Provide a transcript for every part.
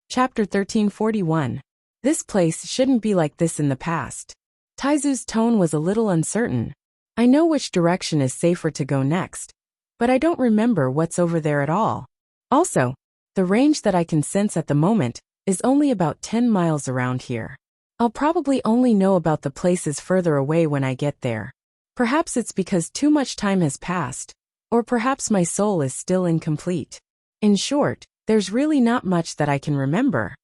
Chapter 1341. This place shouldn't be like this in the past. Taizu's tone was a little uncertain. I know which direction is safer to go next, but I don't remember what's over there at all. Also, the range that I can sense at the moment is only about 10 miles around here. I'll probably only know about the places further away when I get there. Perhaps it's because too much time has passed, or perhaps my soul is still incomplete. In short, there's really not much that I can remember.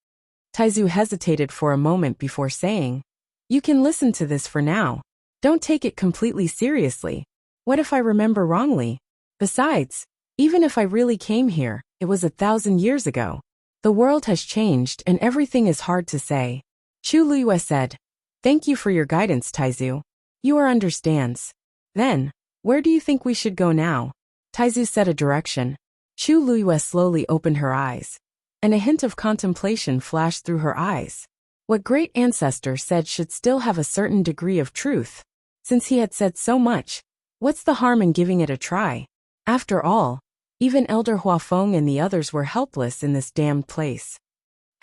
Taizu hesitated for a moment before saying, "You can listen to this for now. Don't take it completely seriously. What if I remember wrongly? Besides, even if I really came here, it was 1,000 years ago. The world has changed and everything is hard to say." Chu Luyue said, "Thank you for your guidance, Taizu. You understands. Then, where do you think we should go now?" Taizu said a direction. Chu Luyue slowly opened her eyes, and a hint of contemplation flashed through her eyes. What great ancestor said should still have a certain degree of truth. Since he had said so much, what's the harm in giving it a try? After all, even Elder Huafeng and the others were helpless in this damned place.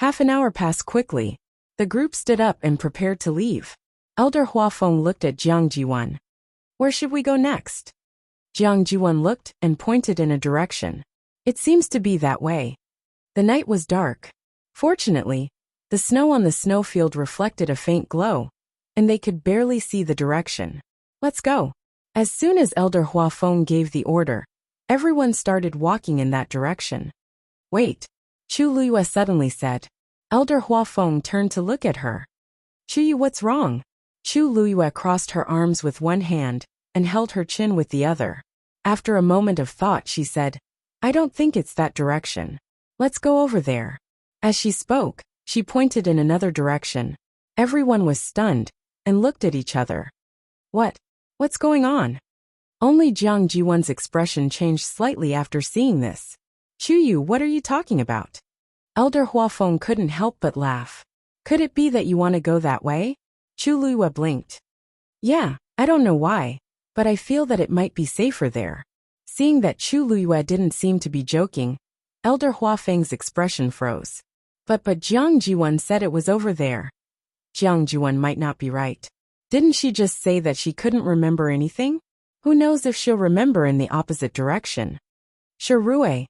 Half an hour passed quickly. The group stood up and prepared to leave. Elder Huafeng looked at Jiang Jiwan. "Where should we go next?" Jiang Jiwan looked and pointed in a direction. "It seems to be that way." The night was dark. Fortunately, the snow on the snowfield reflected a faint glow, and they could barely see the direction. "Let's go." As soon as Elder Huafeng gave the order, everyone started walking in that direction. "Wait," Chu Luyue suddenly said. Elder Huafeng turned to look at her. "Chuyu, what's wrong?" Chu Luyue crossed her arms with one hand and held her chin with the other. After a moment of thought, she said, "I don't think it's that direction. Let's go over there." As she spoke, she pointed in another direction. Everyone was stunned and looked at each other. What's going on?" Only Jiang Jiwan's expression changed slightly after seeing this. "Chuyu, what are you talking about?" Elder Huafeng couldn't help but laugh. "Could it be that you want to go that way?" Chu Luyue blinked. "Yeah, I don't know why, but I feel that it might be safer there." Seeing that Chu Luyue didn't seem to be joking, Elder Huafeng's expression froze. But Jiang Jiwan said it was over there." Jiang Jiwan might not be right. Didn't she just say that she couldn't remember anything? Who knows if she'll remember in the opposite direction? Shirue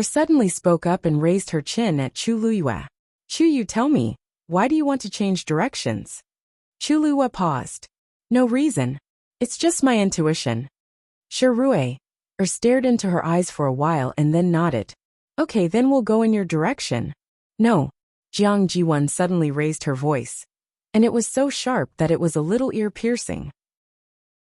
suddenly spoke up and raised her chin at Chu Luyue. "You tell me, why do you want to change directions?" Chu Luyue paused. "No reason. It's just my intuition." Shirue stared into her eyes for a while and then nodded. "Okay, then we'll go in your direction." "No." Jiang Jiwan suddenly raised her voice, and it was so sharp that it was a little ear-piercing.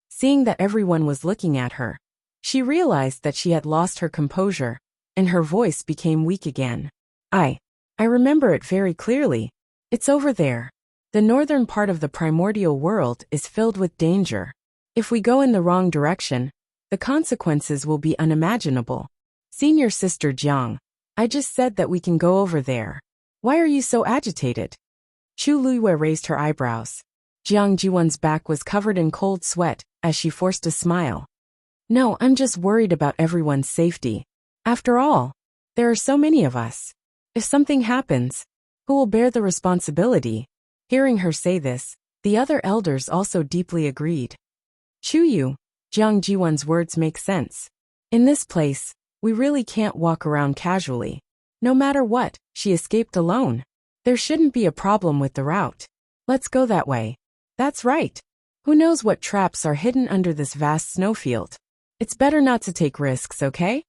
Seeing that everyone was looking at her, she realized that she had lost her composure, and her voice became weak again. I remember it very clearly. It's over there. The northern part of the primordial world is filled with danger. If we go in the wrong direction, the consequences will be unimaginable. Senior Sister Jiang, I just said that we can go over there. Why are you so agitated?" Chu Luyue raised her eyebrows. Jiang Jiwan's back was covered in cold sweat as she forced a smile. "No, I'm just worried about everyone's safety. After all, there are so many of us. If something happens, who will bear the responsibility?" Hearing her say this, the other elders also deeply agreed. "Chuyu, Jiang Jiwan's words make sense. In this place, we really can't walk around casually. No matter what, she escaped alone. There shouldn't be a problem with the route. Let's go that way." "That's right. Who knows what traps are hidden under this vast snowfield? It's better not to take risks, okay?"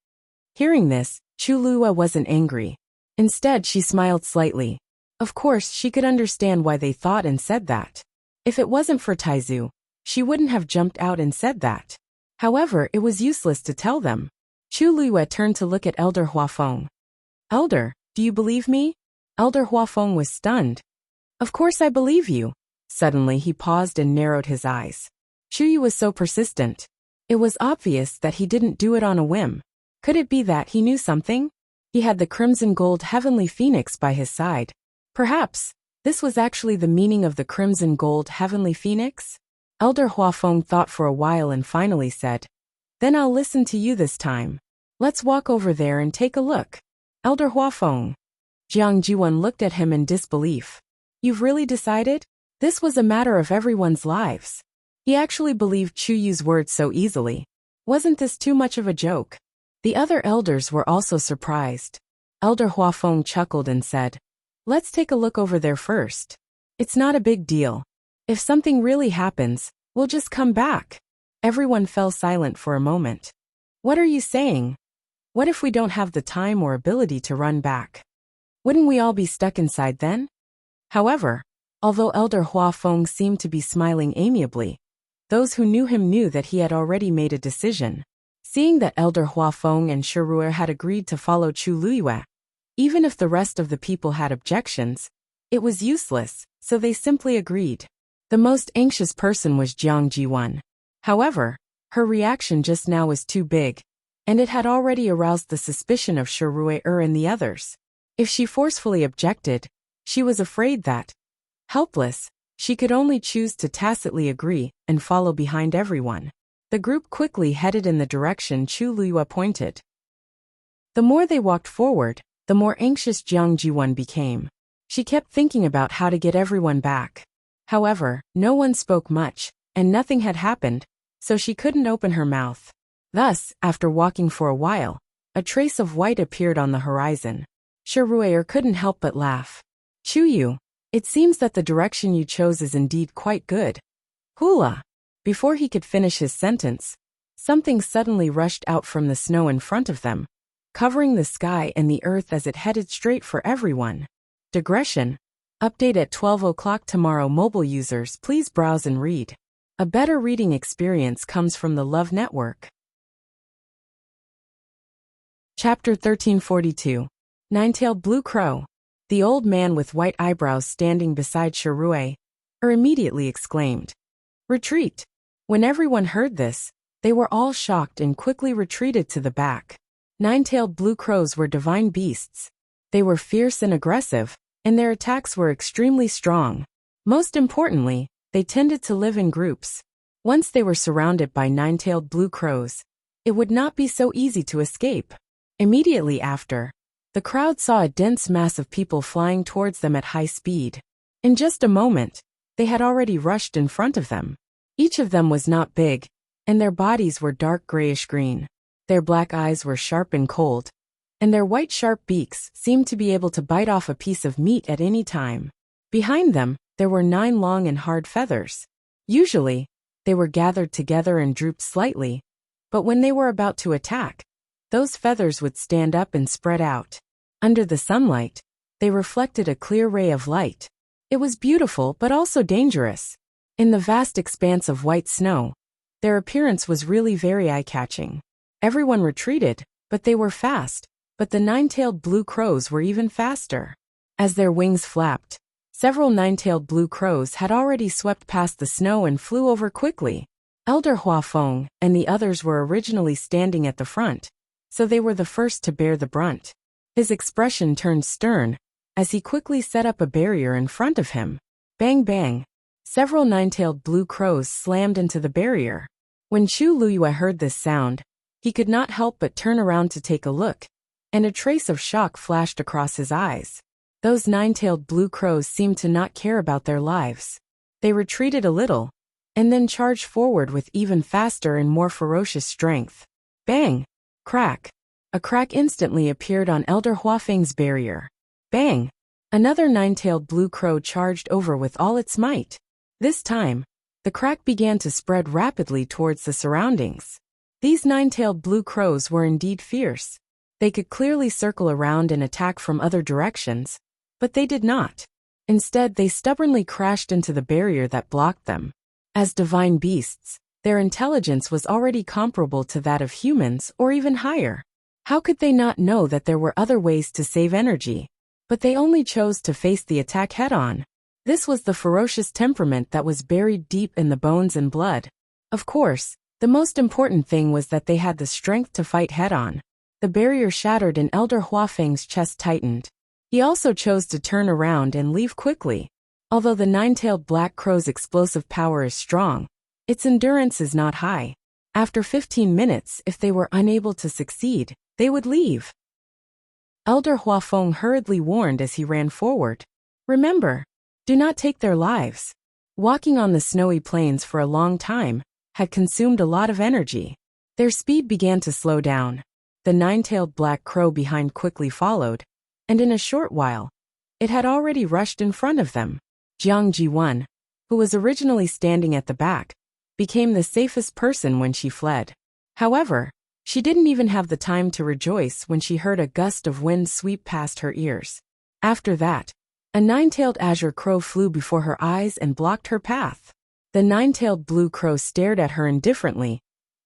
Hearing this, Chu Luyue wasn't angry. Instead, she smiled slightly. Of course, she could understand why they thought and said that. If it wasn't for Taizu, she wouldn't have jumped out and said that. However, it was useless to tell them. Chu Luyue turned to look at Elder Huafeng. "Elder, do you believe me?" Elder Huafeng was stunned. "Of course I believe you." Suddenly he paused and narrowed his eyes. Chuyu was so persistent. It was obvious that he didn't do it on a whim. Could it be that he knew something? He had the crimson gold heavenly phoenix by his side. Perhaps this was actually the meaning of the crimson gold heavenly phoenix? Elder Huafeng thought for a while and finally said, "Then I'll listen to you this time. Let's walk over there and take a look." Elder Huafeng. Jiang Jiwan looked at him in disbelief. You've really decided? This was a matter of everyone's lives. He actually believed Chu Yu's words so easily. Wasn't this too much of a joke? The other elders were also surprised. Elder Huafeng chuckled and said, Let's take a look over there first. It's not a big deal. If something really happens, we'll just come back. Everyone fell silent for a moment. What are you saying? What if we don't have the time or ability to run back? Wouldn't we all be stuck inside then? However, although Elder Huafeng seemed to be smiling amiably, those who knew him knew that he had already made a decision. Seeing that Elder Huafeng and Shirue had agreed to follow Chu Luyue, even if the rest of the people had objections, it was useless, so they simply agreed. The most anxious person was Jiang Jiwan. However, her reaction just now was too big, and it had already aroused the suspicion of Shirue and the others. If she forcefully objected, she was afraid that, helpless, she could only choose to tacitly agree and follow behind everyone. The group quickly headed in the direction Chu Luyue pointed. The more they walked forward, the more anxious Jiang Jiwan became. She kept thinking about how to get everyone back. However, no one spoke much, and nothing had happened, so she couldn't open her mouth. Thus, after walking for a while, a trace of white appeared on the horizon. Shirue couldn't help but laugh. Chu Yu, it seems that the direction you chose is indeed quite good. Hula! Before he could finish his sentence, something suddenly rushed out from the snow in front of them, covering the sky and the earth as it headed straight for everyone. Digression. Update at 12 o'clock tomorrow. Mobile users, please browse and read. A better reading experience comes from the Love Network. Chapter 1342. Nine-tailed Blue Crow. The old man with white eyebrows standing beside Shirue immediately exclaimed, Retreat! When everyone heard this, they were all shocked and quickly retreated to the back. Nine-tailed blue crows were divine beasts. They were fierce and aggressive, and their attacks were extremely strong. Most importantly, they tended to live in groups. Once they were surrounded by nine-tailed blue crows, it would not be so easy to escape. Immediately after, the crowd saw a dense mass of people flying towards them at high speed. In just a moment, they had already rushed in front of them. Each of them was not big, and their bodies were dark grayish-green. Their black eyes were sharp and cold, and their white sharp beaks seemed to be able to bite off a piece of meat at any time. Behind them, there were 9 long and hard feathers. Usually, they were gathered together and drooped slightly, but when they were about to attack, those feathers would stand up and spread out. Under the sunlight, they reflected a clear ray of light. It was beautiful but also dangerous. In the vast expanse of white snow, their appearance was really very eye-catching. Everyone retreated, but they were fast, but the nine-tailed blue crows were even faster. As their wings flapped, several nine-tailed blue crows had already swept past the snow and flew over quickly. Elder Huafeng and the others were originally standing at the front, so they were the first to bear the brunt. His expression turned stern, as he quickly set up a barrier in front of him. Bang bang! Several nine-tailed blue crows slammed into the barrier. When Chu Luyue heard this sound, he could not help but turn around to take a look, and a trace of shock flashed across his eyes. Those nine-tailed blue crows seemed to not care about their lives. They retreated a little, and then charged forward with even faster and more ferocious strength. Bang! Crack! A crack instantly appeared on Elder Huafeng's barrier. Bang! Another nine-tailed blue crow charged over with all its might. This time, the crack began to spread rapidly towards the surroundings. These nine-tailed blue crows were indeed fierce. They could clearly circle around and attack from other directions, but they did not. Instead, they stubbornly crashed into the barrier that blocked them. As divine beasts, their intelligence was already comparable to that of humans or even higher. How could they not know that there were other ways to save energy? But they only chose to face the attack head-on. This was the ferocious temperament that was buried deep in the bones and blood. Of course, the most important thing was that they had the strength to fight head-on. The barrier shattered and Elder Huafeng's chest tightened. He also chose to turn around and leave quickly. Although the nine-tailed black crow's explosive power is strong, its endurance is not high. After 15 minutes, if they were unable to succeed, they would leave. Elder Huafeng hurriedly warned as he ran forward. Remember, do not take their lives. Walking on the snowy plains for a long time had consumed a lot of energy. Their speed began to slow down. The nine-tailed black crow behind quickly followed, and in a short while, it had already rushed in front of them. Jiang Jiwan, who was originally standing at the back, became the safest person when she fled. However, she didn't even have the time to rejoice when she heard a gust of wind sweep past her ears. After that, a nine-tailed azure crow flew before her eyes and blocked her path. The nine-tailed blue crow stared at her indifferently,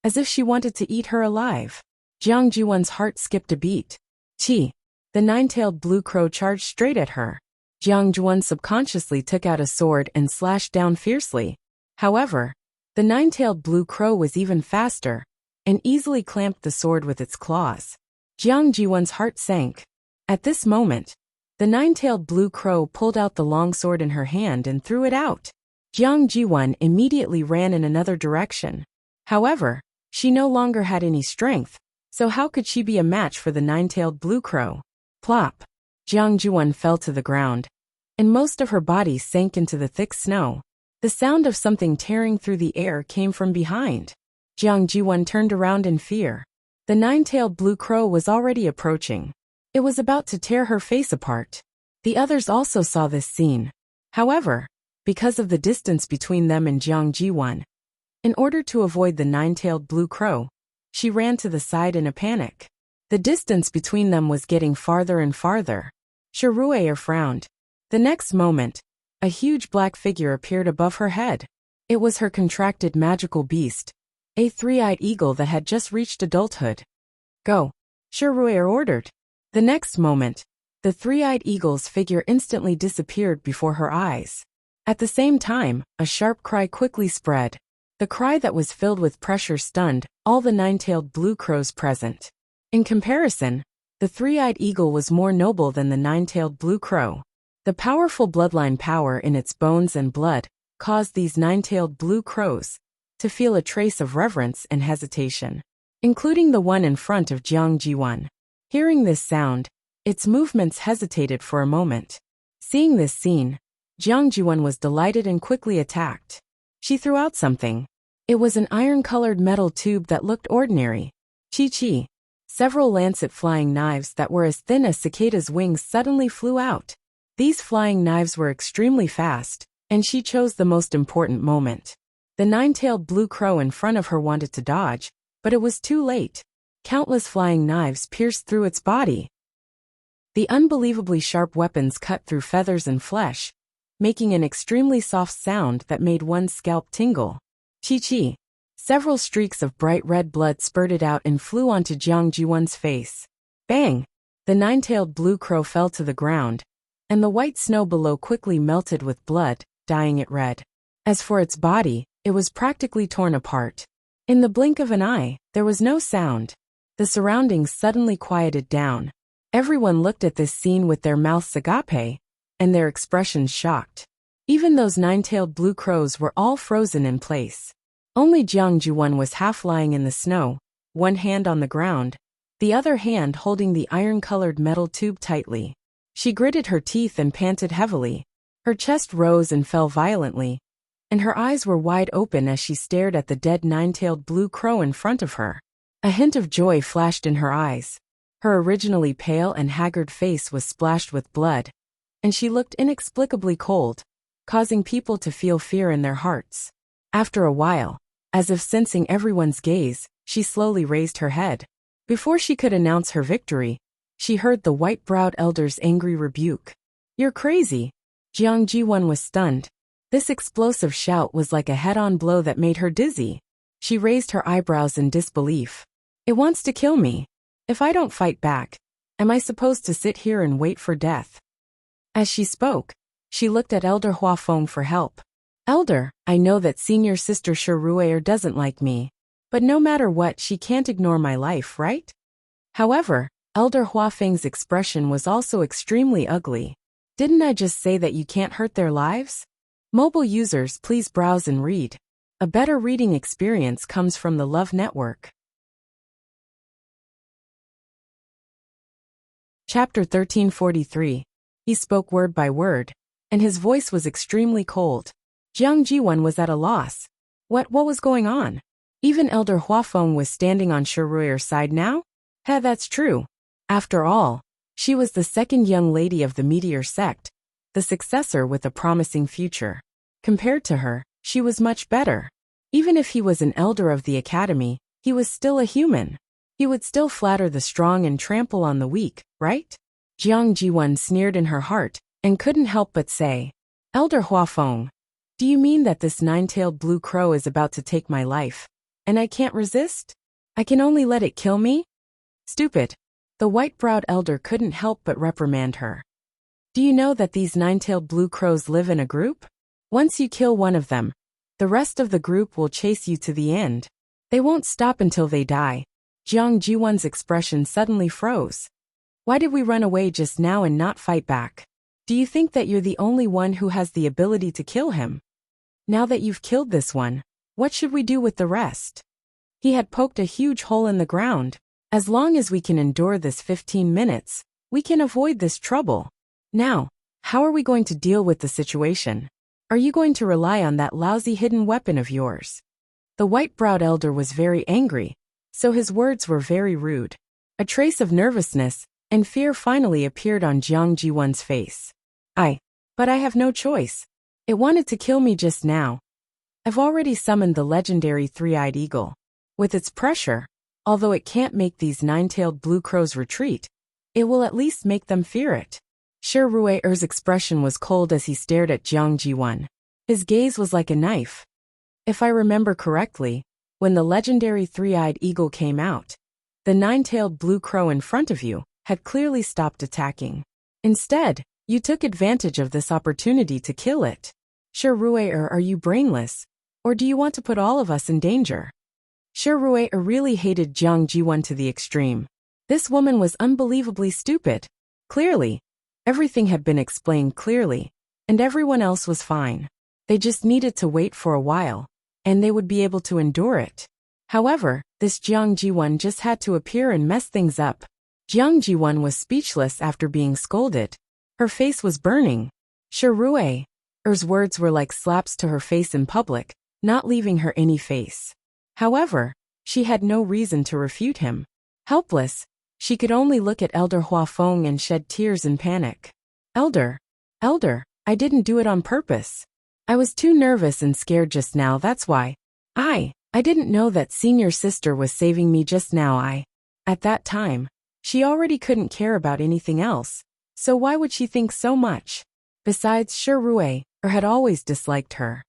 as if she wanted to eat her alive. Jiang Jiwan's heart skipped a beat. Chi! The nine-tailed blue crow charged straight at her. Jiang Jiwan subconsciously took out a sword and slashed down fiercely. However, the nine-tailed blue crow was even faster, and easily clamped the sword with its claws. Jiang Jiwan's heart sank. At this moment, the nine-tailed blue crow pulled out the long sword in her hand and threw it out. Jiang Jiwan immediately ran in another direction. However, she no longer had any strength, so how could she be a match for the nine-tailed blue crow? Plop! Jiang Jiwan fell to the ground, and most of her body sank into the thick snow. The sound of something tearing through the air came from behind. Jiang Jiwan turned around in fear. The nine-tailed blue crow was already approaching. It was about to tear her face apart. The others also saw this scene. However, because of the distance between them and Jiang Jiwan, in order to avoid the nine-tailed blue crow, she ran to the side in a panic. The distance between them was getting farther and farther. Shiruer frowned. The next moment, a huge black figure appeared above her head. It was her contracted magical beast, a three-eyed eagle that had just reached adulthood. Go! Shiruer ordered. The next moment, the three-eyed eagle's figure instantly disappeared before her eyes. At the same time, a sharp cry quickly spread. The cry that was filled with pressure stunned all the nine-tailed blue crows present. In comparison, the three-eyed eagle was more noble than the nine-tailed blue crow. The powerful bloodline power in its bones and blood caused these nine-tailed blue crows to feel a trace of reverence and hesitation, including the one in front of Jiang Jiwan. Hearing this sound, its movements hesitated for a moment. Seeing this scene, Jiang Jiwan was delighted and quickly attacked. She threw out something. It was an iron-colored metal tube that looked ordinary. Chi-chi. Several lancet-flying knives that were as thin as cicadas' wings suddenly flew out. These flying knives were extremely fast, and she chose the most important moment. The nine-tailed blue crow in front of her wanted to dodge, but it was too late. Countless flying knives pierced through its body. The unbelievably sharp weapons cut through feathers and flesh, making an extremely soft sound that made one's scalp tingle. Chi-chi. Several streaks of bright red blood spurted out and flew onto Jiang Jiwan's face. Bang! The nine-tailed blue crow fell to the ground, and the white snow below quickly melted with blood, dyeing it red. As for its body, it was practically torn apart. In the blink of an eye, there was no sound. The surroundings suddenly quieted down. Everyone looked at this scene with their mouths agape, and their expressions shocked. Even those nine-tailed blue crows were all frozen in place. Only Jiang Jiwan was half lying in the snow, one hand on the ground, the other hand holding the iron-colored metal tube tightly. She gritted her teeth and panted heavily. Her chest rose and fell violently, and her eyes were wide open as she stared at the dead nine-tailed blue crow in front of her. A hint of joy flashed in her eyes. Her originally pale and haggard face was splashed with blood, and she looked inexplicably cold, causing people to feel fear in their hearts. After a while, as if sensing everyone's gaze, she slowly raised her head. Before she could announce her victory, she heard the white-browed elder's angry rebuke. "You're crazy." Jiang Jiwan was stunned. This explosive shout was like a head-on blow that made her dizzy. She raised her eyebrows in disbelief. "It wants to kill me. If I don't fight back, am I supposed to sit here and wait for death?" As she spoke, she looked at Elder Huafeng for help. "Elder, I know that senior sister Shiruer doesn't like me, but no matter what, she can't ignore my life, right?" However, Elder Huafeng's expression was also extremely ugly. "Didn't I just say that you can't hurt their lives?" Mobile users, please browse and read. A better reading experience comes from the Love Network. Chapter 1343. He spoke word by word, and his voice was extremely cold. Jiang Jiwan was at a loss. What was going on? Even Elder Huafeng was standing on Shirui's side now? That's true. After all, she was the second young lady of the Meteor sect, the successor with a promising future. Compared to her, she was much better. Even if he was an elder of the academy, he was still a human. He would still flatter the strong and trample on the weak, right? Jiang Jiwan sneered in her heart, and couldn't help but say, Elder Huafeng, do you mean that this nine-tailed blue crow is about to take my life, and I can't resist? I can only let it kill me? Stupid. The white-browed elder couldn't help but reprimand her. Do you know that these nine-tailed blue crows live in a group? Once you kill one of them, the rest of the group will chase you to the end. They won't stop until they die. Jiang Jiwan's expression suddenly froze. Why did we run away just now and not fight back? Do you think that you're the only one who has the ability to kill him? Now that you've killed this one, what should we do with the rest? He had poked a huge hole in the ground. As long as we can endure this 15 minutes, we can avoid this trouble. Now, how are we going to deal with the situation? Are you going to rely on that lousy hidden weapon of yours? The white-browed elder was very angry, so his words were very rude. A trace of nervousness and fear finally appeared on Jiang Jiwan's face. But I have no choice. It wanted to kill me just now. I've already summoned the legendary three-eyed eagle. With its pressure, although it can't make these nine-tailed blue crows retreat, it will at least make them fear it. Shirui's expression was cold as he stared at Jiang Jiwan. His gaze was like a knife. If I remember correctly, when the legendary three-eyed eagle came out, the nine-tailed blue crow in front of you had clearly stopped attacking. Instead, you took advantage of this opportunity to kill it. Shirui, are you brainless? Or do you want to put all of us in danger? Shirui really hated Jiang Jiwan to the extreme. This woman was unbelievably stupid. Clearly, everything had been explained clearly, and everyone else was fine. They just needed to wait for a while, and they would be able to endure it. However, this Jiang Jiwan just had to appear and mess things up. Jiang Jiwan was speechless after being scolded. Her face was burning. Shirui's words were like slaps to her face in public, not leaving her any face. However, she had no reason to refute him. Helpless, she could only look at Elder Huafeng and shed tears in panic. Elder, I didn't do it on purpose. I was too nervous and scared just now, that's why. I didn't know that senior sister was saving me just now. At that time, she already couldn't care about anything else, so why would she think so much? Besides, Shirui had always disliked her.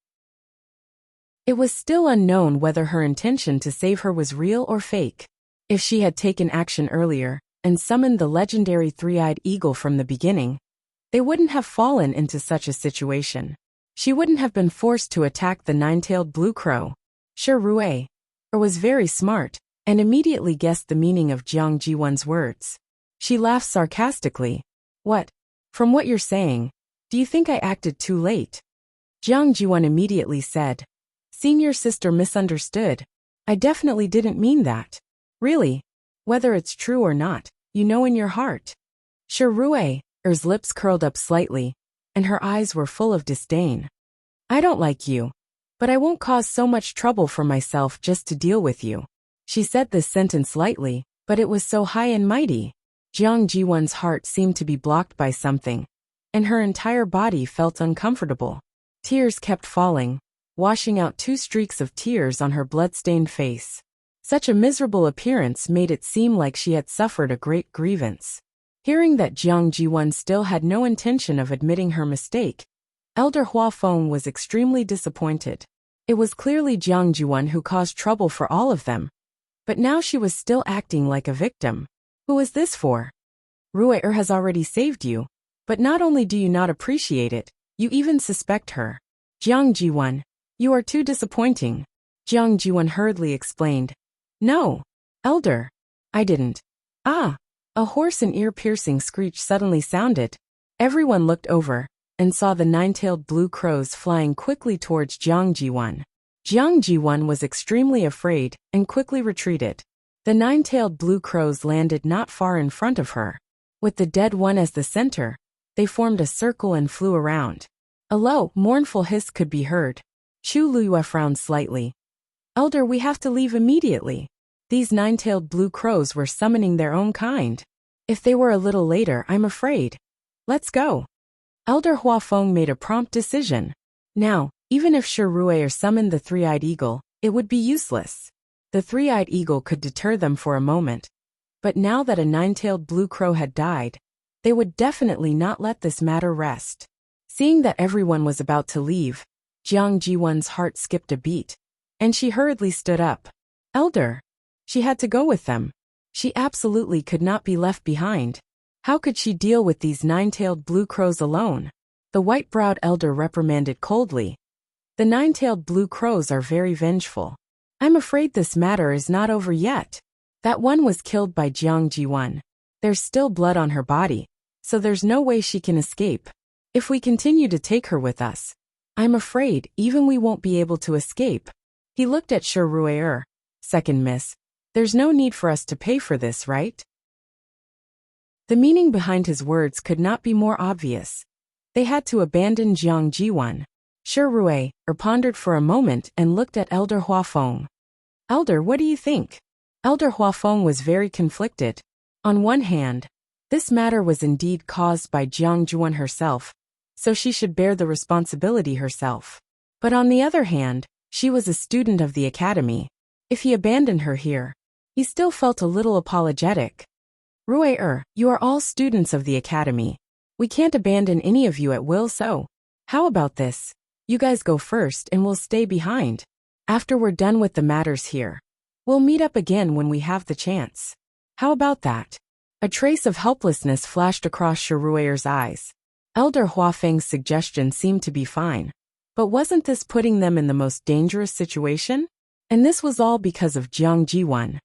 It was still unknown whether her intention to save her was real or fake. If she had taken action earlier and summoned the legendary three-eyed eagle from the beginning, they wouldn't have fallen into such a situation. She wouldn't have been forced to attack the nine-tailed blue crow. Shirui was very smart and immediately guessed the meaning of Jiang Jiwan's words. She laughed sarcastically. What? From what you're saying, do you think I acted too late? Jiang Jiwan immediately said. Senior sister misunderstood. I definitely didn't mean that. Really? Whether it's true or not, you know in your heart. Shirui's lips curled up slightly, and her eyes were full of disdain. I don't like you, but I won't cause so much trouble for myself just to deal with you. She said this sentence lightly, but it was so high and mighty. Jiang Jiwan's heart seemed to be blocked by something, and her entire body felt uncomfortable. Tears kept falling, washing out 2 streaks of tears on her blood-stained face. Such a miserable appearance made it seem like she had suffered a great grievance. Hearing that Jiang Jiwan still had no intention of admitting her mistake, Elder Huafeng was extremely disappointed. It was clearly Jiang Jiwan who caused trouble for all of them, but now she was still acting like a victim. Who is this for? Rui'er has already saved you, but not only do you not appreciate it, you even suspect her. Jiang Jiwan, you are too disappointing. Jiang Jiwan hurriedly explained. No, Elder, I didn't. A hoarse and ear-piercing screech suddenly sounded. Everyone looked over and saw the 9-tailed blue crows flying quickly towards Jiang Jiwan. Jiang Jiwan was extremely afraid and quickly retreated. The 9-tailed blue crows landed not far in front of her. With the dead one as the center, they formed a circle and flew around. A low, mournful hiss could be heard. Chu Luyue frowned slightly. Elder, we have to leave immediately. These nine-tailed blue crows were summoning their own kind. If they were a little later, I'm afraid. Let's go. Elder Huafeng made a prompt decision. Now, even if Shi Ruier summoned the three-eyed eagle, it would be useless. The three-eyed eagle could deter them for a moment. But now that a nine-tailed blue crow had died, they would definitely not let this matter rest. Seeing that everyone was about to leave, Jiang Jiwan's heart skipped a beat, and she hurriedly stood up. Elder. She had to go with them. She absolutely could not be left behind. How could she deal with these nine-tailed blue crows alone? The white-browed elder reprimanded coldly. The nine-tailed blue crows are very vengeful. I'm afraid this matter is not over yet. That one was killed by Jiang Jiwan. There's still blood on her body, so there's no way she can escape. If we continue to take her with us, I'm afraid even we won't be able to escape. He looked at Shi Ruier. Second miss. There's no need for us to pay for this, right? The meaning behind his words could not be more obvious. They had to abandon Jiang Jiwan. Shi Ruier pondered for a moment and looked at Elder Huafeng. Elder, what do you think? Elder Huafeng was very conflicted. On one hand, this matter was indeed caused by Jiang Jiwan herself, so she should bear the responsibility herself. But on the other hand, she was a student of the academy. If he abandoned her here, he still felt a little apologetic. Ruier, you are all students of the academy. We can't abandon any of you at will, so how about this? You guys go first and we'll stay behind. After we're done with the matters here, we'll meet up again when we have the chance. How about that? A trace of helplessness flashed across Shi Ruier's eyes. Elder Huafeng's suggestion seemed to be fine. But wasn't this putting them in the most dangerous situation? And this was all because of Jiang Jiwan.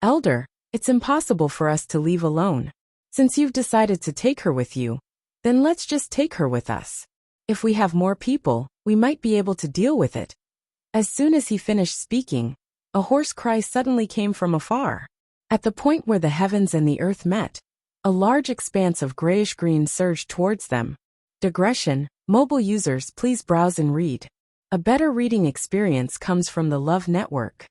Elder, it's impossible for us to leave alone. Since you've decided to take her with you, then let's just take her with us. If we have more people, we might be able to deal with it. As soon as he finished speaking, a hoarse cry suddenly came from afar. At the point where the heavens and the earth met, a large expanse of grayish-green surged towards them. Digression, mobile users, please browse and read. A better reading experience comes from the Love Network.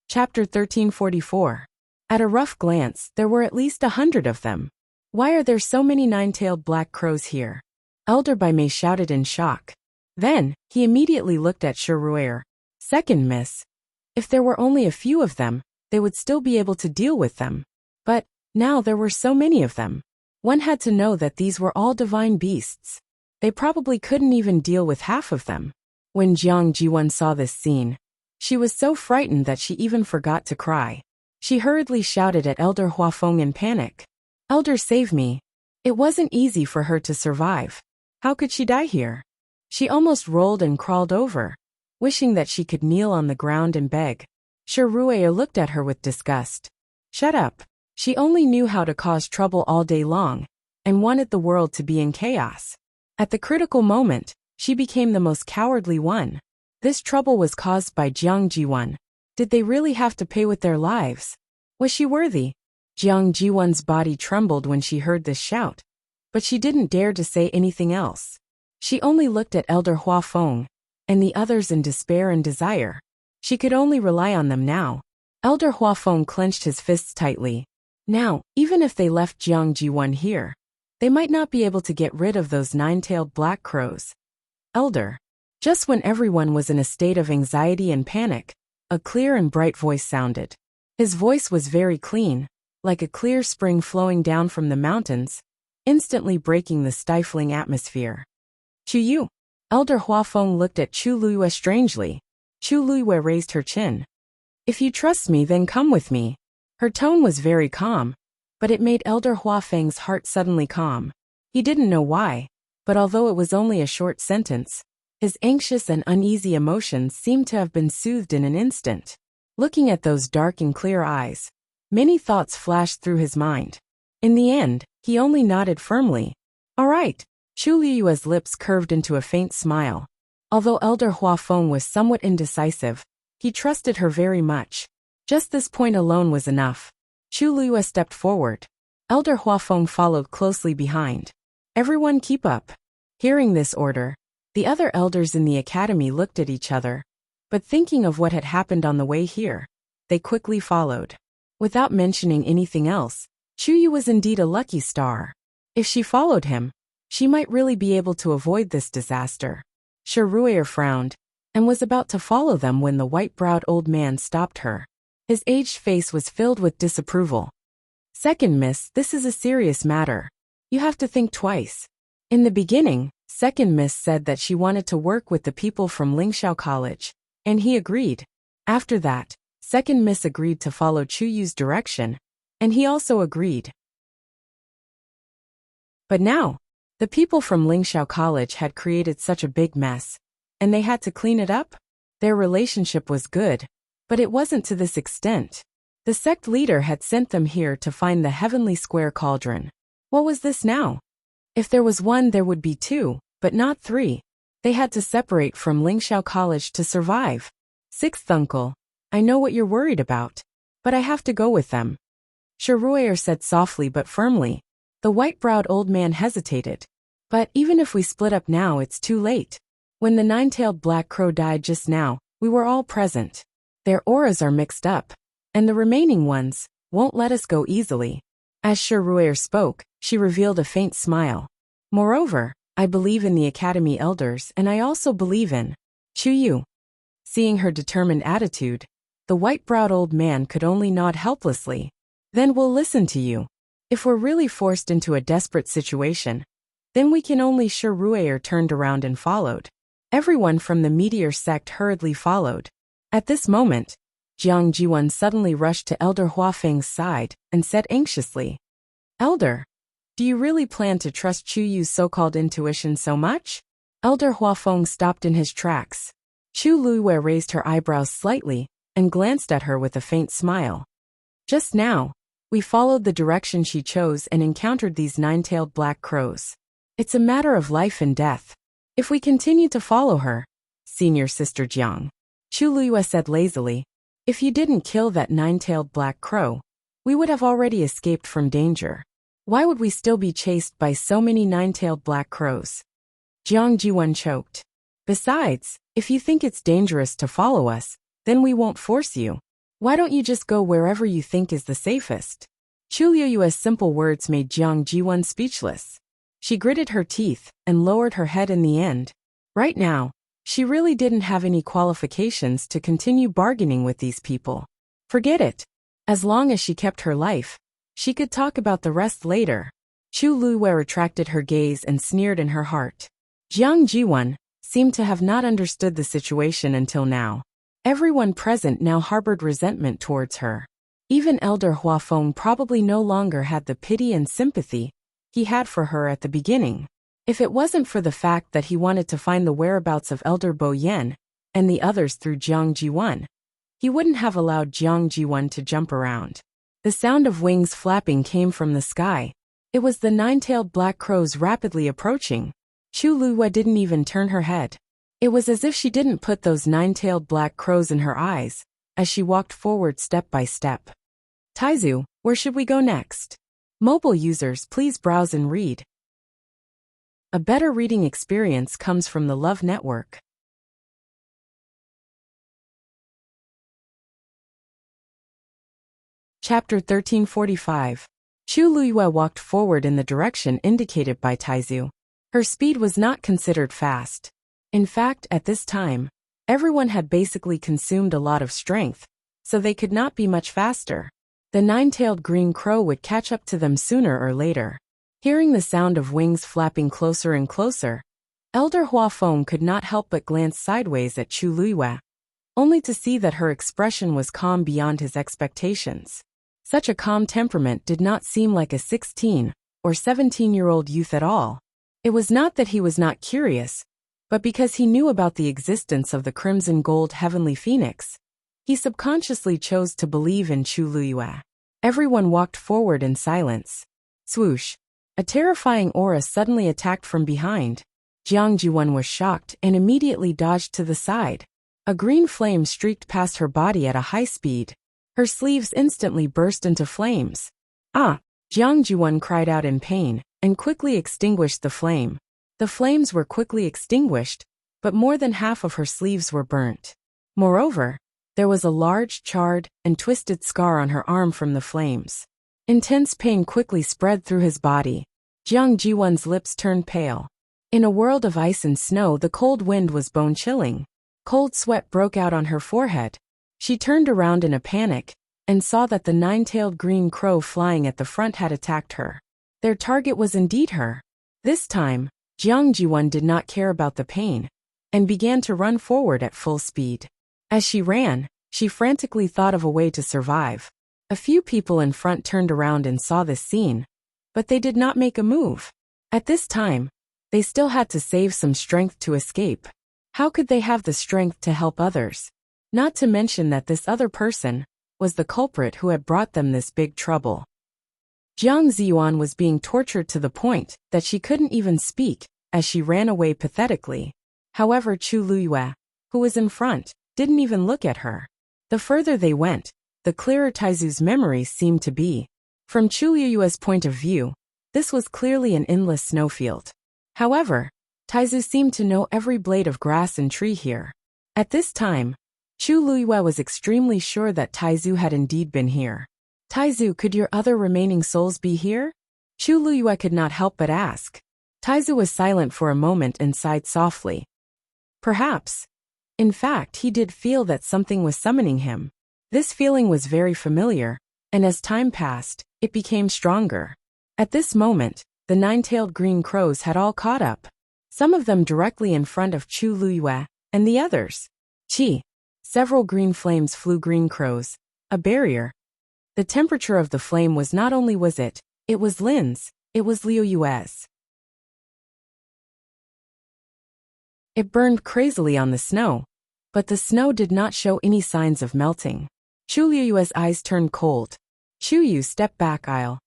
Chapter 1344. At a rough glance, there were at least 100 of them. Why are there so many nine-tailed black crows here? Elder Baimei shouted in shock. Then, he immediately looked at Shi Ruier. Second miss. If there were only a few of them, they would still be able to deal with them. But, now there were so many of them. One had to know that these were all divine beasts. They probably couldn't even deal with half of them. When Jiang Jiwan saw this scene, she was so frightened that she even forgot to cry. She hurriedly shouted at Elder Huafeng in panic. Elder, save me. It wasn't easy for her to survive. How could she die here? She almost rolled and crawled over, wishing that she could kneel on the ground and beg. Shi Ruier looked at her with disgust. Shut up. She only knew how to cause trouble all day long, and wanted the world to be in chaos. At the critical moment, she became the most cowardly one. This trouble was caused by Jiang Jiwan. Did they really have to pay with their lives? Was she worthy? Jiang Jiwan's body trembled when she heard this shout, but she didn't dare to say anything else. She only looked at Elder Huafeng and the others in despair and desire. She could only rely on them now. Elder Huafeng clenched his fists tightly. Now, even if they left Jiang Jiwan here, they might not be able to get rid of those nine-tailed black crows. Elder. Just when everyone was in a state of anxiety and panic, a clear and bright voice sounded. His voice was very clean, like a clear spring flowing down from the mountains, instantly breaking the stifling atmosphere. Chu Yu. Elder Huafeng looked at Chu Luyue strangely. Chu Luyue raised her chin. If you trust me, then come with me. Her tone was very calm, but it made Elder Huafeng's heart suddenly calm. He didn't know why, but although it was only a short sentence, his anxious and uneasy emotions seemed to have been soothed in an instant. Looking at those dark and clear eyes, many thoughts flashed through his mind. In the end, he only nodded firmly. All right. Chu Liyue's lips curved into a faint smile. Although Elder Huafeng was somewhat indecisive, he trusted her very much. Just this point alone was enough. Chu Luiyue stepped forward. Elder Huafeng followed closely behind. Everyone keep up. Hearing this order, the other elders in the academy looked at each other, but thinking of what had happened on the way here, they quickly followed. Without mentioning anything else, Chu Yu was indeed a lucky star. If she followed him, she might really be able to avoid this disaster. Ruier frowned, and was about to follow them when the white-browed old man stopped her. His aged face was filled with disapproval. Second Miss, this is a serious matter. You have to think twice. In the beginning, Second Miss said that she wanted to work with the people from Lingxiao College, and he agreed. After that, Second Miss agreed to follow Chu Yu's direction, and he also agreed. But now, the people from Lingxiao College had created such a big mess, and they had to clean it up? Their relationship was good, but it wasn't to this extent. The sect leader had sent them here to find the heavenly square cauldron. What was this now? If there was one, there would be two, but not three. They had to separate from Lingxiao College to survive. Sixth uncle, I know what you're worried about, but I have to go with them. Ruier said softly but firmly. The white-browed old man hesitated. But even if we split up now, it's too late. When the nine-tailed black crow died just now, we were all present. Their auras are mixed up, and the remaining ones won't let us go easily. As Ruier spoke, she revealed a faint smile. Moreover, I believe in the academy elders, and I also believe in Chu Yu. Seeing her determined attitude, the white-browed old man could only nod helplessly. Then we'll listen to you. If we're really forced into a desperate situation, then we can only. Ruier turned around and followed. Everyone from the meteor sect hurriedly followed. At this moment, Jiang Jiwan suddenly rushed to Elder Huafeng's side and said anxiously, Elder, do you really plan to trust Chu Yu's so-called intuition so much? Elder Huafeng stopped in his tracks. Chu Luiyue raised her eyebrows slightly and glanced at her with a faint smile. Just now, we followed the direction she chose and encountered these nine-tailed black crows. It's a matter of life and death. If we continue to follow her, Senior Sister Jiang, Chu Luiyue said lazily, if you didn't kill that nine-tailed black crow, we would have already escaped from danger. Why would we still be chased by so many nine-tailed black crows? Jiang Jiwan choked. Besides, if you think it's dangerous to follow us, then we won't force you. Why don't you just go wherever you think is the safest? Chu Luiyue's simple words made Jiang Jiwan speechless. She gritted her teeth and lowered her head in the end. Right now, she really didn't have any qualifications to continue bargaining with these people. Forget it. As long as she kept her life, she could talk about the rest later. Chu Luiyue retracted her gaze and sneered in her heart. Jiang Jiwan seemed to have not understood the situation until now. Everyone present now harbored resentment towards her. Even Elder Huafeng probably no longer had the pity and sympathy he had for her at the beginning. If it wasn't for the fact that he wanted to find the whereabouts of Elder Bo Yan and the others through Jiang Jiwan, he wouldn't have allowed Jiang Jiwan to jump around. The sound of wings flapping came from the sky. It was the nine-tailed black crows rapidly approaching. Chu Luiyue didn't even turn her head. It was as if she didn't put those nine-tailed black crows in her eyes as she walked forward step by step. Taizu, where should we go next? Mobile users, please browse and read. A better reading experience comes from the Love Network. Chapter 1345. Chu Luiyue walked forward in the direction indicated by Taizu. Her speed was not considered fast. In fact, at this time, everyone had basically consumed a lot of strength, so they could not be much faster. The nine-tailed green crow would catch up to them sooner or later. Hearing the sound of wings flapping closer and closer, Elder Huafeng could not help but glance sideways at Chu Luiyue, only to see that her expression was calm beyond his expectations. Such a calm temperament did not seem like a 16 or 17-year-old youth at all. It was not that he was not curious, but because he knew about the existence of the crimson gold heavenly phoenix, he subconsciously chose to believe in Chu Luiyue. Everyone walked forward in silence. Swoosh! A terrifying aura suddenly attacked from behind. Jiang Jiwan was shocked and immediately dodged to the side. A green flame streaked past her body at a high speed. Her sleeves instantly burst into flames. Ah! Jiang Juan cried out in pain, and quickly extinguished the flame. The flames were quickly extinguished, but more than half of her sleeves were burnt. Moreover, there was a large, charred, and twisted scar on her arm from the flames. Intense pain quickly spread through his body. Jiang Jiwan's lips turned pale. In a world of ice and snow, the cold wind was bone-chilling. Cold sweat broke out on her forehead. She turned around in a panic, and saw that the nine-tailed green crow flying at the front had attacked her. Their target was indeed her. This time, Jiang Jiwan did not care about the pain, and began to run forward at full speed. As she ran, she frantically thought of a way to survive. A few people in front turned around and saw this scene, but they did not make a move. At this time, they still had to save some strength to escape. How could they have the strength to help others? Not to mention that this other person was the culprit who had brought them this big trouble. Jiang Ziyuan was being tortured to the point that she couldn't even speak as she ran away pathetically. However, Chu Luyue, who was in front, didn't even look at her. The further they went, the clearer Taizu's memories seemed to be. From Chu Luyue's point of view, this was clearly an endless snowfield. However, Taizu seemed to know every blade of grass and tree here. At this time, Chu Luyue was extremely sure that Taizu had indeed been here. Taizu, could your other remaining souls be here? Chu Luyue could not help but ask. Taizu was silent for a moment and sighed softly. Perhaps. In fact, he did feel that something was summoning him. This feeling was very familiar, and as time passed, it became stronger. At this moment, the nine-tailed green crows had all caught up. Some of them directly in front of Chu Luyue, and the others. Chi. Several green flames flew green crows. A barrier. The temperature of the flame was not only it was Lin's, it was Liu Yue's. It burned crazily on the snow, but the snow did not show any signs of melting. Chu Liyue's eyes turned cold. Chu Yu stepped back aisle.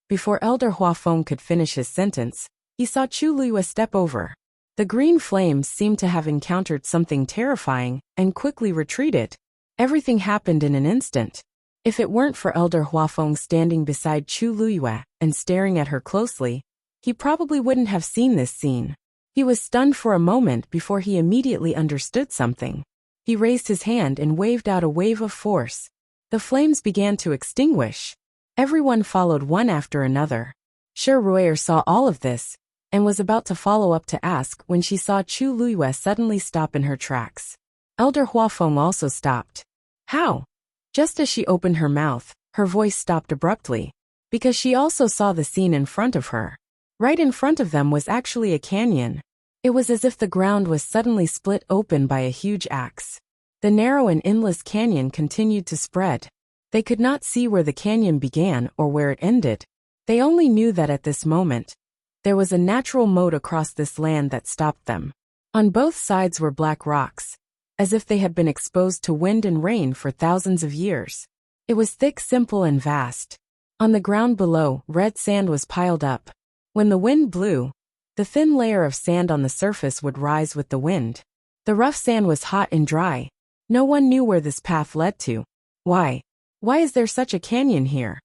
Before Elder Huafeng could finish his sentence, he saw Chu Liyue step over. The green flames seemed to have encountered something terrifying and quickly retreated. Everything happened in an instant. If it weren't for Elder Huafeng standing beside Chu Liyue and staring at her closely, he probably wouldn't have seen this scene. He was stunned for a moment before he immediately understood something. He raised his hand and waved out a wave of force. The flames began to extinguish. Everyone followed one after another. Shi Ruier saw all of this, and was about to follow up to ask when she saw Chu Luyue suddenly stop in her tracks. Elder Huafeng also stopped. How? Just as she opened her mouth, her voice stopped abruptly, because she also saw the scene in front of her. Right in front of them was actually a canyon. It was as if the ground was suddenly split open by a huge axe. The narrow and endless canyon continued to spread. They could not see where the canyon began or where it ended. They only knew that at this moment, there was a natural moat across this land that stopped them. On both sides were black rocks, as if they had been exposed to wind and rain for thousands of years. It was thick, simple, and vast. On the ground below, red sand was piled up. When the wind blew, the thin layer of sand on the surface would rise with the wind. The rough sand was hot and dry. No one knew where this path led to. Why? Why is there such a canyon here?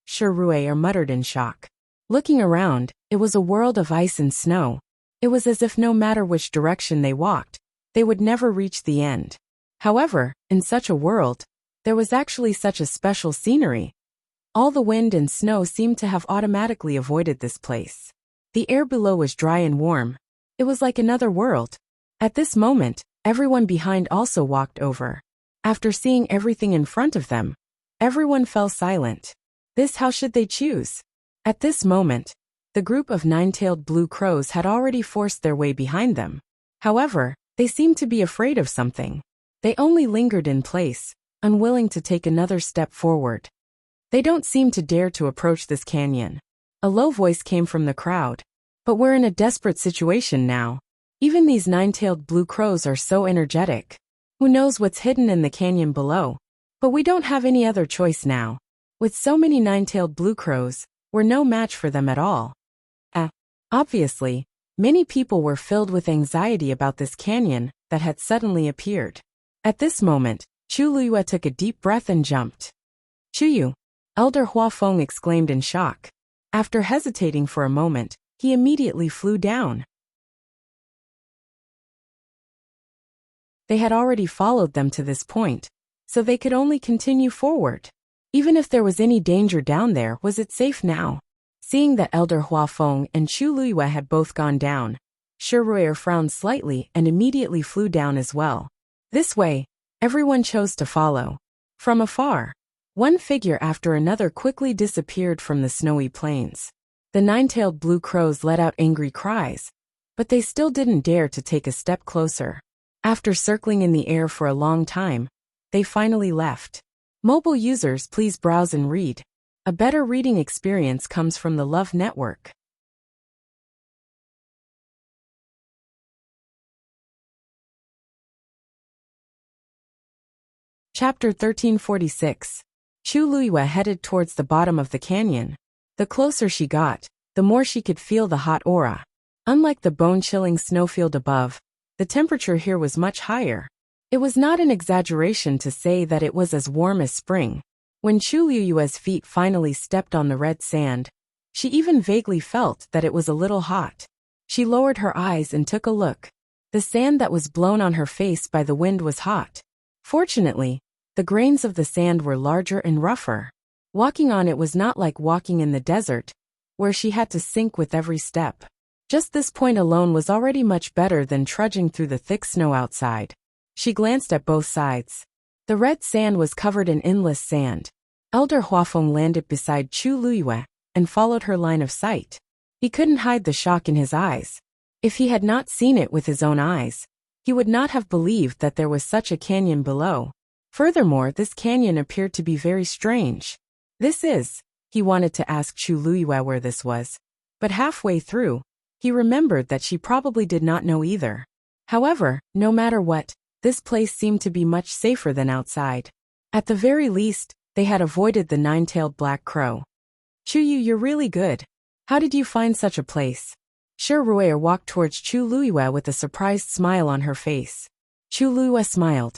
Shi Ruier muttered in shock. Looking around, it was a world of ice and snow. It was as if no matter which direction they walked, they would never reach the end. However, in such a world, there was actually such a special scenery. All the wind and snow seemed to have automatically avoided this place. The air below was dry and warm. It was like another world. At this moment, everyone behind also walked over. After seeing everything in front of them, everyone fell silent. How should they choose? At this moment, the group of nine-tailed blue crows had already forced their way behind them. However, they seemed to be afraid of something. They only lingered in place, unwilling to take another step forward. They don't seem to dare to approach this canyon. A low voice came from the crowd. But we're in a desperate situation now. Even these nine-tailed blue crows are so energetic. Who knows what's hidden in the canyon below? But we don't have any other choice now. With so many nine-tailed blue crows, we're no match for them at all. Obviously, many people were filled with anxiety about this canyon that had suddenly appeared. At this moment, Chu Liyue took a deep breath and jumped. Chuyu! Elder Huafeng exclaimed in shock. After hesitating for a moment, he immediately flew down. They had already followed them to this point, so they could only continue forward. Even if there was any danger down there, was it safe now? Seeing that Elder Huafeng and Chu Luiyue had both gone down, Shi Ruier frowned slightly and immediately flew down as well. This way, everyone chose to follow. From afar, one figure after another quickly disappeared from the snowy plains. The nine-tailed blue crows let out angry cries, but they still didn't dare to take a step closer. After circling in the air for a long time, they finally left. Mobile users, please browse and read. A better reading experience comes from the Love Network. Chapter 1346. Chu Luiyue headed towards the bottom of the canyon. The closer she got, the more she could feel the hot aura. Unlike the bone-chilling snowfield above, the temperature here was much higher. It was not an exaggeration to say that it was as warm as spring. When Chu Luiyue's feet finally stepped on the red sand, she even vaguely felt that it was a little hot. She lowered her eyes and took a look. The sand that was blown on her face by the wind was hot. Fortunately, the grains of the sand were larger and rougher. Walking on it was not like walking in the desert, where she had to sink with every step. Just this point alone was already much better than trudging through the thick snow outside. She glanced at both sides. The red sand was covered in endless sand. Elder Huafeng landed beside Chu Luiyue and followed her line of sight. He couldn't hide the shock in his eyes. If he had not seen it with his own eyes, he would not have believed that there was such a canyon below. Furthermore, this canyon appeared to be very strange. He wanted to ask Chu Luiyue where this was, but halfway through, he remembered that she probably did not know either. However, no matter what, this place seemed to be much safer than outside. At the very least, they had avoided the nine-tailed black crow. Chuyu, you're really good. How did you find such a place? Shi Ruier walked towards Chu Luiyue with a surprised smile on her face. Chu Luiyue smiled.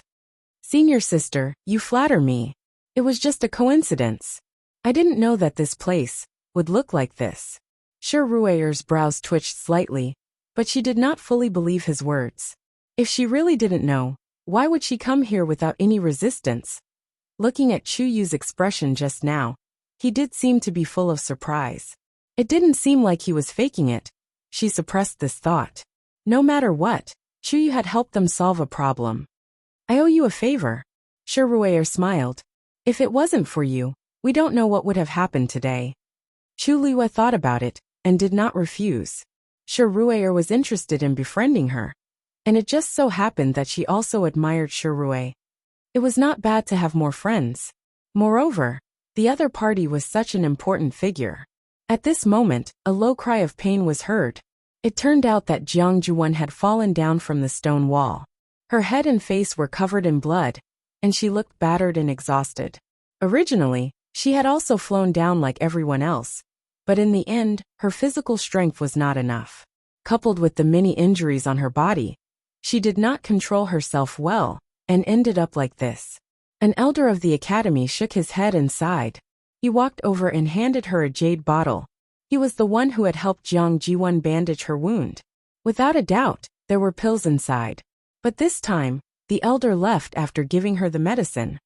Senior sister, you flatter me. It was just a coincidence. I didn't know that this place would look like this. Shi Ruier's brows twitched slightly, but she did not fully believe his words. If she really didn't know, why would she come here without any resistance? Looking at Chuyu's expression just now, he did seem to be full of surprise. It didn't seem like he was faking it. She suppressed this thought. No matter what, Chuyu had helped them solve a problem. I owe you a favor. Shi Ruier smiled. If it wasn't for you, we don't know what would have happened today. Chu Luiyue thought about it, and did not refuse. Shi Ruier was interested in befriending her, and it just so happened that she also admired Shi Ruier. It was not bad to have more friends. Moreover, the other party was such an important figure. At this moment, a low cry of pain was heard. It turned out that Jiang Juwen had fallen down from the stone wall. Her head and face were covered in blood, and she looked battered and exhausted. Originally, she had also flown down like everyone else, but in the end, her physical strength was not enough. Coupled with the many injuries on her body, she did not control herself well, and ended up like this. An elder of the academy shook his head and sighed. He walked over and handed her a jade bottle. He was the one who had helped Jiang Jiwen bandage her wound. Without a doubt, there were pills inside. But this time, the elder left after giving her the medicine.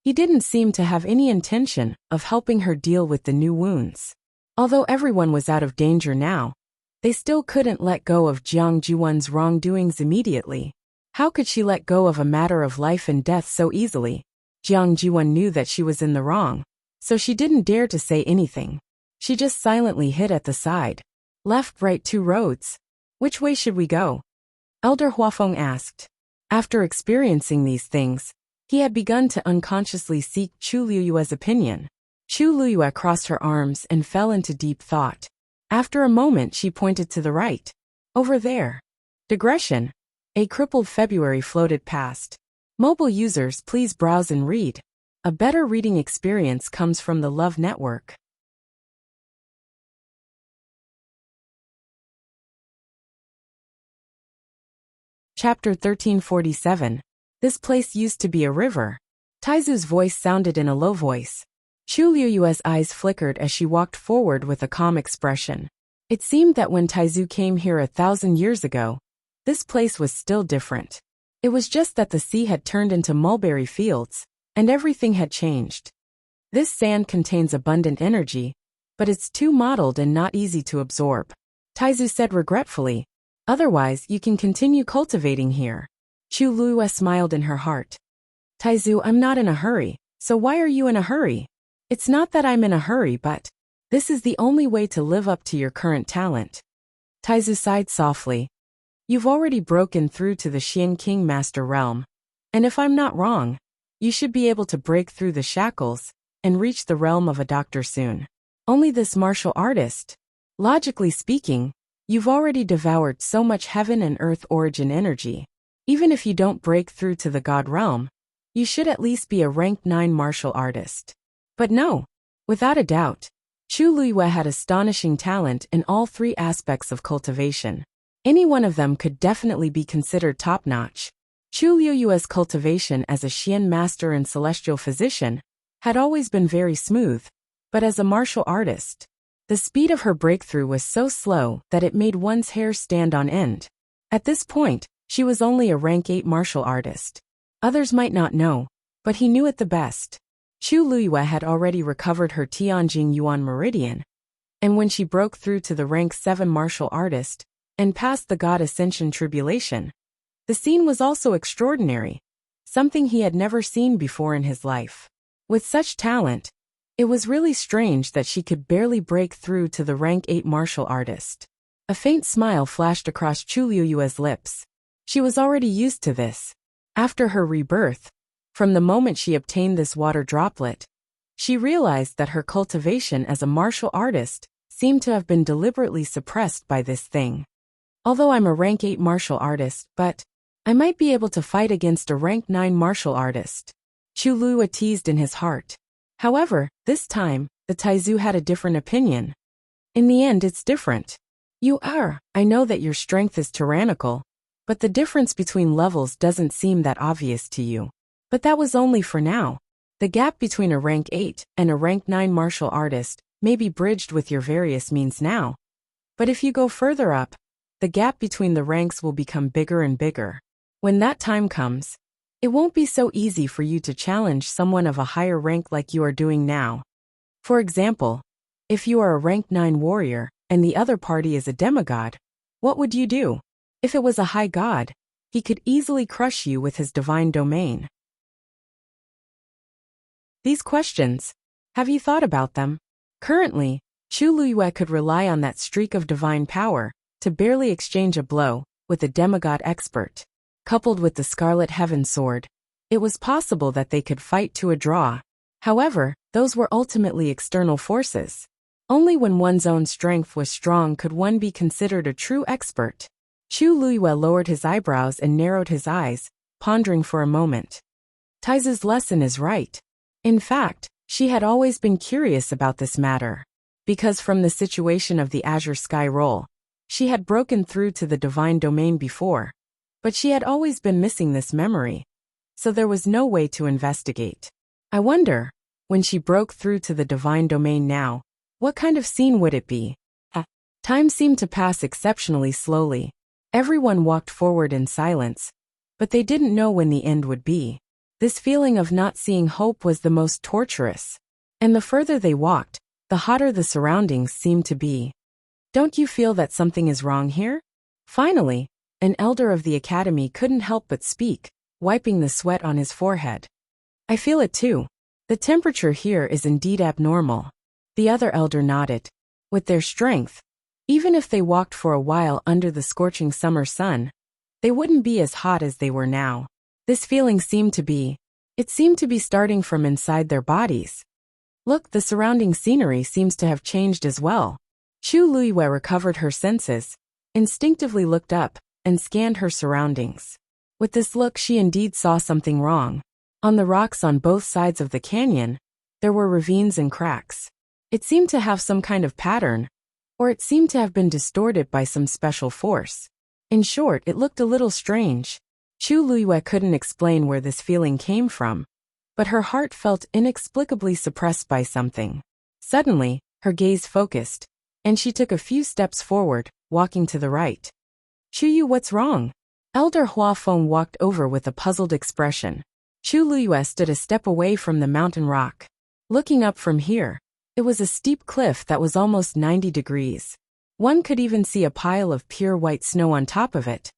He didn't seem to have any intention of helping her deal with the new wounds. Although everyone was out of danger now, they still couldn't let go of Jiang Jiwen's wrongdoings immediately. How could she let go of a matter of life and death so easily? Jiang Jiwen knew that she was in the wrong, so she didn't dare to say anything. She just silently hid at the side. Left, right, two roads. Which way should we go? Elder Huafeng asked. After experiencing these things, he had begun to unconsciously seek Chu Luiyue's opinion. Chu Luiyue crossed her arms and fell into deep thought. After a moment, she pointed to the right. Over there. Digression. A crippled February floated past. Mobile users, please browse and read. A better reading experience comes from the Love Network. Chapter 1347. This place used to be a river. Taizu's voice sounded in a low voice. Chu Liyue's eyes flickered as she walked forward with a calm expression. It seemed that when Taizu came here 1,000 years ago, this place was still different. It was just that the sea had turned into mulberry fields, and everything had changed. This sand contains abundant energy, but it's too mottled and not easy to absorb, Taizu said regretfully. Otherwise, you can continue cultivating here. Chu Liyue smiled in her heart. Taizu, I'm not in a hurry, so why are you in a hurry? It's not that I'm in a hurry, but this is the only way to live up to your current talent. Taizu sighed softly. You've already broken through to the Xian King Master realm, and if I'm not wrong, you should be able to break through the shackles and reach the realm of a doctor soon. Only this martial artist. Logically speaking, you've already devoured so much heaven and earth origin energy. Even if you don't break through to the god realm, you should at least be a rank 9 martial artist. But no, without a doubt, Chu Liyue had astonishing talent in all 3 aspects of cultivation. Any one of them could definitely be considered top-notch. Chu Liyue's cultivation as a Xian master and celestial physician had always been very smooth, but as a martial artist, the speed of her breakthrough was so slow that it made one's hair stand on end. At this point, she was only a rank 8 martial artist. Others might not know, but he knew it the best. Chu Liyue had already recovered her Tianjing Yuan Meridian, and when she broke through to the rank 7 martial artist and passed the God Ascension Tribulation, the scene was also extraordinary, something he had never seen before in his life. With such talent, it was really strange that she could barely break through to the rank 8 martial artist. A faint smile flashed across Chu Liyue's lips. She was already used to this. After her rebirth, from the moment she obtained this water droplet, she realized that her cultivation as a martial artist seemed to have been deliberately suppressed by this thing. Although I'm a rank 8 martial artist, but I might be able to fight against a rank 9 martial artist, Chu Liyue teased in his heart. However, this time, the Taizu had a different opinion. In the end, it's different. I know that your strength is tyrannical, but the difference between levels doesn't seem that obvious to you. But that was only for now. The gap between a rank 8 and a rank 9 martial artist may be bridged with your various means now. But if you go further up, the gap between the ranks will become bigger and bigger. When that time comes, it won't be so easy for you to challenge someone of a higher rank like you are doing now. For example, if you are a rank 9 warrior and the other party is a demigod, what would you do? If it was a high god, he could easily crush you with his divine domain. These questions, have you thought about them? Currently, Chu Liyue could rely on that streak of divine power to barely exchange a blow with a demigod expert. Coupled with the Scarlet Heaven Sword, it was possible that they could fight to a draw. However, those were ultimately external forces. Only when one's own strength was strong could one be considered a true expert. Chu Liyue lowered his eyebrows and narrowed his eyes, pondering for a moment. Taizu's lesson is right. In fact, she had always been curious about this matter. Because from the situation of the Azure Sky Roll, she had broken through to the divine domain before, but she had always been missing this memory, so there was no way to investigate. I wonder, when she broke through to the divine domain now, what kind of scene would it be? Time seemed to pass exceptionally slowly. Everyone walked forward in silence, but they didn't know when the end would be. This feeling of not seeing hope was the most torturous, and the further they walked, the hotter the surroundings seemed to be. Don't you feel that something is wrong here? Finally, an elder of the academy couldn't help but speak, wiping the sweat on his forehead. I feel it too. The temperature here is indeed abnormal. The other elder nodded. With their strength, even if they walked for a while under the scorching summer sun, they wouldn't be as hot as they were now. This feeling seemed to be starting from inside their bodies. Look, the surrounding scenery seems to have changed as well. Chu Liyue recovered her senses, instinctively looked up, and scanned her surroundings. With this look, she indeed saw something wrong. On the rocks on both sides of the canyon, there were ravines and cracks. It seemed to have some kind of pattern, or it seemed to have been distorted by some special force. In short, it looked a little strange. Chu Liyue couldn't explain where this feeling came from, but her heart felt inexplicably suppressed by something. Suddenly, her gaze focused, and she took a few steps forward, walking to the right. Chuyu, what's wrong? Elder Huafeng walked over with a puzzled expression. Chu Luyue stood a step away from the mountain rock. Looking up from here, it was a steep cliff that was almost 90 degrees. One could even see a pile of pure white snow on top of it.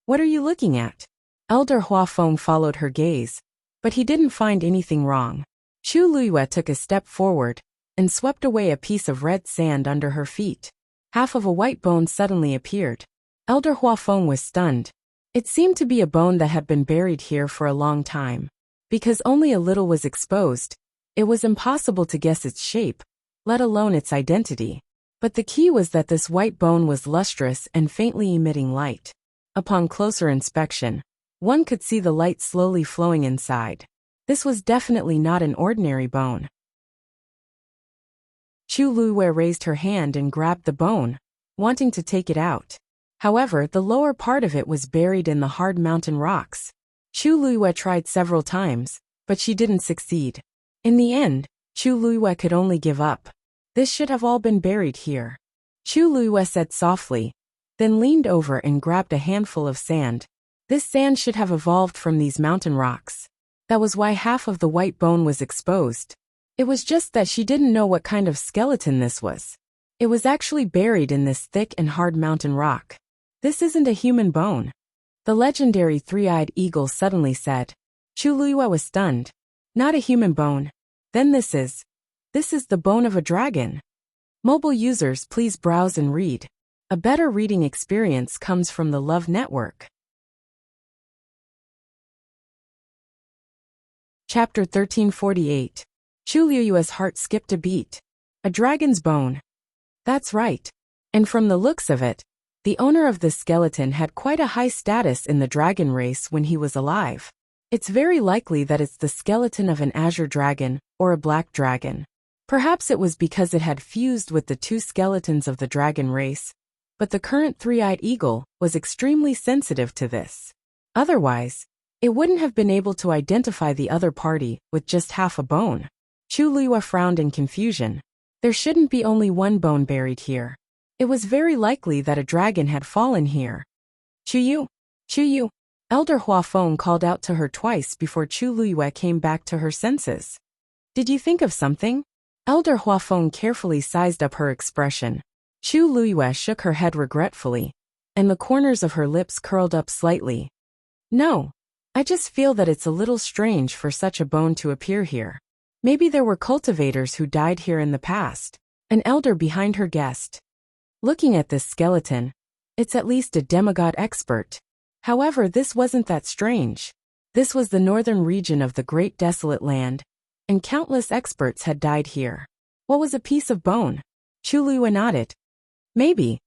What are you looking at? Elder Huafeng followed her gaze, but he didn't find anything wrong. Chu Luyue took a step forward and swept away a piece of red sand under her feet. Half of a white bone suddenly appeared. Elder Huafeng was stunned. It seemed to be a bone that had been buried here for a long time. Because only a little was exposed, it was impossible to guess its shape, let alone its identity. But the key was that this white bone was lustrous and faintly emitting light. Upon closer inspection, one could see the light slowly flowing inside. This was definitely not an ordinary bone. Chu Luyue raised her hand and grabbed the bone, wanting to take it out. However, the lower part of it was buried in the hard mountain rocks. Chu Luyue tried several times, but she didn't succeed. In the end, Chu Luyue could only give up. This should have all been buried here. Chu Luyue said softly, then leaned over and grabbed a handful of sand. This sand should have evolved from these mountain rocks. That was why half of the white bone was exposed. It was just that she didn't know what kind of skeleton this was. It was actually buried in this thick and hard mountain rock. This isn't a human bone. The legendary three-eyed eagle suddenly said. Chu Luyue was stunned. Not a human bone. Then this is the bone of a dragon. Mobile users, please browse and read. A better reading experience comes from the Love Network. Chapter 1348. Chu Luyue's heart skipped a beat. A dragon's bone. That's right. And from the looks of it, the owner of this skeleton had quite a high status in the dragon race when he was alive. It's very likely that it's the skeleton of an azure dragon or a black dragon. Perhaps it was because it had fused with the two skeletons of the dragon race, but the current three-eyed eagle was extremely sensitive to this. Otherwise, it wouldn't have been able to identify the other party with just half a bone. Chu Luyue frowned in confusion. There shouldn't be only one bone buried here. It was very likely that a dragon had fallen here. Chuyu! Chuyu! Elder Huafeng called out to her twice before Chu Luyue came back to her senses. Did you think of something? Elder Huafeng carefully sized up her expression. Chu Luyue shook her head regretfully, and the corners of her lips curled up slightly. No, I just feel that it's a little strange for such a bone to appear here. Maybe there were cultivators who died here in the past. An elder behind her guessed. Looking at this skeleton, it's at least a demigod expert. However, this wasn't that strange. This was the northern region of the Great Desolate Land, and countless experts had died here. What was a piece of bone? Chu Luyue nodded. Maybe.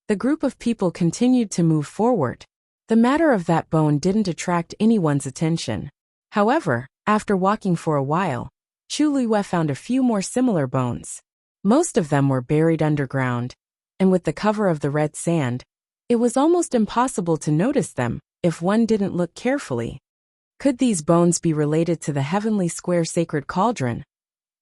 The group of people continued to move forward. The matter of that bone didn't attract anyone's attention. However, after walking for a while, Chu Luyue found a few more similar bones. Most of them were buried underground, and with the cover of the red sand, it was almost impossible to notice them if one didn't look carefully. Could these bones be related to the heavenly square sacred cauldron?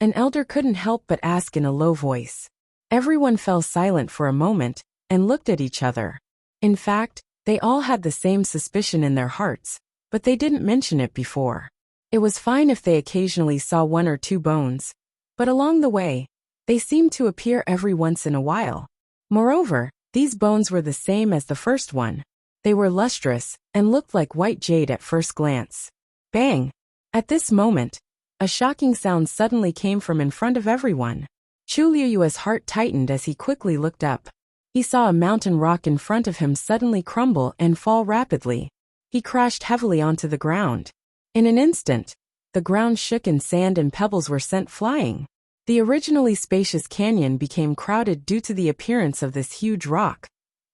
An elder couldn't help but ask in a low voice. Everyone fell silent for a moment and looked at each other. In fact, they all had the same suspicion in their hearts, but they didn't mention it before. It was fine if they occasionally saw one or two bones, but along the way, they seemed to appear every once in a while. Moreover, these bones were the same as the first one. They were lustrous and looked like white jade at first glance. Bang! At this moment, a shocking sound suddenly came from in front of everyone. Chu Luyue's heart tightened as he quickly looked up. He saw a mountain rock in front of him suddenly crumble and fall rapidly. He crashed heavily onto the ground. In an instant, the ground shook and sand and pebbles were sent flying. The originally spacious canyon became crowded due to the appearance of this huge rock,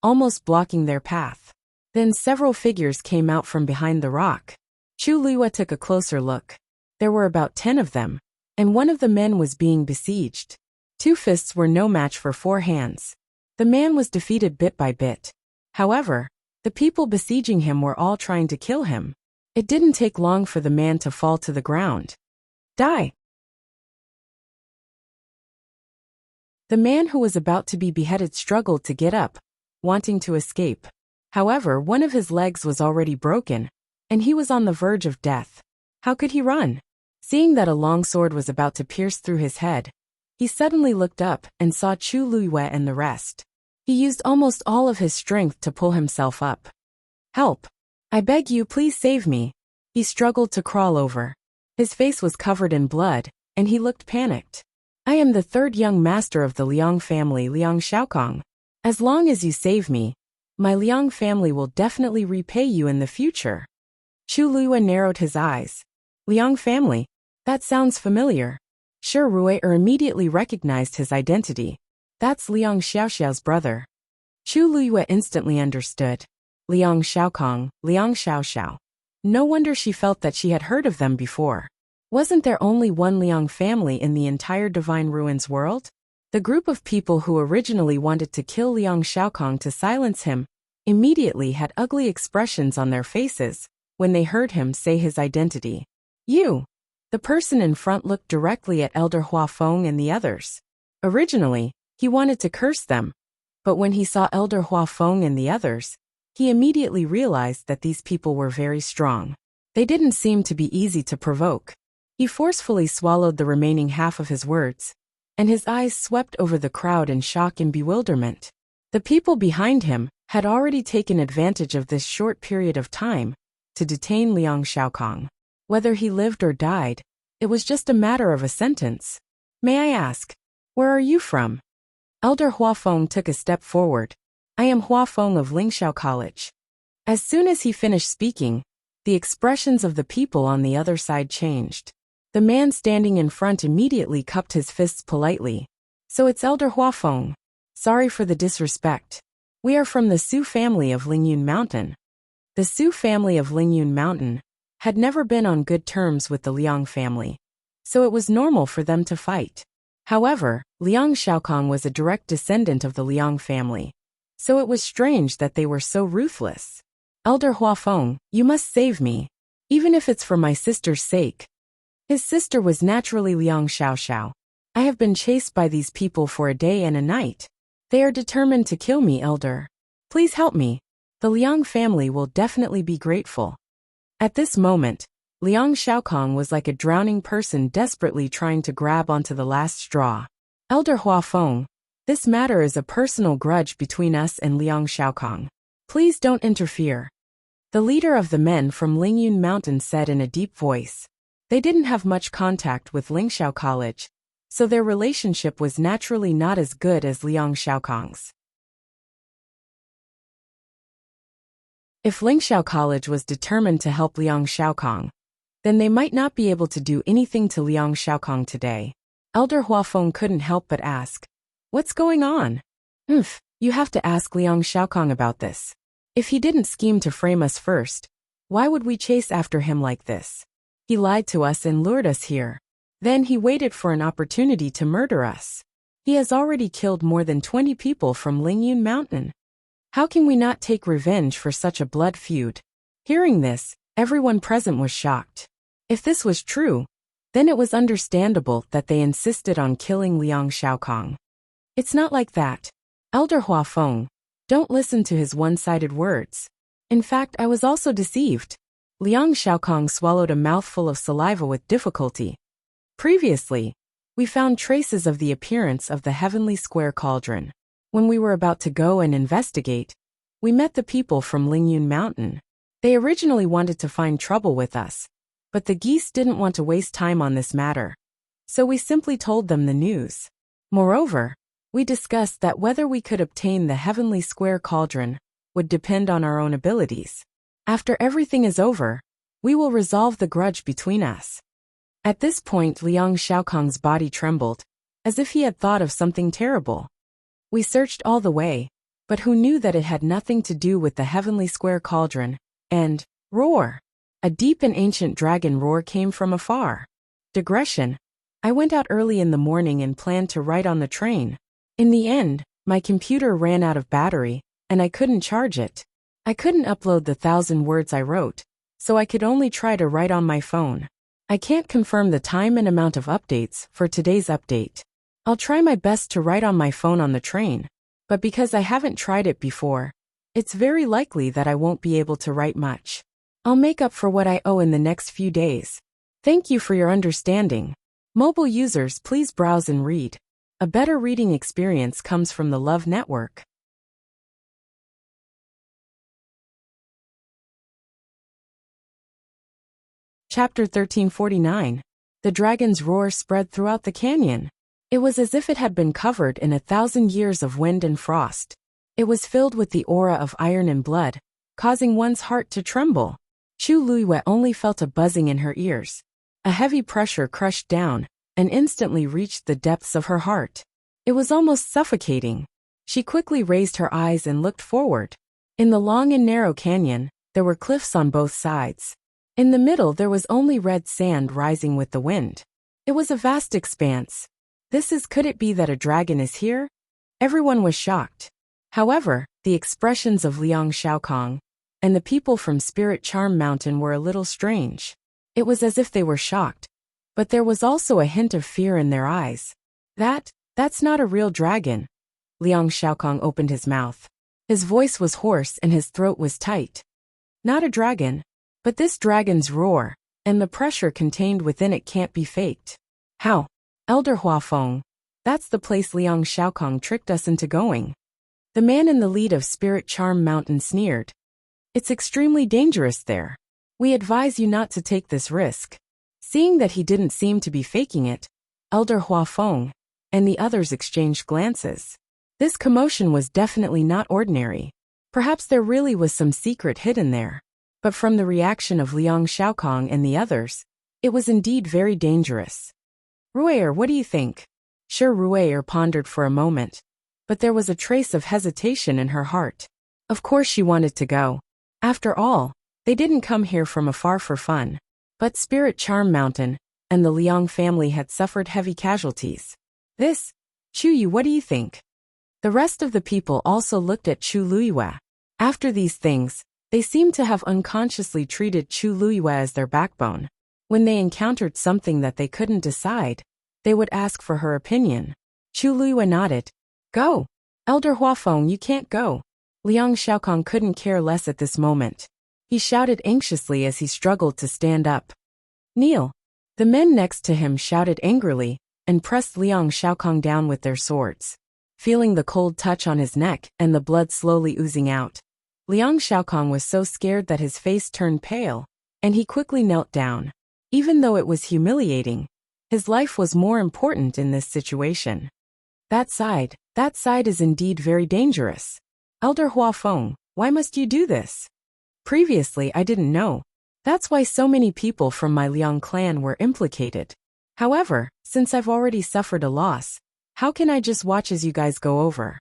almost blocking their path. Then several figures came out from behind the rock. Chu Luyue took a closer look. There were about 10 of them, and one of the men was being besieged. 2 fists were no match for 4 hands. The man was defeated bit by bit. However, the people besieging him were all trying to kill him. It didn't take long for the man to fall to the ground. Die! The man who was about to be beheaded struggled to get up, wanting to escape. However, one of his legs was already broken, and he was on the verge of death. How could he run? Seeing that a long sword was about to pierce through his head, he suddenly looked up and saw Chu Luiyue and the rest. He used almost all of his strength to pull himself up. Help! I beg you, please save me. He struggled to crawl over. His face was covered in blood, and he looked panicked. I am the third young master of the Liang family, Liang Shaokong. As long as you save me, my Liang family will definitely repay you in the future. Chu Luiyue narrowed his eyes. Liang family? That sounds familiar. Sure, Rui'er immediately recognized his identity. That's Liang Xiaoxiao's brother. Chu Luiyue instantly understood. Liang Shaokong, Liang Xiaoxiao. No wonder she felt that she had heard of them before. Wasn't there only one Liang family in the entire Divine Ruins world? The group of people who originally wanted to kill Liang Shaokong to silence him immediately had ugly expressions on their faces when they heard him say his identity. You! The person in front looked directly at Elder Huafeng and the others. Originally, he wanted to curse them, but when he saw Elder Huafeng and the others, he immediately realized that these people were very strong. They didn't seem to be easy to provoke. He forcefully swallowed the remaining half of his words, and his eyes swept over the crowd in shock and bewilderment. The people behind him had already taken advantage of this short period of time to detain Liang Shaokong. Whether he lived or died, it was just a matter of a sentence. May I ask, where are you from? Elder Huafeng took a step forward. I am Huafeng of Lingxiao College. As soon as he finished speaking, the expressions of the people on the other side changed. The man standing in front immediately cupped his fists politely. So it's Elder Huafeng. Sorry for the disrespect. We are from the Su family of Lingyun Mountain. The Su family of Lingyun Mountain had never been on good terms with the Liang family, so it was normal for them to fight. However, Liang Shaokong was a direct descendant of the Liang family, so it was strange that they were so ruthless. Elder Huafeng, you must save me, even if it's for my sister's sake. His sister was naturally Liang Xiaoxiao. I have been chased by these people for a day and a night. They are determined to kill me, Elder. Please help me. The Liang family will definitely be grateful. At this moment, Liang Shaokong was like a drowning person desperately trying to grab onto the last straw. Elder Huafeng, this matter is a personal grudge between us and Liang Shaokong. Please don't interfere. The leader of the men from Lingyun Mountain said in a deep voice. They didn't have much contact with Lingxiao College, so their relationship was naturally not as good as Liang Shaokong's. If Lingxiao College was determined to help Liang Shaokong, then they might not be able to do anything to Liang Shaokong today. Elder Huafeng couldn't help but ask, what's going on? You have to ask Liang Shaokong about this. If he didn't scheme to frame us first, why would we chase after him like this? He lied to us and lured us here. Then he waited for an opportunity to murder us. He has already killed more than 20 people from Lingyun Mountain. How can we not take revenge for such a blood feud? Hearing this, everyone present was shocked. If this was true, then it was understandable that they insisted on killing Liang Shaokong. It's not like that. Elder Huafeng, don't listen to his one-sided words. In fact, I was also deceived. Liang Shaokong swallowed a mouthful of saliva with difficulty. Previously, we found traces of the appearance of the heavenly square cauldron. When we were about to go and investigate, we met the people from Lingyun Mountain. They originally wanted to find trouble with us, but the geese didn't want to waste time on this matter, so we simply told them the news. Moreover, we discussed that whether we could obtain the heavenly square cauldron would depend on our own abilities. After everything is over, we will resolve the grudge between us. At this point, Liang Shaokong's body trembled, as if he had thought of something terrible. We searched all the way, but who knew that it had nothing to do with the heavenly square cauldron, and, roar! A deep and ancient dragon roar came from afar. Digression. I went out early in the morning and planned to write on the train. In the end, my computer ran out of battery, and I couldn't charge it. I couldn't upload the 1,000 words I wrote, so I could only try to write on my phone. I can't confirm the time and amount of updates for today's update. I'll try my best to write on my phone on the train, but because I haven't tried it before, it's very likely that I won't be able to write much. I'll make up for what I owe in the next few days. Thank you for your understanding. Mobile users, please browse and read. A better reading experience comes from the Love Network. Chapter 1349. The dragon's roar spread throughout the canyon. It was as if it had been covered in 1,000 years of wind and frost. It was filled with the aura of iron and blood, causing one's heart to tremble. Chu Luiyue only felt a buzzing in her ears. A heavy pressure crushed down and instantly reached the depths of her heart. It was almost suffocating. She quickly raised her eyes and looked forward. In the long and narrow canyon, there were cliffs on both sides. In the middle there was only red sand rising with the wind. It was a vast expanse. Could it be that a dragon is here? Everyone was shocked. However, the expressions of Liang Xiaokong and the people from Spirit Charm Mountain were a little strange. It was as if they were shocked, but there was also a hint of fear in their eyes. That's not a real dragon. Liang Xiaokong opened his mouth. His voice was hoarse and his throat was tight. Not a dragon, but this dragon's roar, and the pressure contained within it can't be faked. How? Elder Huafeng, that's the place Liang Xiaokong tricked us into going. The man in the lead of Spirit Charm Mountain sneered. It's extremely dangerous there. We advise you not to take this risk. Seeing that he didn't seem to be faking it, Elder Huafeng and the others exchanged glances. This commotion was definitely not ordinary. Perhaps there really was some secret hidden there. But from the reaction of Liang Xiaokong and the others, it was indeed very dangerous. Ruier, what do you think? Sure, Ruier pondered for a moment, but there was a trace of hesitation in her heart. Of course she wanted to go. After all, they didn't come here from afar for fun. But Spirit Charm Mountain and the Liang family had suffered heavy casualties. Chu Yu, what do you think? The rest of the people also looked at Chu Luiyue. After these things, they seemed to have unconsciously treated Chu Luiyue as their backbone. When they encountered something that they couldn't decide, they would ask for her opinion. Chu Luiyue nodded. Go. Elder Huafeng, you can't go. Liang Xiaokong couldn't care less at this moment. He shouted anxiously as he struggled to stand up. Kneel. The men next to him shouted angrily and pressed Liang Xiaokong down with their swords. Feeling the cold touch on his neck and the blood slowly oozing out, Liang Xiaokong was so scared that his face turned pale, and he quickly knelt down. Even though it was humiliating, his life was more important in this situation. That side is indeed very dangerous. Elder Huafeng, why must you do this? Previously I didn't know. That's why so many people from my Liang clan were implicated. However, since I've already suffered a loss, how can I just watch as you guys go over?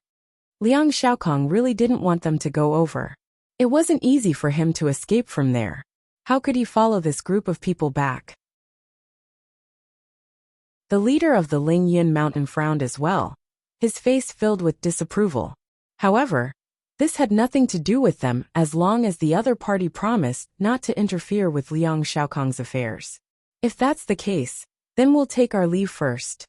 Liang Xiaokong really didn't want them to go over. It wasn't easy for him to escape from there. How could he follow this group of people back? The leader of the Lingyun Mountain frowned as well, his face filled with disapproval. However, this had nothing to do with them as long as the other party promised not to interfere with Liang Xiaokong's affairs. If that's the case, then we'll take our leave first.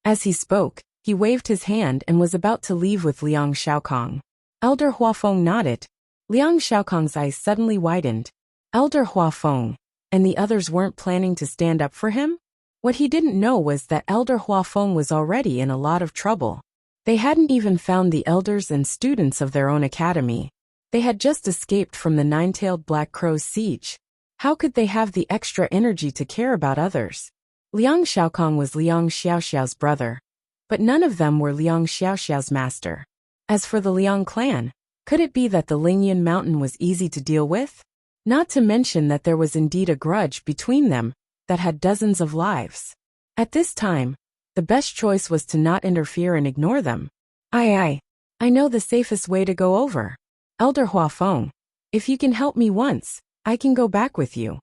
As he spoke, he waved his hand and was about to leave with Liang Xiaokong. Elder Huafeng nodded. Liang Xiaokong's eyes suddenly widened. Elder Huafeng, and the others weren't planning to stand up for him? What he didn't know was that Elder Huafeng was already in a lot of trouble. They hadn't even found the elders and students of their own academy. They had just escaped from the nine-tailed black crow's siege. How could they have the extra energy to care about others? Liang Xiaokong was Liang Xiaoxiao's brother, but none of them were Liang Xiaoxiao's master. As for the Liang clan, could it be that the Lingyun Mountain was easy to deal with? Not to mention that there was indeed a grudge between them that had dozens of lives. At this time, the best choice was to not interfere and ignore them. I know the safest way to go over. Elder Huafeng, if you can help me once, I can go back with you.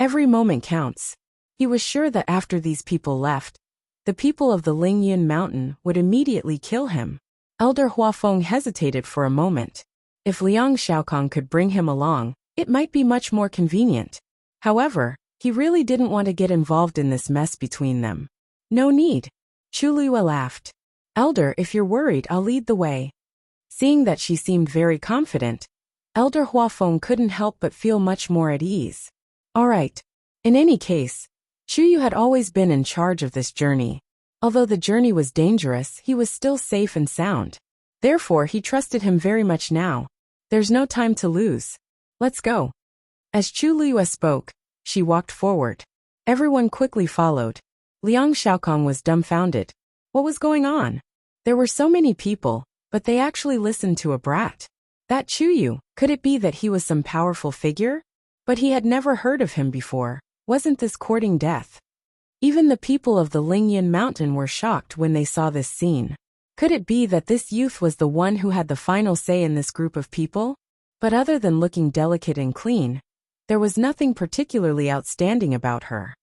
Every moment counts. He was sure that after these people left, the people of the Lingyun Mountain would immediately kill him. Elder Huafeng hesitated for a moment. If Liang Xiaokong could bring him along, It might be much more convenient. However, he really didn't want to get involved in this mess between them. No need. Chu Liyue laughed. Elder, if you're worried, I'll lead the way. Seeing that she seemed very confident, Elder Huafeng couldn't help but feel much more at ease. All right. In any case, Chu Yu had always been in charge of this journey. Although the journey was dangerous, he was still safe and sound. Therefore, he trusted him very much now. There's no time to lose. Let's go. As Chu Liyue spoke, she walked forward. Everyone quickly followed. Liang Xiaokong was dumbfounded. What was going on? There were so many people, but they actually listened to a brat. That Chu Yu, could it be that he was some powerful figure? But he had never heard of him before. Wasn't this courting death? Even the people of the Lingyan Mountain were shocked when they saw this scene. Could it be that this youth was the one who had the final say in this group of people? But other than looking delicate and clean, there was nothing particularly outstanding about her.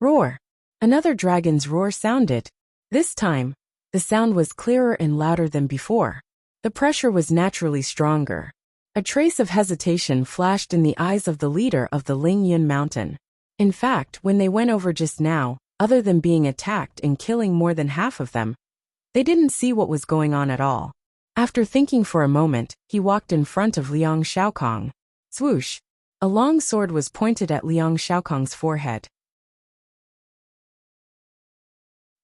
Roar! Another dragon's roar sounded. This time, the sound was clearer and louder than before. The pressure was naturally stronger. A trace of hesitation flashed in the eyes of the leader of the Lingyan Mountain. In fact, when they went over just now, other than being attacked and killing more than half of them, they didn't see what was going on at all. After thinking for a moment, he walked in front of Liang Xiaokong. Swoosh! A long sword was pointed at Liang Xiaokong's forehead.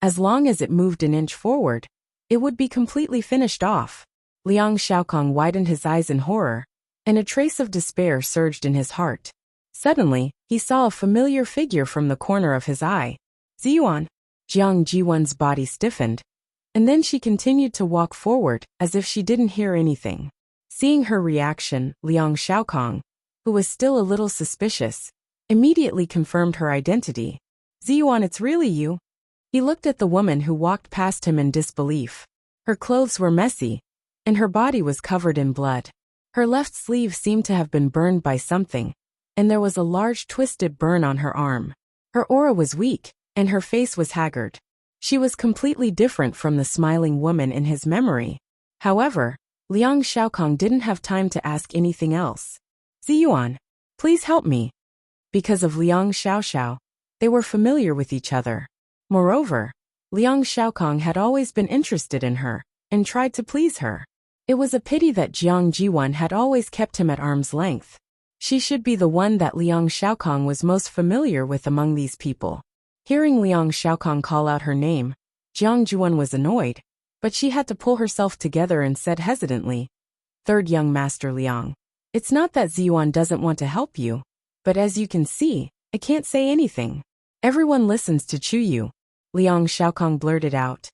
As long as it moved an inch forward, it would be completely finished off. Liang Xiaokong widened his eyes in horror, and a trace of despair surged in his heart. Suddenly, he saw a familiar figure from the corner of his eye. Ziyuan. Jiang Jiwan's body stiffened, and then she continued to walk forward as if she didn't hear anything. Seeing her reaction, Liang Xiaokong, who was still a little suspicious, immediately confirmed her identity. Ziyuan, it's really you. He looked at the woman who walked past him in disbelief. Her clothes were messy, and her body was covered in blood. Her left sleeve seemed to have been burned by something, and there was a large twisted burn on her arm. Her aura was weak, and her face was haggard. She was completely different from the smiling woman in his memory. However, Liang Xiaokong didn't have time to ask anything else. Ziyuan, please help me. Because of Liang Xiaoxiao, they were familiar with each other. Moreover, Liang Xiaokong had always been interested in her, and tried to please her. It was a pity that Jiang Jiwan had always kept him at arm's length. She should be the one that Liang Xiaokong was most familiar with among these people. Hearing Liang Xiaokong call out her name, Jiang Jiwan was annoyed, but she had to pull herself together and said hesitantly, Third young Master Liang, it's not that Ziyuan doesn't want to help you, but as you can see, I can't say anything. Everyone listens to Chu Yu. Liang Xiaokong blurted out.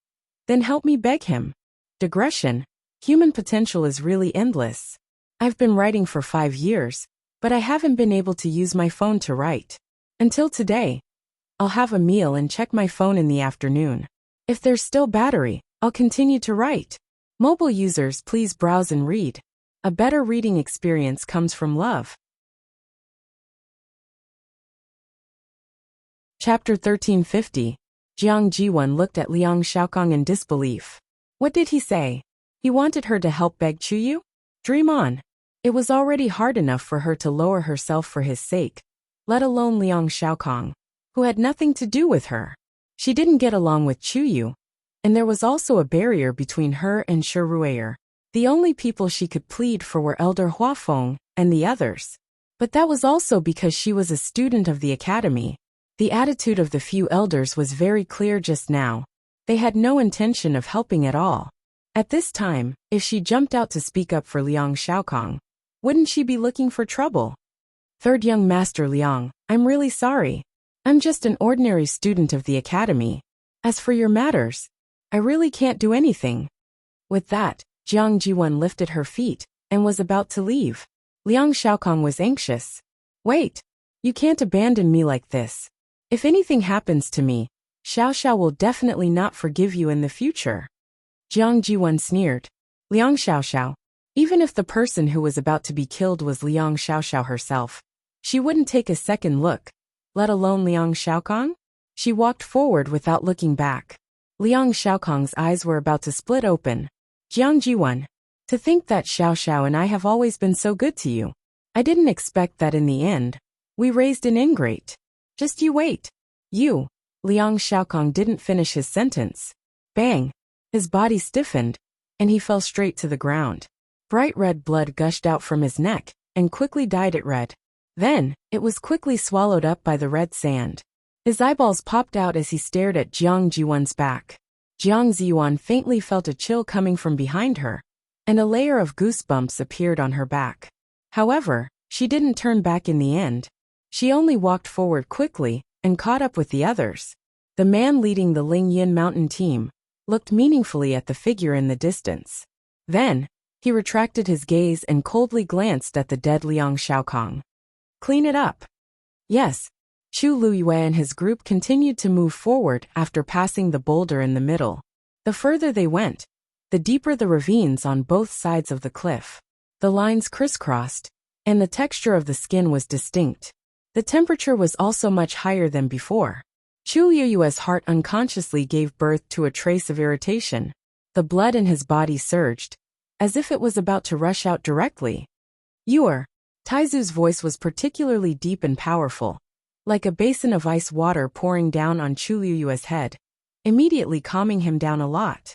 Then help me beg him. Digression. Human potential is really endless. I've been writing for 5 years, but I haven't been able to use my phone to write. Until today. I'll have a meal and check my phone in the afternoon. If there's still battery, I'll continue to write. Mobile users, please browse and read. A better reading experience comes from love. Chapter 1350. Jiang Jiwan looked at Liang Xiaokong in disbelief. What did he say? He wanted her to help beg Chu Yu? Dream on. It was already hard enough for her to lower herself for his sake, let alone Liang Xiaokong, who had nothing to do with her. She didn't get along with Chu Yu, and there was also a barrier between her and Shi Ruier. The only people she could plead for were Elder Huafeng and the others. But that was also because she was a student of the academy. The attitude of the few elders was very clear just now. They had no intention of helping at all. At this time, if she jumped out to speak up for Liang Xiaokong, wouldn't she be looking for trouble? Third young Master Liang, I'm really sorry. I'm just an ordinary student of the academy. As for your matters, I really can't do anything. With that, Jiang Jiwan lifted her feet and was about to leave. Liang Xiaokong was anxious. Wait, you can't abandon me like this. If anything happens to me, Xiaoxiao will definitely not forgive you in the future. Jiang Jiwan sneered. Liang Xiaoxiao. Even if the person who was about to be killed was Liang Xiaoxiao herself, she wouldn't take a second look, let alone Liang Xiaokong? She walked forward without looking back. Liang Xiaokong's eyes were about to split open. Jiang Jiwan. To think that Xiaoxiao and I have always been so good to you. I didn't expect that in the end. We raised an ingrate. Just you wait. You. Liang Xiaokong didn't finish his sentence. Bang! His body stiffened, and he fell straight to the ground. Bright red blood gushed out from his neck, and quickly dyed it red. Then, it was quickly swallowed up by the red sand. His eyeballs popped out as he stared at Jiang Ziyuan's back. Jiang Ziyuan faintly felt a chill coming from behind her, and a layer of goosebumps appeared on her back. However, she didn't turn back in the end. She only walked forward quickly and caught up with the others. The man leading the Lingyin Mountain team looked meaningfully at the figure in the distance. Then, he retracted his gaze and coldly glanced at the dead Liang Xiaokong. Clean it up. Yes. Chu Luyue and his group continued to move forward after passing the boulder in the middle. The further they went, the deeper the ravines on both sides of the cliff. The lines crisscrossed, and the texture of the skin was distinct. The temperature was also much higher than before. Chu Luyue's heart unconsciously gave birth to a trace of irritation. The blood in his body surged, as if it was about to rush out directly. Taizu's voice was particularly deep and powerful, like a basin of ice water pouring down on Chu Luyue's head, immediately calming him down a lot.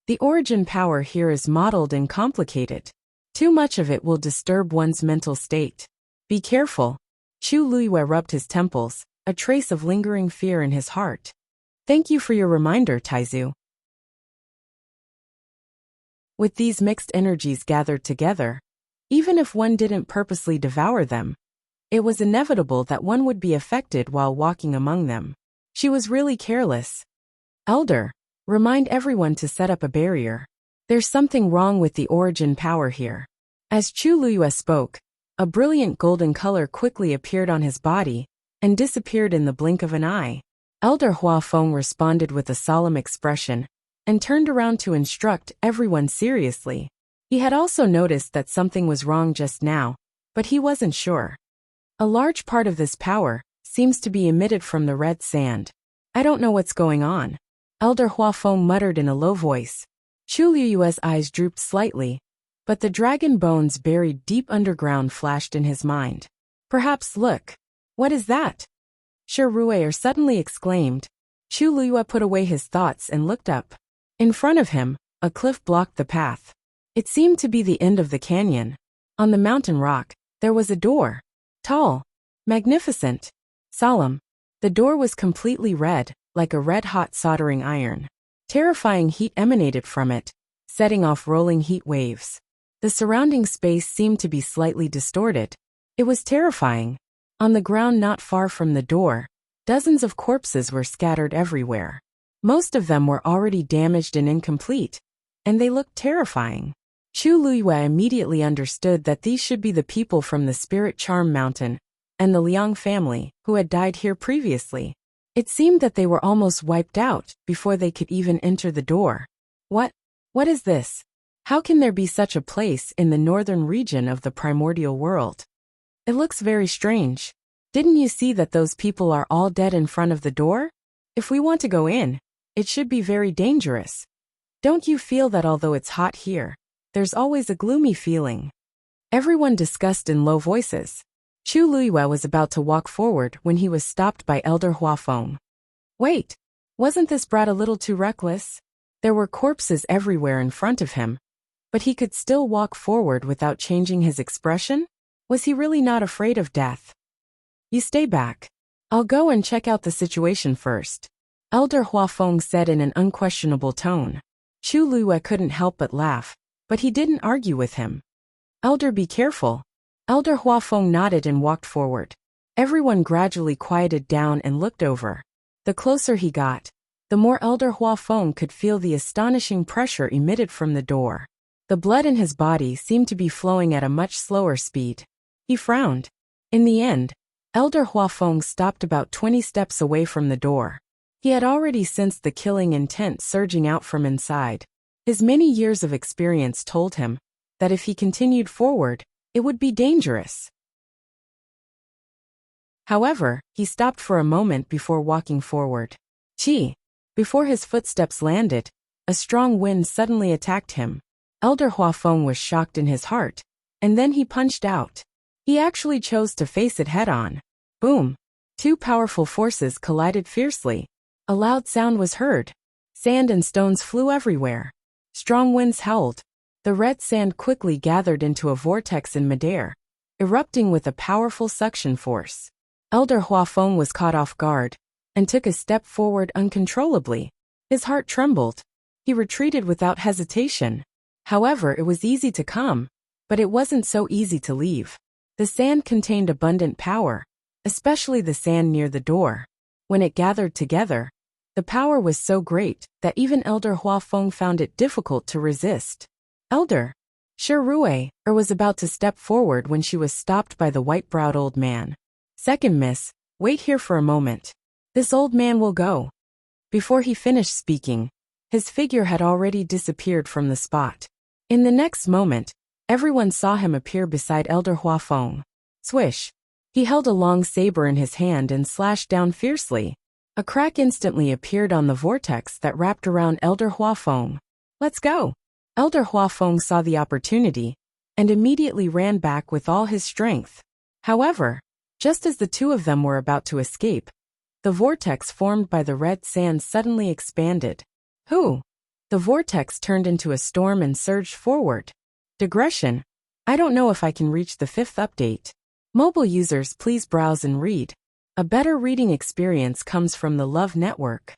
The origin power here is muddled and complicated. Too much of it will disturb one's mental state. Be careful. Chu Luyue rubbed his temples, a trace of lingering fear in his heart. Thank you for your reminder, Taizu. With these mixed energies gathered together, even if one didn't purposely devour them, it was inevitable that one would be affected while walking among them. She was really careless. Elder, remind everyone to set up a barrier. There's something wrong with the origin power here. As Chu Luyue spoke, a brilliant golden color quickly appeared on his body and disappeared in the blink of an eye. Elder Huafeng responded with a solemn expression and turned around to instruct everyone seriously. He had also noticed that something was wrong just now, but he wasn't sure. A large part of this power seems to be emitted from the red sand. I don't know what's going on. Elder Huafeng muttered in a low voice. Chu Luyue's eyes drooped slightly, but the dragon bones buried deep underground flashed in his mind. Perhaps look. What is that? Shi Ruier suddenly exclaimed. Chu Luyue put away his thoughts and looked up. In front of him, a cliff blocked the path. It seemed to be the end of the canyon. On the mountain rock, there was a door. Tall, magnificent, solemn. The door was completely red, like a red-hot soldering iron. Terrifying heat emanated from it, setting off rolling heat waves. The surrounding space seemed to be slightly distorted. It was terrifying. On the ground not far from the door, dozens of corpses were scattered everywhere. Most of them were already damaged and incomplete, and they looked terrifying. Chu Luyue immediately understood that these should be the people from the Spirit Charm Mountain and the Liang family who had died here previously. It seemed that they were almost wiped out before they could even enter the door. What is this? How can there be such a place in the northern region of the primordial world? It looks very strange. Didn't you see that those people are all dead in front of the door? If we want to go in, it should be very dangerous. Don't you feel that although it's hot here, there's always a gloomy feeling? Everyone discussed in low voices. Chu Luyue was about to walk forward when he was stopped by Elder Huafeng. Wait, wasn't this brat a little too reckless? There were corpses everywhere in front of him, but he could still walk forward without changing his expression? Was he really not afraid of death? You stay back. I'll go and check out the situation first, Elder Huafeng said in an unquestionable tone. Chu Luyue couldn't help but laugh, but he didn't argue with him. Elder, be careful. Elder Huafeng nodded and walked forward. Everyone gradually quieted down and looked over. The closer he got, the more Elder Huafeng could feel the astonishing pressure emitted from the door. The blood in his body seemed to be flowing at a much slower speed. He frowned. In the end, Elder Huafeng stopped about 20 steps away from the door. He had already sensed the killing intent surging out from inside. His many years of experience told him that if he continued forward, it would be dangerous. However, he stopped for a moment before walking forward. Before his footsteps landed, a strong wind suddenly attacked him. Elder Huafeng was shocked in his heart, and then he punched out. He actually chose to face it head-on. Boom! Two powerful forces collided fiercely. A loud sound was heard. Sand and stones flew everywhere. Strong winds howled. The red sand quickly gathered into a vortex in midair, erupting with a powerful suction force. Elder Huafeng was caught off guard and took a step forward uncontrollably. His heart trembled. He retreated without hesitation. However, it was easy to come, but it wasn't so easy to leave. The sand contained abundant power, especially the sand near the door. When it gathered together, the power was so great that even Elder Huafeng found it difficult to resist. Elder Shirue was about to step forward when she was stopped by the white-browed old man. Second miss, wait here for a moment. This old man will go. Before he finished speaking, his figure had already disappeared from the spot. In the next moment, everyone saw him appear beside Elder Huafeng. Swish! He held a long saber in his hand and slashed down fiercely. A crack instantly appeared on the vortex that wrapped around Elder Huafeng. Let's go! Elder Huafeng saw the opportunity and immediately ran back with all his strength. However, just as the two of them were about to escape, the vortex formed by the red sand suddenly expanded. The vortex turned into a storm and surged forward. Digression. I don't know if I can reach the 5th update. Mobile users, please browse and read. A better reading experience comes from the Love Network.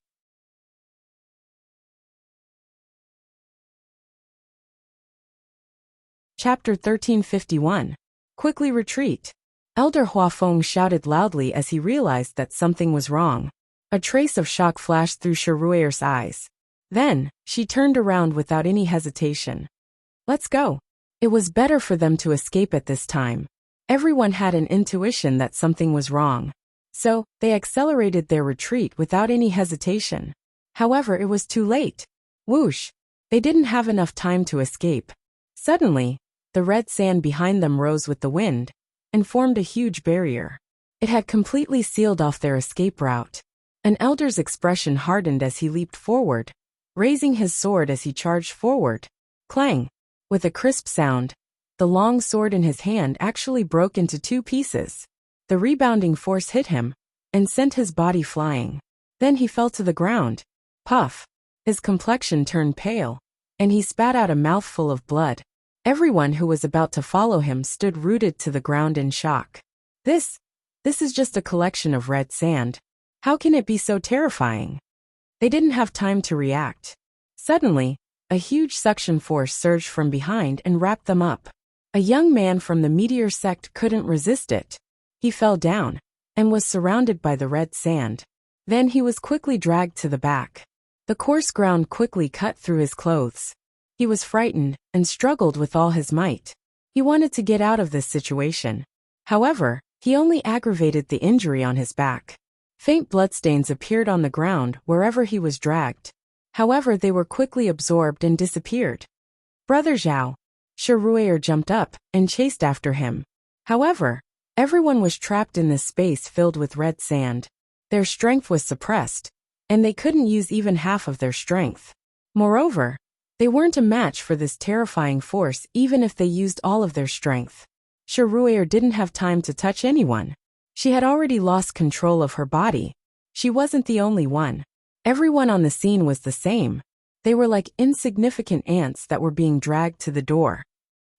Chapter 1351. Quickly retreat. Elder Huafeng shouted loudly as he realized that something was wrong. A trace of shock flashed through Shirue's eyes. Then, she turned around without any hesitation. Let's go. It was better for them to escape at this time. Everyone had an intuition that something was wrong. So, they accelerated their retreat without any hesitation. However, it was too late. Whoosh! They didn't have enough time to escape. Suddenly, the red sand behind them rose with the wind and formed a huge barrier. It had completely sealed off their escape route. An elder's expression hardened as he leaped forward, raising his sword as he charged forward. Clang! With a crisp sound, the long sword in his hand actually broke into 2 pieces. The rebounding force hit him and sent his body flying. Then he fell to the ground. Puff! His complexion turned pale, and he spat out a mouthful of blood. Everyone who was about to follow him stood rooted to the ground in shock. This is just a collection of red sand. How can it be so terrifying? They didn't have time to react. Suddenly, a huge suction force surged from behind and wrapped them up. A young man from the meteor sect couldn't resist it. He fell down and was surrounded by the red sand. Then he was quickly dragged to the back. The coarse ground quickly cut through his clothes. He was frightened and struggled with all his might. He wanted to get out of this situation. However, he only aggravated the injury on his back. Faint bloodstains appeared on the ground wherever he was dragged. However, they were quickly absorbed and disappeared. Brother Zhao! Shirue jumped up and chased after him. However, everyone was trapped in this space filled with red sand. Their strength was suppressed, and they couldn't use even half of their strength. Moreover, they weren't a match for this terrifying force even if they used all of their strength. Shirue didn't have time to touch anyone. She had already lost control of her body. She wasn't the only one. Everyone on the scene was the same. They were like insignificant ants that were being dragged to the door.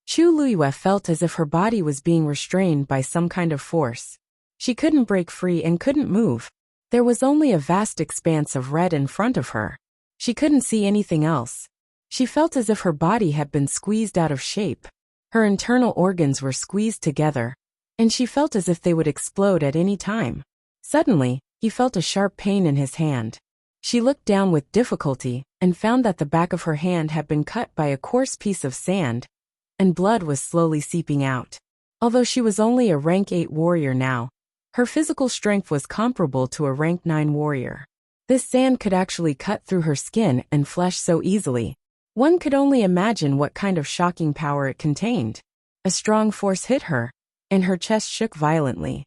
Chu Luyue felt as if her body was being restrained by some kind of force. She couldn't break free and couldn't move. There was only a vast expanse of red in front of her. She couldn't see anything else. She felt as if her body had been squeezed out of shape. Her internal organs were squeezed together, and she felt as if they would explode at any time. Suddenly, he felt a sharp pain in his hand. She looked down with difficulty and found that the back of her hand had been cut by a coarse piece of sand, and blood was slowly seeping out. Although she was only a rank 8 warrior now, her physical strength was comparable to a rank 9 warrior. This sand could actually cut through her skin and flesh so easily. One could only imagine what kind of shocking power it contained. A strong force hit her, and her chest shook violently.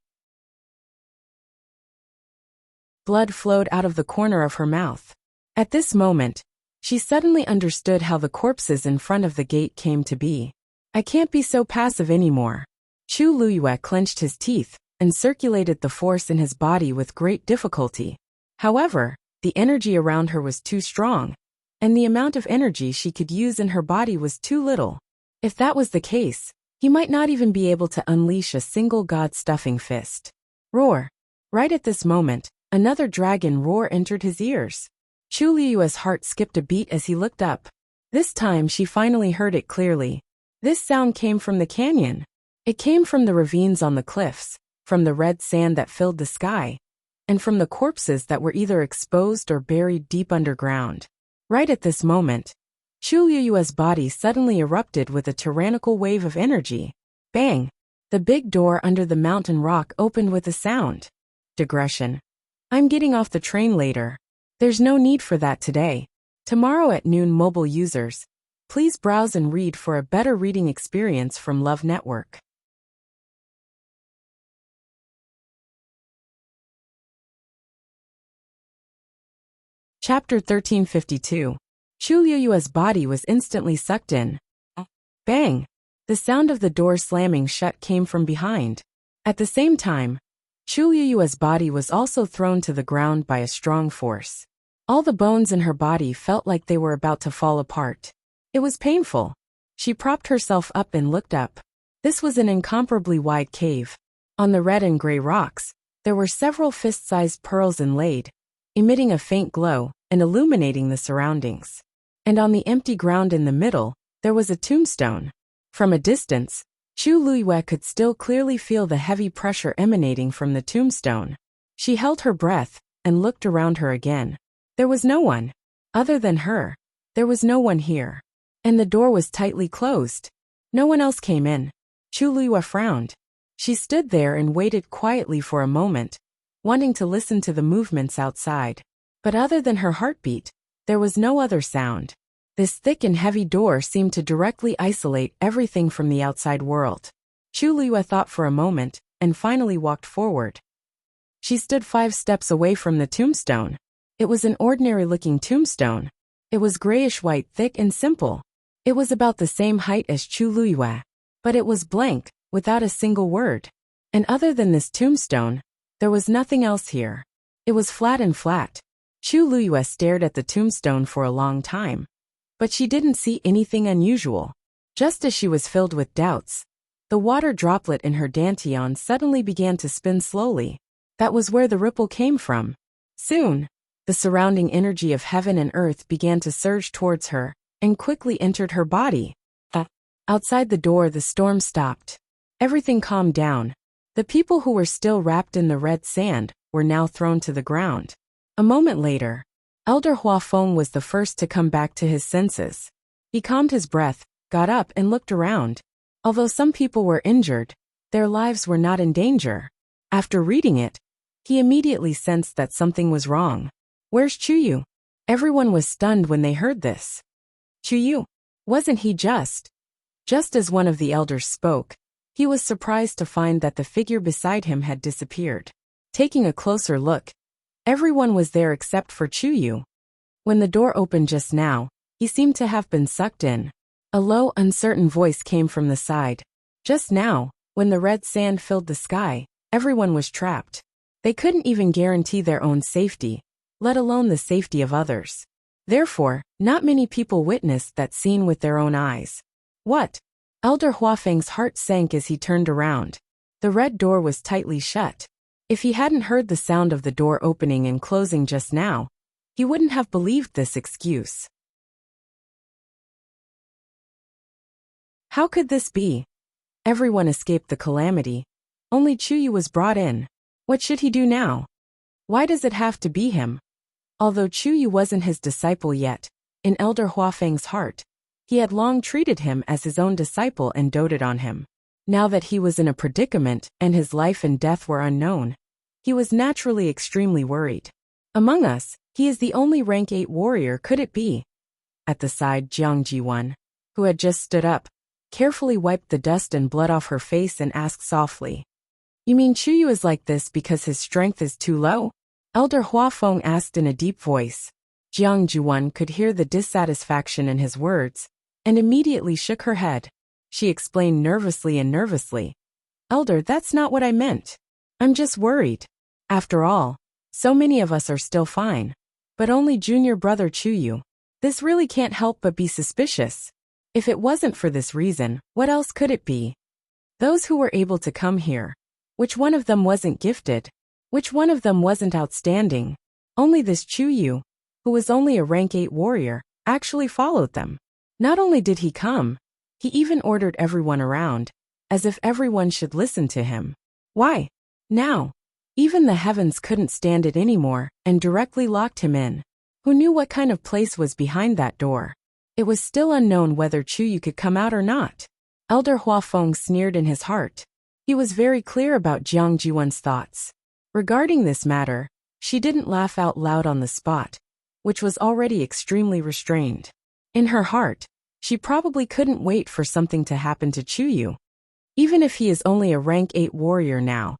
Blood flowed out of the corner of her mouth. At this moment, she suddenly understood how the corpses in front of the gate came to be. I can't be so passive anymore. Chu Luyue clenched his teeth and circulated the force in his body with great difficulty. However, the energy around her was too strong, and the amount of energy she could use in her body was too little. If that was the case, he might not even be able to unleash a single god-stuffing fist. Roar! Right at this moment, another dragon roar entered his ears. Chu Liyue's heart skipped a beat as he looked up. This time she finally heard it clearly. This sound came from the canyon. It came from the ravines on the cliffs, from the red sand that filled the sky, and from the corpses that were either exposed or buried deep underground. Right at this moment, Chu Liyue's body suddenly erupted with a tyrannical wave of energy. Bang! The big door under the mountain rock opened with a sound. Digression. I'm getting off the train later. There's no need for that today. Tomorrow at noon. Mobile users, please browse and read for a better reading experience from Love Network. Chapter 1352. Chu Liyue's body was instantly sucked in. Bang! The sound of the door slamming shut came from behind. At the same time, Chu Liyue's body was also thrown to the ground by a strong force. All the bones in her body felt like they were about to fall apart. It was painful. She propped herself up and looked up. This was an incomparably wide cave. On the red and gray rocks, there were several fist-sized pearls inlaid, emitting a faint glow and illuminating the surroundings. And on the empty ground in the middle, there was a tombstone. From a distance, Chu Liyue could still clearly feel the heavy pressure emanating from the tombstone. She held her breath and looked around her again. There was no one. Other than her, there was no one here. And the door was tightly closed. No one else came in. Chu Liyue frowned. She stood there and waited quietly for a moment, wanting to listen to the movements outside. But other than her heartbeat, there was no other sound. This thick and heavy door seemed to directly isolate everything from the outside world. Chu Liyue thought for a moment and finally walked forward. She stood 5 steps away from the tombstone. It was an ordinary-looking tombstone. It was grayish-white, thick and simple. It was about the same height as Chu Liyue, but it was blank, without a single word. And other than this tombstone, there was nothing else here. It was flat and flat. Chu Liyue stared at the tombstone for a long time, but she didn't see anything unusual. Just as she was filled with doubts, the water droplet in her dantian suddenly began to spin slowly. That was where the ripple came from. Soon, the surrounding energy of heaven and earth began to surge towards her and quickly entered her body. Outside the door, the storm stopped. Everything calmed down. The people who were still wrapped in the red sand were now thrown to the ground. A moment later, Elder Huafeng was the first to come back to his senses. He calmed his breath, got up and looked around. Although some people were injured, their lives were not in danger. After reading it, he immediately sensed that something was wrong. Where's Chuyu? Everyone was stunned when they heard this. Chuyu? Wasn't he just? Just as one of the elders spoke, he was surprised to find that the figure beside him had disappeared. Taking a closer look, everyone was there except for Chuyu. When the door opened just now, he seemed to have been sucked in. A low, uncertain voice came from the side. Just now, when the red sand filled the sky, everyone was trapped. They couldn't even guarantee their own safety, let alone the safety of others. Therefore, not many people witnessed that scene with their own eyes. What? Elder Huafeng's heart sank as he turned around. The red door was tightly shut. If he hadn't heard the sound of the door opening and closing just now, he wouldn't have believed this excuse. How could this be? Everyone escaped the calamity. Only Chuyu was brought in. What should he do now? Why does it have to be him? Although Chuyu wasn't his disciple yet, in Elder Huafeng's heart, he had long treated him as his own disciple and doted on him. Now that he was in a predicament and his life and death were unknown, he was naturally extremely worried. Among us, he is the only rank 8 warrior. Could it be? At the side, Jiang Jiwan, who had just stood up, carefully wiped the dust and blood off her face and asked softly, "You mean Chuyu is like this because his strength is too low?" Elder Huafeng asked in a deep voice. Jiang Jiwan could hear the dissatisfaction in his words, and immediately shook her head. She explained nervously, Elder, that's not what I meant. I'm just worried. After all, so many of us are still fine. But only junior brother Chuyu. This really can't help but be suspicious. If it wasn't for this reason, what else could it be? Those who were able to come here. Which one of them wasn't gifted? Which one of them wasn't outstanding? Only this Chuyu, who was only a rank 8 warrior, actually followed them. Not only did he come, he even ordered everyone around, as if everyone should listen to him. Why? Now, even the heavens couldn't stand it anymore and directly locked him in. Who knew what kind of place was behind that door? It was still unknown whether Chuyu could come out or not. Elder Huafeng sneered in his heart. He was very clear about Jiang Jiwan's thoughts. Regarding this matter, she didn't laugh out loud on the spot, which was already extremely restrained. In her heart, she probably couldn't wait for something to happen to Chuyu. Even if he is only a rank 8 warrior now,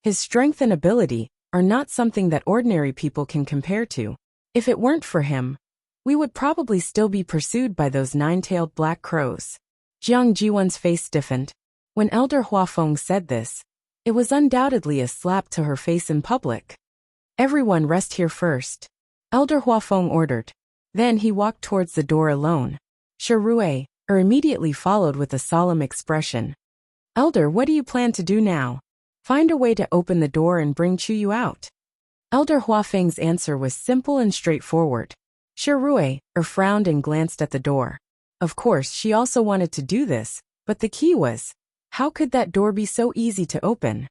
his strength and ability are not something that ordinary people can compare to. If it weren't for him, we would probably still be pursued by those 9-tailed black crows. Jiang Jiwan's face stiffened. When Elder Huafeng said this, it was undoubtedly a slap to her face in public. Everyone rest here first. Elder Huafeng ordered. Then he walked towards the door alone. Shirue immediately followed with a solemn expression. Elder, what do you plan to do now? Find a way to open the door and bring Chuyu out. Elder Huafeng's answer was simple and straightforward. Shirue frowned and glanced at the door. Of course, she also wanted to do this, but the key was, how could that door be so easy to open?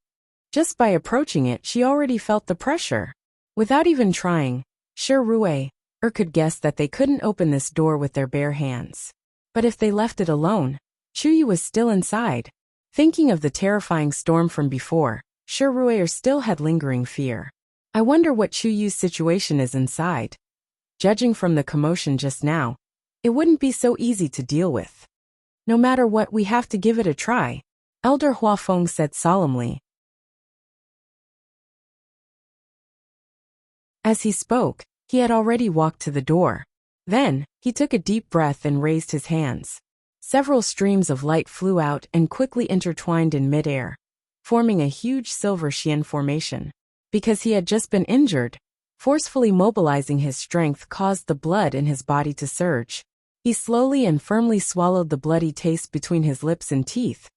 Just by approaching it, she already felt the pressure. Without even trying, Shirue could guess that they couldn't open this door with their bare hands. But if they left it alone, Chuyu was still inside. Thinking of the terrifying storm from before, Shirue still had lingering fear. I wonder what Chuyu's situation is inside. Judging from the commotion just now, it wouldn't be so easy to deal with. No matter what, we have to give it a try, Elder Huafeng said solemnly. As he spoke, he had already walked to the door. Then, he took a deep breath and raised his hands. Several streams of light flew out and quickly intertwined in midair, forming a huge silver Xian formation. Because he had just been injured, forcefully mobilizing his strength caused the blood in his body to surge. He slowly and firmly swallowed the bloody taste between his lips and teeth,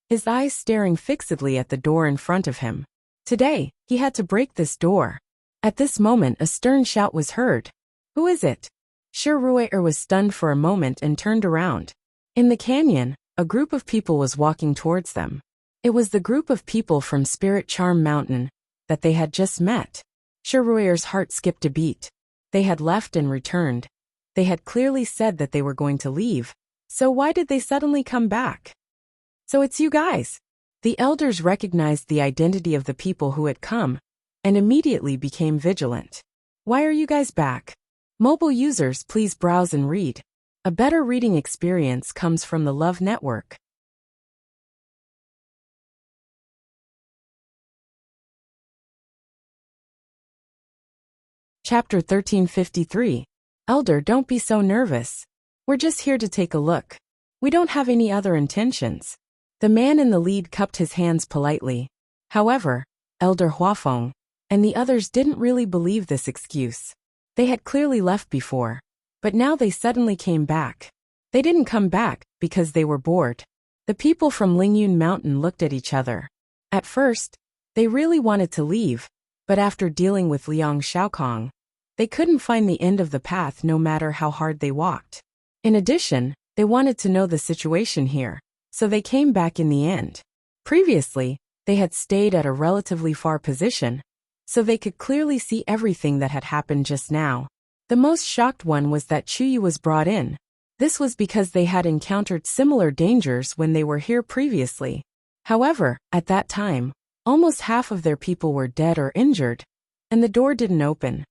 his eyes staring fixedly at the door in front of him. Today, he had to break this door. At this moment, a stern shout was heard. Who is it? Shirue was stunned for a moment and turned around. In the canyon, a group of people was walking towards them. It was the group of people from Spirit Charm Mountain that they had just met. Shirue's heart skipped a beat. They had left and returned. They had clearly said that they were going to leave, so why did they suddenly come back? So it's you guys. The elders recognized the identity of the people who had come, and immediately became vigilant. Why are you guys back? Mobile users, please browse and read. A better reading experience comes from the Love Network. Chapter 1353. Elder, don't be so nervous. We're just here to take a look. We don't have any other intentions. The man in the lead cupped his hands politely. However, Elder Huafeng and the others didn't really believe this excuse. They had clearly left before, but now they suddenly came back. They didn't come back because they were bored. The people from Lingyun Mountain looked at each other. At first, they really wanted to leave, but after dealing with Liang Shaokong, they couldn't find the end of the path no matter how hard they walked. In addition, they wanted to know the situation here, so they came back in the end. Previously, they had stayed at a relatively far position, so they could clearly see everything that had happened just now. The most shocked one was that Chuyu was brought in. This was because they had encountered similar dangers when they were here previously. However, at that time, almost half of their people were dead or injured, and the door didn't open.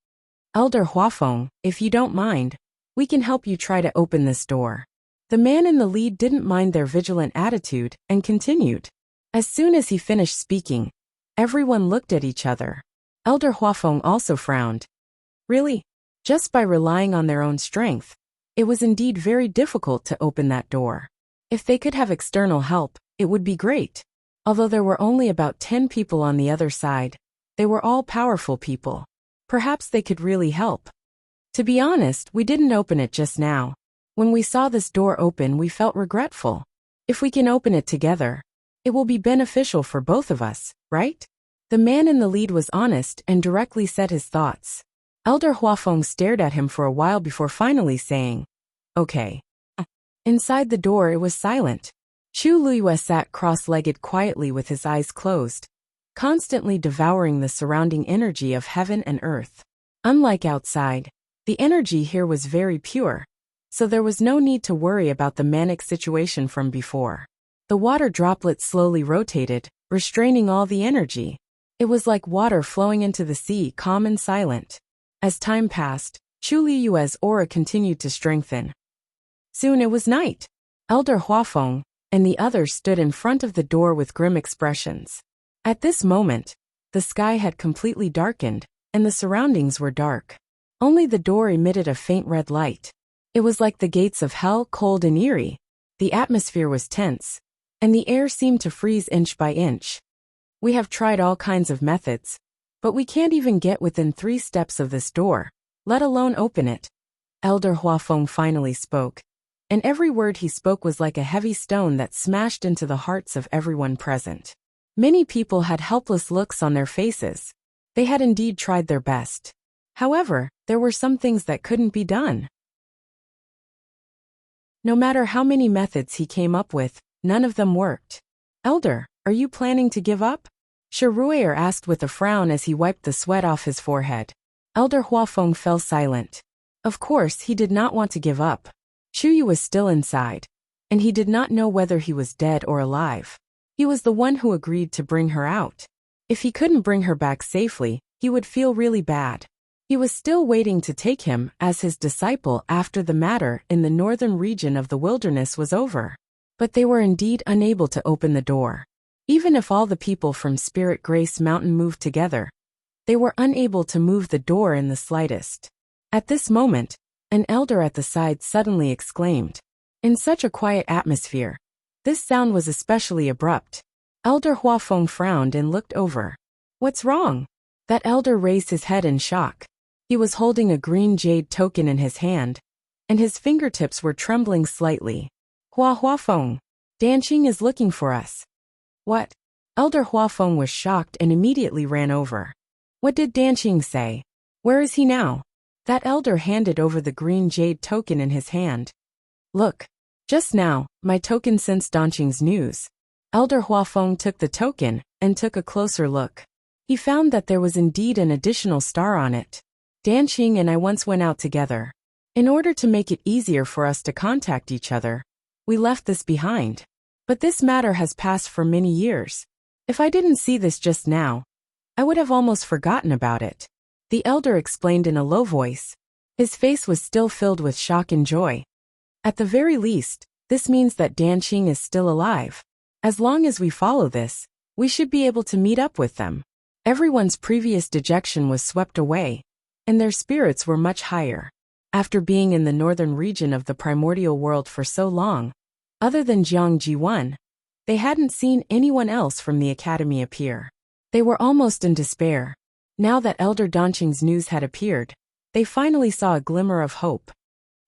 Elder Huafeng, if you don't mind, we can help you try to open this door. The man in the lead didn't mind their vigilant attitude and continued. As soon as he finished speaking, everyone looked at each other. Elder Huafeng also frowned. Really? Just by relying on their own strength, it was indeed very difficult to open that door. If they could have external help, it would be great. Although there were only about 10 people on the other side, they were all powerful people. Perhaps they could really help. To be honest, we didn't open it just now. When we saw this door open, we felt regretful. If we can open it together, it will be beneficial for both of us, right? The man in the lead was honest and directly said his thoughts. Elder Huafeng stared at him for a while before finally saying, "Okay." Inside the door it was silent. Chu Liyue sat cross-legged quietly with his eyes closed, constantly devouring the surrounding energy of heaven and earth. Unlike outside, the energy here was very pure, so there was no need to worry about the manic situation from before. The water droplets slowly rotated, restraining all the energy. It was like water flowing into the sea, calm and silent. As time passed, Chu Liyue's aura continued to strengthen. Soon it was night. Elder Huafeng and the others stood in front of the door with grim expressions. At this moment, the sky had completely darkened, and the surroundings were dark. Only the door emitted a faint red light. It was like the gates of hell, cold and eerie. The atmosphere was tense, and the air seemed to freeze inch by inch. "We have tried all kinds of methods, but we can't even get within 3 steps of this door, let alone open it." Elder Huafeng finally spoke, and every word he spoke was like a heavy stone that smashed into the hearts of everyone present. Many people had helpless looks on their faces. They had indeed tried their best. However, there were some things that couldn't be done. No matter how many methods he came up with, none of them worked. "Elder, are you planning to give up?" Shiruer asked with a frown as he wiped the sweat off his forehead. Elder Huafeng fell silent. Of course, he did not want to give up. Chuyu was still inside, and he did not know whether he was dead or alive. He was the one who agreed to bring her out. If he couldn't bring her back safely, he would feel really bad. He was still waiting to take him as his disciple after the matter in the northern region of the wilderness was over. But they were indeed unable to open the door. Even if all the people from Spirit Grace Mountain moved together, they were unable to move the door in the slightest. At this moment, an elder at the side suddenly exclaimed. In such a quiet atmosphere, this sound was especially abrupt. Elder Huafeng frowned and looked over. "What's wrong?" That elder raised his head in shock. He was holding a green jade token in his hand, and his fingertips were trembling slightly. Huafeng, Danqing is looking for us." "What?" Elder Huafeng was shocked and immediately ran over. "What did Danqing say? Where is he now?" That elder handed over the green jade token in his hand. "Look. Just now, my token sensed Danqing's news." Elder Huafeng took the token and took a closer look. He found that there was indeed an additional star on it. "Danqing and I once went out together. In order to make it easier for us to contact each other, we left this behind. But this matter has passed for many years. If I didn't see this just now, I would have almost forgotten about it." The elder explained in a low voice. His face was still filled with shock and joy. "At the very least, this means that Danqing is still alive. As long as we follow this, we should be able to meet up with them." Everyone's previous dejection was swept away, and their spirits were much higher. After being in the northern region of the primordial world for so long, other than Jiang Jiwan, they hadn't seen anyone else from the academy appear. They were almost in despair. Now that Elder Danqing's news had appeared, they finally saw a glimmer of hope.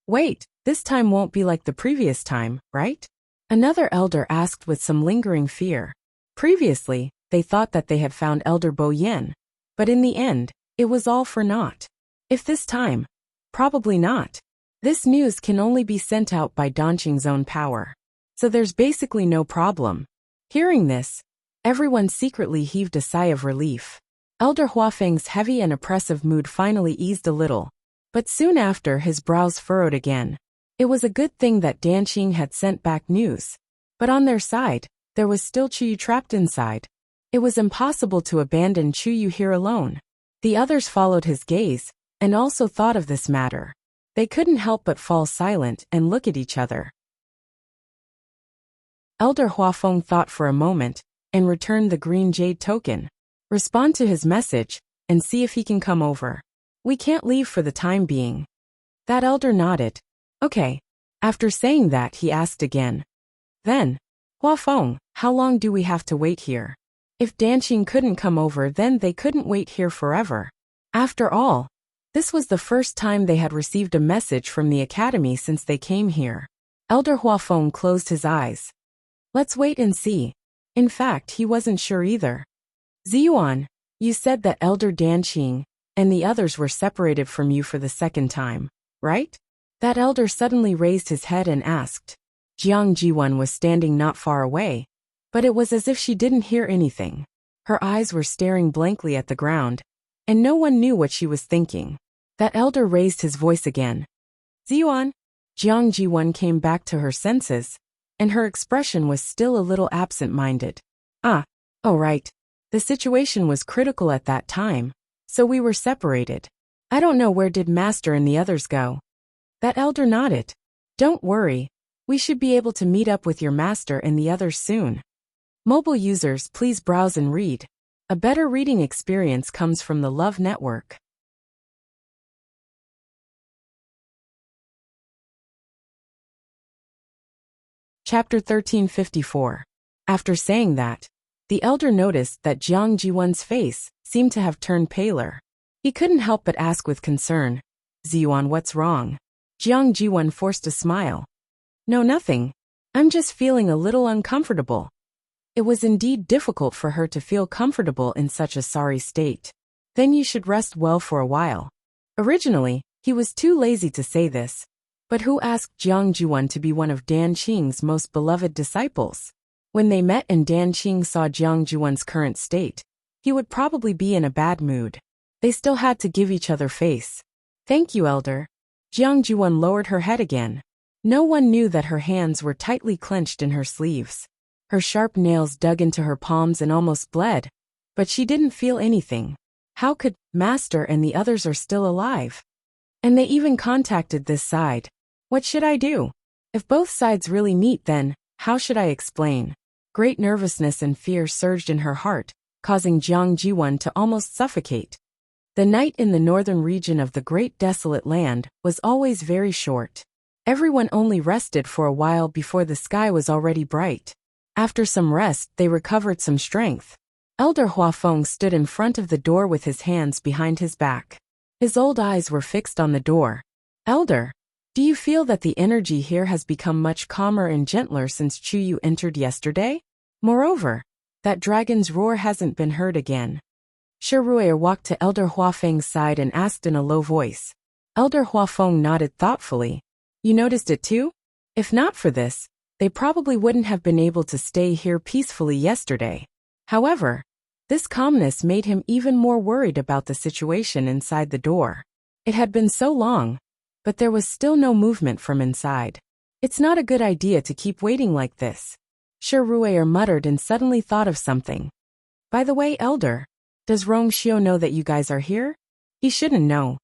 "Wait, this time won't be like the previous time, right?" Another elder asked with some lingering fear. Previously, they thought that they had found Elder Bo Yen, but in the end, it was all for naught. If this time, probably not. This news can only be sent out by Danqing's own power. So there's basically no problem. Hearing this, everyone secretly heaved a sigh of relief. Elder Huafeng's heavy and oppressive mood finally eased a little, but soon after his brows furrowed again. It was a good thing that Danqing had sent back news. But on their side, there was still Chuyu trapped inside. It was impossible to abandon Chuyu here alone. The others followed his gaze, and also thought of this matter. They couldn't help but fall silent and look at each other. Elder Huafeng thought for a moment, and returned the green jade token. "Respond to his message, and see if he can come over. We can't leave for the time being." That elder nodded. "Okay." After saying that, he asked again. "Then, Huafeng, how long do we have to wait here? If Danqing couldn't come over, then they couldn't wait here forever. After all, this was the first time they had received a message from the academy since they came here. Elder Huafeng closed his eyes. Let's wait and see. In fact, he wasn't sure either. Ziyuan, you said that Elder Danqing and the others were separated from you for the second time, right? That elder suddenly raised his head and asked. Jiang Jiwan was standing not far away, but it was as if she didn't hear anything. Her eyes were staring blankly at the ground, and no one knew what she was thinking. That elder raised his voice again. Ziyuan. Jiang Jiwan came back to her senses, and her expression was still a little absent-minded. Oh right. The situation was critical at that time, so we were separated. I don't know, where did Master and the others go? That elder nodded. Don't worry, we should be able to meet up with your master and the others soon. Mobile users, please browse and read. A better reading experience comes from the Love Network. Chapter 1354. After saying that, the elder noticed that Jiang Jiwan's face seemed to have turned paler. He couldn't help but ask with concern, Ziyuan, what's wrong? Jiang Jiwan forced a smile. No, nothing. I'm just feeling a little uncomfortable. It was indeed difficult for her to feel comfortable in such a sorry state. Then you should rest well for a while. Originally, he was too lazy to say this, but who asked Jiang Jiwan to be one of Danqing's most beloved disciples? When they met and Danqing saw Jiang Jiwan's current state, he would probably be in a bad mood. They still had to give each other face. Thank you, elder. Jiang Jiwan lowered her head again. No one knew that her hands were tightly clenched in her sleeves. Her sharp nails dug into her palms and almost bled, but she didn't feel anything. How could Master and the others are still alive? And they even contacted this side. What should I do? If both sides really meet, then how should I explain? Great nervousness and fear surged in her heart, causing Jiang Jiwan to almost suffocate. The night in the northern region of the Great Desolate Land was always very short. Everyone only rested for a while before the sky was already bright. After some rest, they recovered some strength. Elder Huafeng stood in front of the door with his hands behind his back. His old eyes were fixed on the door. Elder, do you feel that the energy here has become much calmer and gentler since Chuyu entered yesterday? Moreover, that dragon's roar hasn't been heard again. Shiruer walked to Elder Huafeng's side and asked in a low voice. Elder Huafeng nodded thoughtfully. You noticed it too? If not for this, they probably wouldn't have been able to stay here peacefully yesterday. However, this calmness made him even more worried about the situation inside the door. It had been so long, but there was still no movement from inside. It's not a good idea to keep waiting like this. Shiruer muttered and suddenly thought of something. By the way, Elder, does Rongxiu know that you guys are here? He shouldn't know.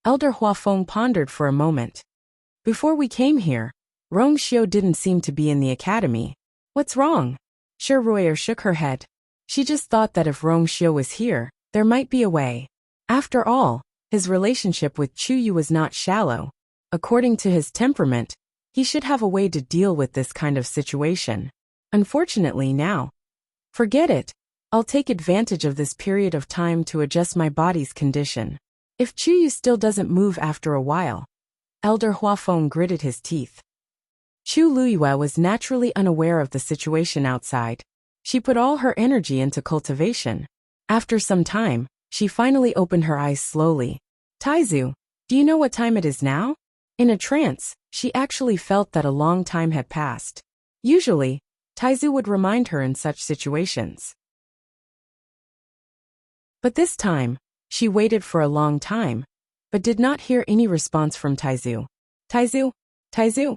Elder Huafeng pondered for a moment. Before we came here, Rongxiu didn't seem to be in the academy. What's wrong? Shiruer shook her head. She just thought that if Rongxiu was here, there might be a way. After all, his relationship with Chuyu was not shallow. According to his temperament, he should have a way to deal with this kind of situation. Unfortunately now. Forget it. I'll take advantage of this period of time to adjust my body's condition. If Chuyu still doesn't move after a while. Elder Huafeng gritted his teeth. Chu Luyue was naturally unaware of the situation outside. She put all her energy into cultivation. After some time, she finally opened her eyes slowly. Taizu, do you know what time it is now? In a trance, she actually felt that a long time had passed. Usually, Taizu would remind her in such situations. But this time, she waited for a long time, but did not hear any response from Taizu. Taizu! Taizu!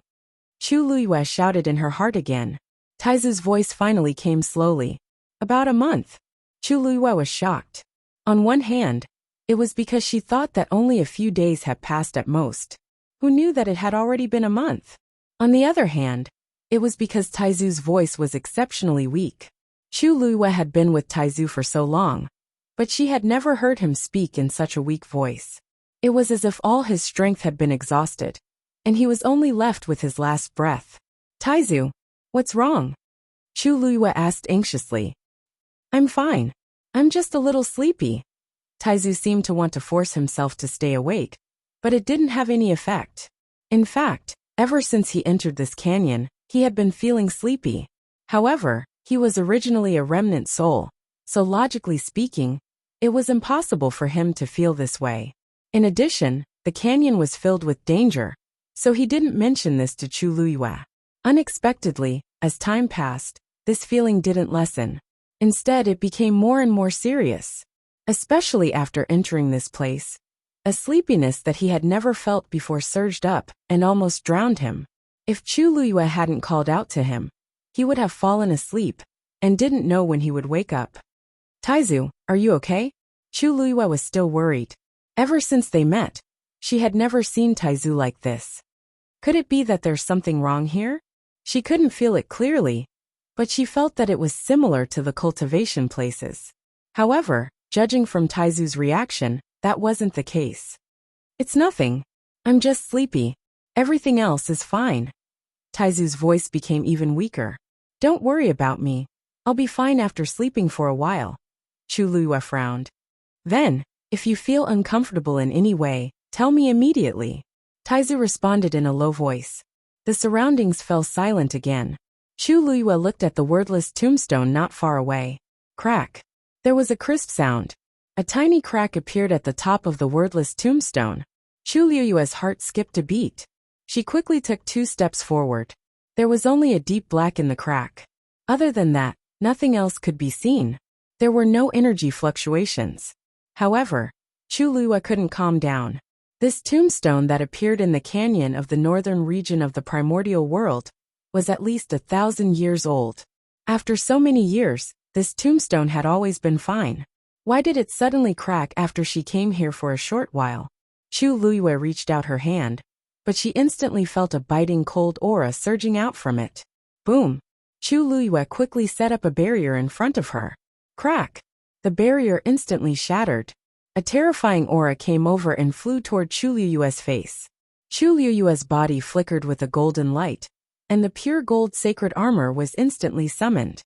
Chu Luyue shouted in her heart again. Taizu's voice finally came slowly. About a month. Chu Luyue was shocked. On one hand, it was because she thought that only a few days had passed at most. Who knew that it had already been a month? On the other hand, it was because Taizu's voice was exceptionally weak. Chu Luyue had been with Taizu for so long, but she had never heard him speak in such a weak voice. It was as if all his strength had been exhausted, and he was only left with his last breath. Taizu, what's wrong? Chu Luiyue asked anxiously. I'm fine. I'm just a little sleepy. Taizu seemed to want to force himself to stay awake, but it didn't have any effect. In fact, ever since he entered this canyon, he had been feeling sleepy. However, he was originally a remnant soul, so logically speaking, it was impossible for him to feel this way. In addition, the canyon was filled with danger, so he didn't mention this to Chu Luiyue. Unexpectedly, as time passed, this feeling didn't lessen. Instead, it became more and more serious. Especially after entering this place, a sleepiness that he had never felt before surged up and almost drowned him. If Chu Luiyue hadn't called out to him, he would have fallen asleep and didn't know when he would wake up. Taizu, are you okay? Chu Luiyue was still worried. Ever since they met, she had never seen Taizu like this. Could it be that there's something wrong here? She couldn't feel it clearly, but she felt that it was similar to the cultivation places. However, judging from Taizu's reaction, that wasn't the case. It's nothing. I'm just sleepy. Everything else is fine. Taizu's voice became even weaker. Don't worry about me. I'll be fine after sleeping for a while. Chu Luiyue frowned. Then, if you feel uncomfortable in any way, tell me immediately. Taizu responded in a low voice. The surroundings fell silent again. Chu Luiyue looked at the wordless tombstone not far away. Crack. There was a crisp sound. A tiny crack appeared at the top of the wordless tombstone. Chu Luiyue's heart skipped a beat. She quickly took 2 steps forward. There was only a deep black in the crack. Other than that, nothing else could be seen. There were no energy fluctuations. However, Chu Luiyue couldn't calm down. This tombstone that appeared in the canyon of the northern region of the primordial world was at least 1,000 years old. After so many years, this tombstone had always been fine. Why did it suddenly crack after she came here for a short while? Chu Luiyue reached out her hand, but she instantly felt a biting cold aura surging out from it. Boom! Chu Luiyue quickly set up a barrier in front of her. Crack! The barrier instantly shattered. A terrifying aura came over and flew toward Chu Luiyue's face. Chu Luiyue's body flickered with a golden light, and the pure gold sacred armor was instantly summoned.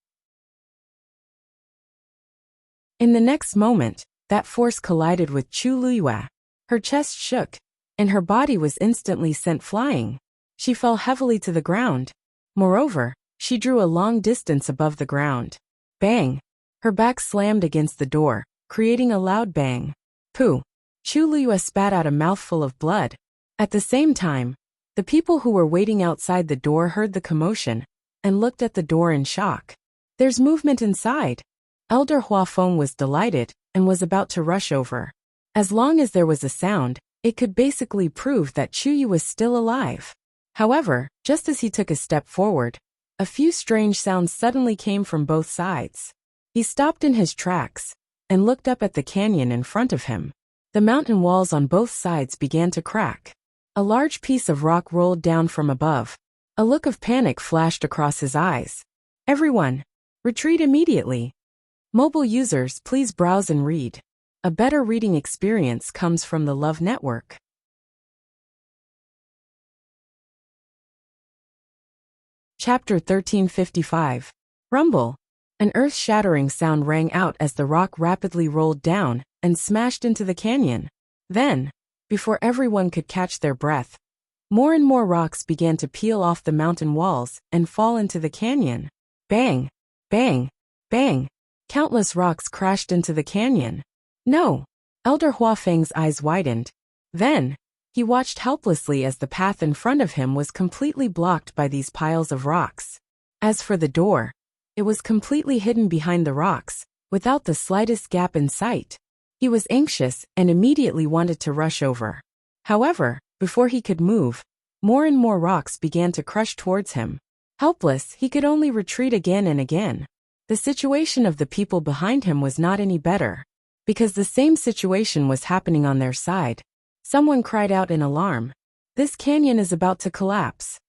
In the next moment, that force collided with Chu Luiyue. Her chest shook, and her body was instantly sent flying. She fell heavily to the ground. Moreover, she drew a long distance above the ground. Bang! Her back slammed against the door, creating a loud bang. Pooh! Chu Luiyue spat out a mouthful of blood. At the same time, the people who were waiting outside the door heard the commotion and looked at the door in shock. There's movement inside. Elder Huafeng was delighted and was about to rush over. As long as there was a sound, it could basically prove that Chu Yu was still alive. However, just as he took a step forward, a few strange sounds suddenly came from both sides. He stopped in his tracks and looked up at the canyon in front of him. The mountain walls on both sides began to crack. A large piece of rock rolled down from above. A look of panic flashed across his eyes. Everyone, retreat immediately. Mobile users, please browse and read. A better reading experience comes from the Love Network. Chapter 1355. Rumble. An earth-shattering sound rang out as the rock rapidly rolled down and smashed into the canyon. Then, before everyone could catch their breath, more and more rocks began to peel off the mountain walls and fall into the canyon. Bang! Bang! Bang! Countless rocks crashed into the canyon. No! Elder Huafeng's eyes widened. Then, he watched helplessly as the path in front of him was completely blocked by these piles of rocks. As for the door, it was completely hidden behind the rocks, without the slightest gap in sight. He was anxious and immediately wanted to rush over. However, before he could move, more and more rocks began to crush towards him. Helpless, he could only retreat again and again. The situation of the people behind him was not any better, because the same situation was happening on their side. Someone cried out in alarm. This canyon is about to collapse.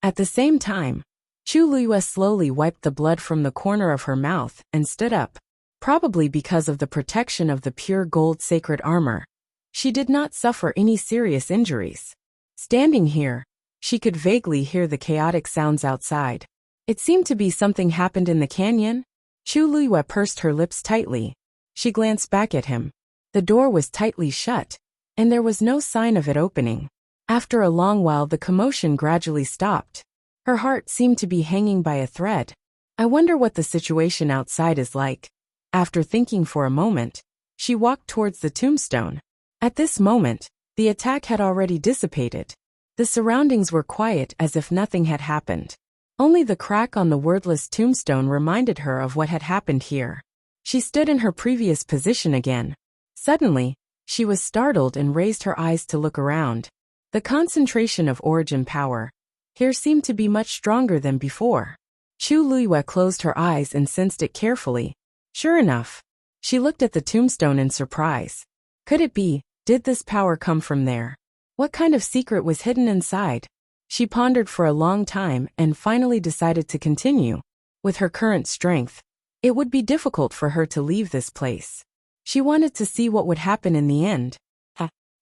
At the same time, Chu Luiyue slowly wiped the blood from the corner of her mouth and stood up. Probably because of the protection of the pure gold sacred armor, she did not suffer any serious injuries. Standing here, she could vaguely hear the chaotic sounds outside. It seemed to be something happened in the canyon. Chu Luiyue pursed her lips tightly. She glanced back at him. The door was tightly shut, and there was no sign of it opening. After a long while the commotion gradually stopped. Her heart seemed to be hanging by a thread. I wonder what the situation outside is like. After thinking for a moment, she walked towards the tombstone. At this moment, the attack had already dissipated. The surroundings were quiet as if nothing had happened. Only the crack on the wordless tombstone reminded her of what had happened here. She stood in her previous position again. Suddenly, she was startled and raised her eyes to look around. The concentration of origin power here seemed to be much stronger than before. Chu Luiyue closed her eyes and sensed it carefully. Sure enough, she looked at the tombstone in surprise. Could it be, did this power come from there? What kind of secret was hidden inside? She pondered for a long time and finally decided to continue. With her current strength, it would be difficult for her to leave this place. She wanted to see what would happen in the end.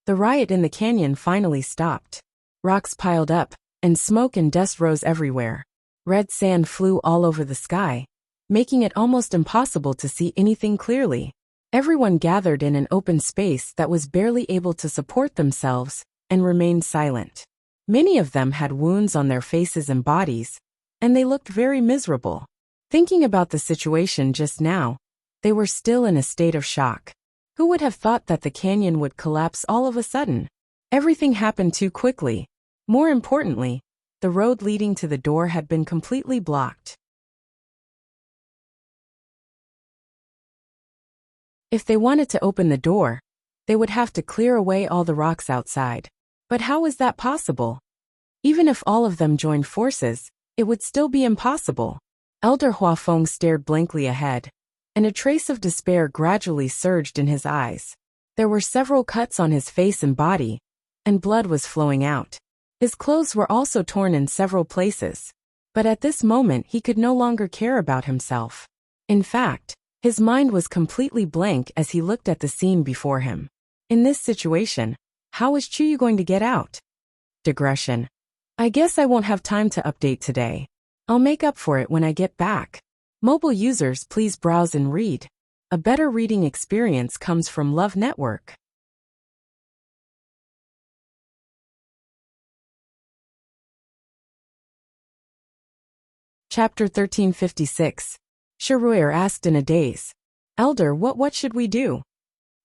The riot in the canyon finally stopped. Rocks piled up, and smoke and dust rose everywhere. Red sand flew all over the sky, making it almost impossible to see anything clearly. Everyone gathered in an open space that was barely able to support themselves and remained silent. Many of them had wounds on their faces and bodies, and they looked very miserable. Thinking about the situation just now, they were still in a state of shock. Who would have thought that the canyon would collapse all of a sudden? Everything happened too quickly. More importantly, the road leading to the door had been completely blocked. If they wanted to open the door, they would have to clear away all the rocks outside. But how was that possible? Even if all of them joined forces, it would still be impossible. Elder Huafeng stared blankly ahead, and a trace of despair gradually surged in his eyes. There were several cuts on his face and body, and blood was flowing out. His clothes were also torn in several places. But at this moment he could no longer care about himself. In fact, his mind was completely blank as he looked at the scene before him. In this situation, how was Chuyu going to get out? Digression. I guess I won't have time to update today. I'll make up for it when I get back. Mobile users, please browse and read. A better reading experience comes from Love Network. Chapter 1356. Shiruer asked in a daze. Elder, what should we do?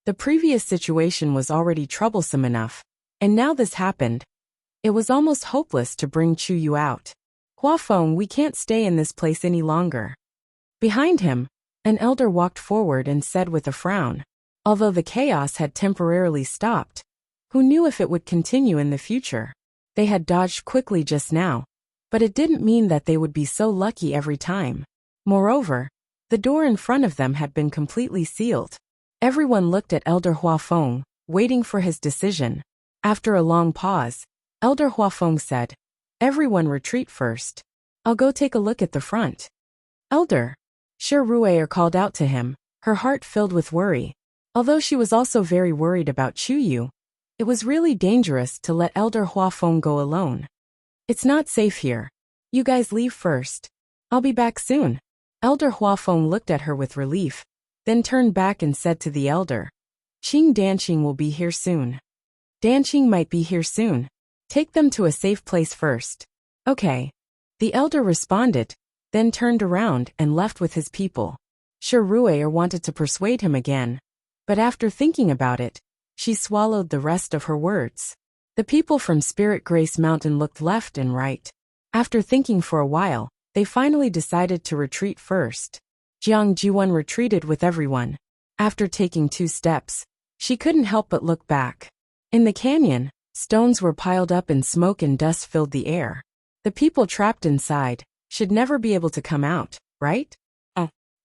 The previous situation was already troublesome enough, and now this happened. It was almost hopeless to bring Chuyu out. Huafeng, we can't stay in this place any longer. Behind him, an elder walked forward and said with a frown, although the chaos had temporarily stopped, who knew if it would continue in the future? They had dodged quickly just now, but it didn't mean that they would be so lucky every time. Moreover, the door in front of them had been completely sealed. Everyone looked at Elder Huafeng, waiting for his decision. After a long pause, Elder Huafeng said, Everyone retreat first. I'll go take a look at the front. Elder. Shiruer called out to him, her heart filled with worry. Although she was also very worried about Chuyu, it was really dangerous to let Elder Huafeng go alone. It's not safe here. You guys leave first. I'll be back soon. Elder Huafeng looked at her with relief, then turned back and said to the elder, Qing Danqing will be here soon. Danqing might be here soon. Take them to a safe place first. Okay. The elder responded, then turned around and left with his people. Shiruer wanted to persuade him again, but after thinking about it, she swallowed the rest of her words. The people from Spirit Grace Mountain looked left and right. After thinking for a while, they finally decided to retreat first. Jiang Jiwan retreated with everyone. After taking 2 steps, she couldn't help but look back. In the canyon, stones were piled up and smoke and dust filled the air. The people trapped inside should never be able to come out, right?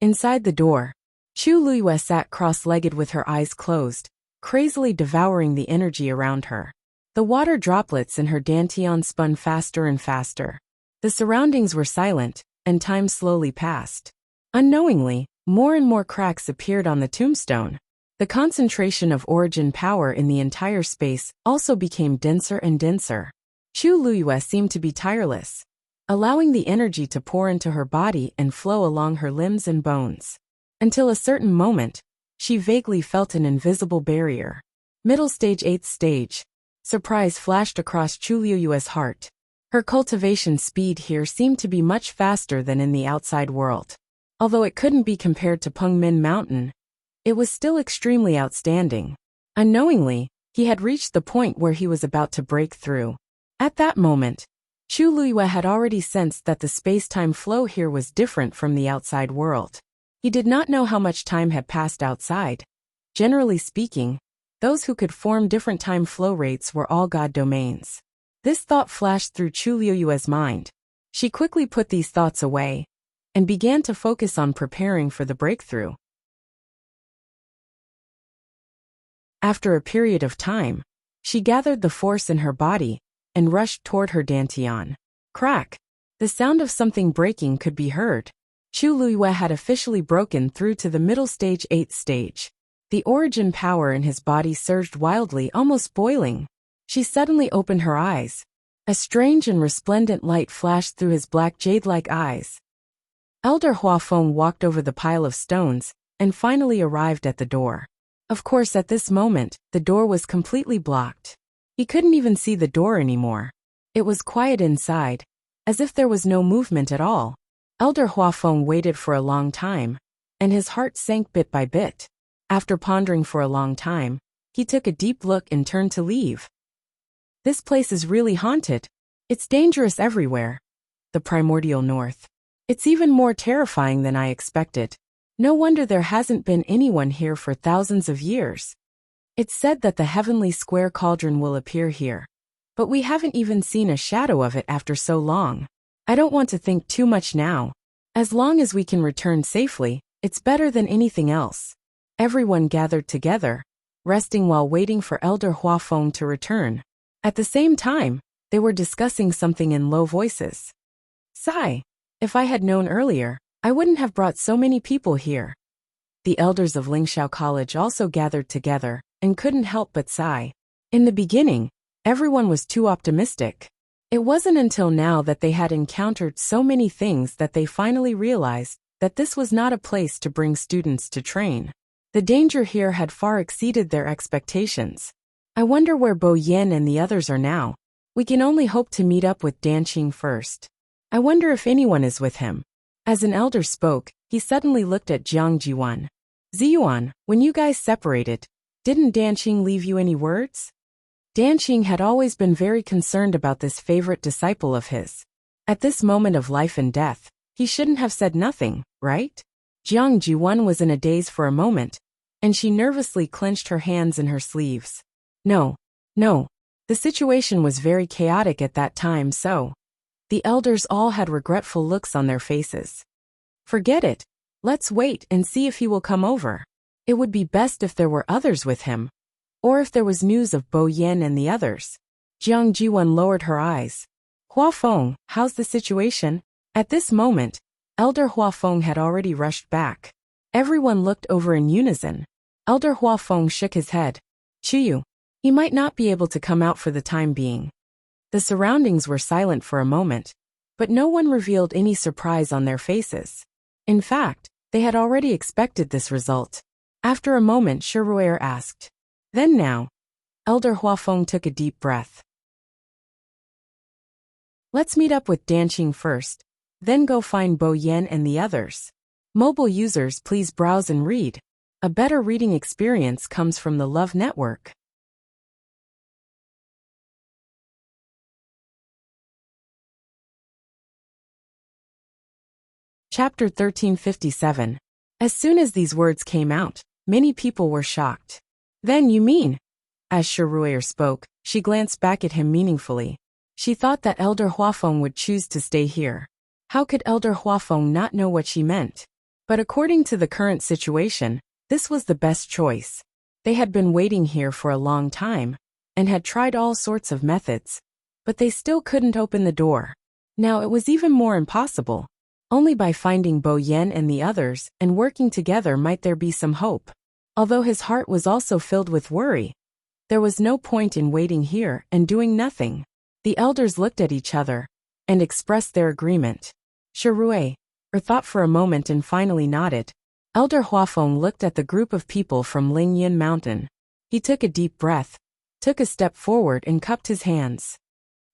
Inside the door, Chu Luiyue sat cross-legged with her eyes closed, crazily devouring the energy around her. The water droplets in her dantian spun faster and faster. The surroundings were silent, and time slowly passed. Unknowingly, more and more cracks appeared on the tombstone. The concentration of origin power in the entire space also became denser and denser. Chu Luiyue seemed to be tireless. allowing the energy to pour into her body and flow along her limbs and bones. Until a certain moment, she vaguely felt an invisible barrier. Middle stage, 8th stage. Surprise flashed across Chuliuyue's heart. Her cultivation speed here seemed to be much faster than in the outside world. Although it couldn't be compared to Pengmin Mountain, it was still extremely outstanding. Unknowingly, he had reached the point where he was about to break through. At that moment, Chuluyue had already sensed that the space-time flow here was different from the outside world. He did not know how much time had passed outside. Generally speaking, those who could form different time flow rates were all God domains. This thought flashed through Chuluyue's mind. She quickly put these thoughts away and began to focus on preparing for the breakthrough. After a period of time, she gathered the force in her body and rushed toward her dantian. Crack! The sound of something breaking could be heard. Chuluyue had officially broken through to the middle stage, 8th stage. The origin power in his body surged wildly, almost boiling. She suddenly opened her eyes. A strange and resplendent light flashed through his black jade-like eyes. Elder Huafeng walked over the pile of stones and finally arrived at the door. Of course, at this moment, the door was completely blocked. He couldn't even see the door anymore. It was quiet inside, as if there was no movement at all. Elder Huafeng waited for a long time, and his heart sank bit by bit. After pondering for a long time, he took a deep look and turned to leave. This place is really haunted. It's dangerous everywhere. The primordial north. It's even more terrifying than I expected. No wonder there hasn't been anyone here for thousands of years. It's said that the heavenly square cauldron will appear here, but we haven't even seen a shadow of it after so long. I don't want to think too much now. As long as we can return safely, it's better than anything else. Everyone gathered together, resting while waiting for Elder Huafeng to return. At the same time, they were discussing something in low voices. Sigh. If I had known earlier, I wouldn't have brought so many people here. The elders of Lingxiao College also gathered together and couldn't help but sigh. In the beginning, everyone was too optimistic. It wasn't until now that they had encountered so many things that they finally realized that this was not a place to bring students to train. The danger here had far exceeded their expectations. I wonder where Bo Yen and the others are now. We can only hope to meet up with Danqing first. I wonder if anyone is with him. As an elder spoke, he suddenly looked at Jiang Jiwan. Ziyuan, when you guys separated, didn't Danqing leave you any words? Danqing had always been very concerned about this favorite disciple of his. At this moment of life and death, he shouldn't have said nothing, right? Jiang Jiwan was in a daze for a moment, and she nervously clenched her hands in her sleeves. No. The situation was very chaotic at that time, so the elders all had regretful looks on their faces. Forget it. Let's wait and see if he will come over. It would be best if there were others with him, or if there was news of Bo Yen and the others. Jiang Jiwan lowered her eyes. Huafeng, how's the situation? At this moment, Elder Huafeng had already rushed back. Everyone looked over in unison. Elder Huafeng shook his head. Chuyu, he might not be able to come out for the time being. The surroundings were silent for a moment, but no one revealed any surprise on their faces. In fact, they had already expected this result. After a moment, Shiruer asked, "Then now?" Elder Huafeng took a deep breath. "Let's meet up with Danqing first, then go find Bo Yen and the others." Mobile users, please browse and read. A better reading experience comes from the Love Network. Chapter 1357. As soon as these words came out, many people were shocked. "Then you mean?" As Shiruer spoke, she glanced back at him meaningfully. She thought that Elder Huafeng would choose to stay here. How could Elder Huafeng not know what she meant? But according to the current situation, this was the best choice. They had been waiting here for a long time, and had tried all sorts of methods, but they still couldn't open the door. Now it was even more impossible. Only by finding Bo Yen and the others and working together might there be some hope. Although his heart was also filled with worry, there was no point in waiting here and doing nothing. The elders looked at each other and expressed their agreement. Shirue, thought for a moment and finally nodded. Elder Huafeng looked at the group of people from Lingyan Mountain. He took a deep breath, took a step forward and cupped his hands.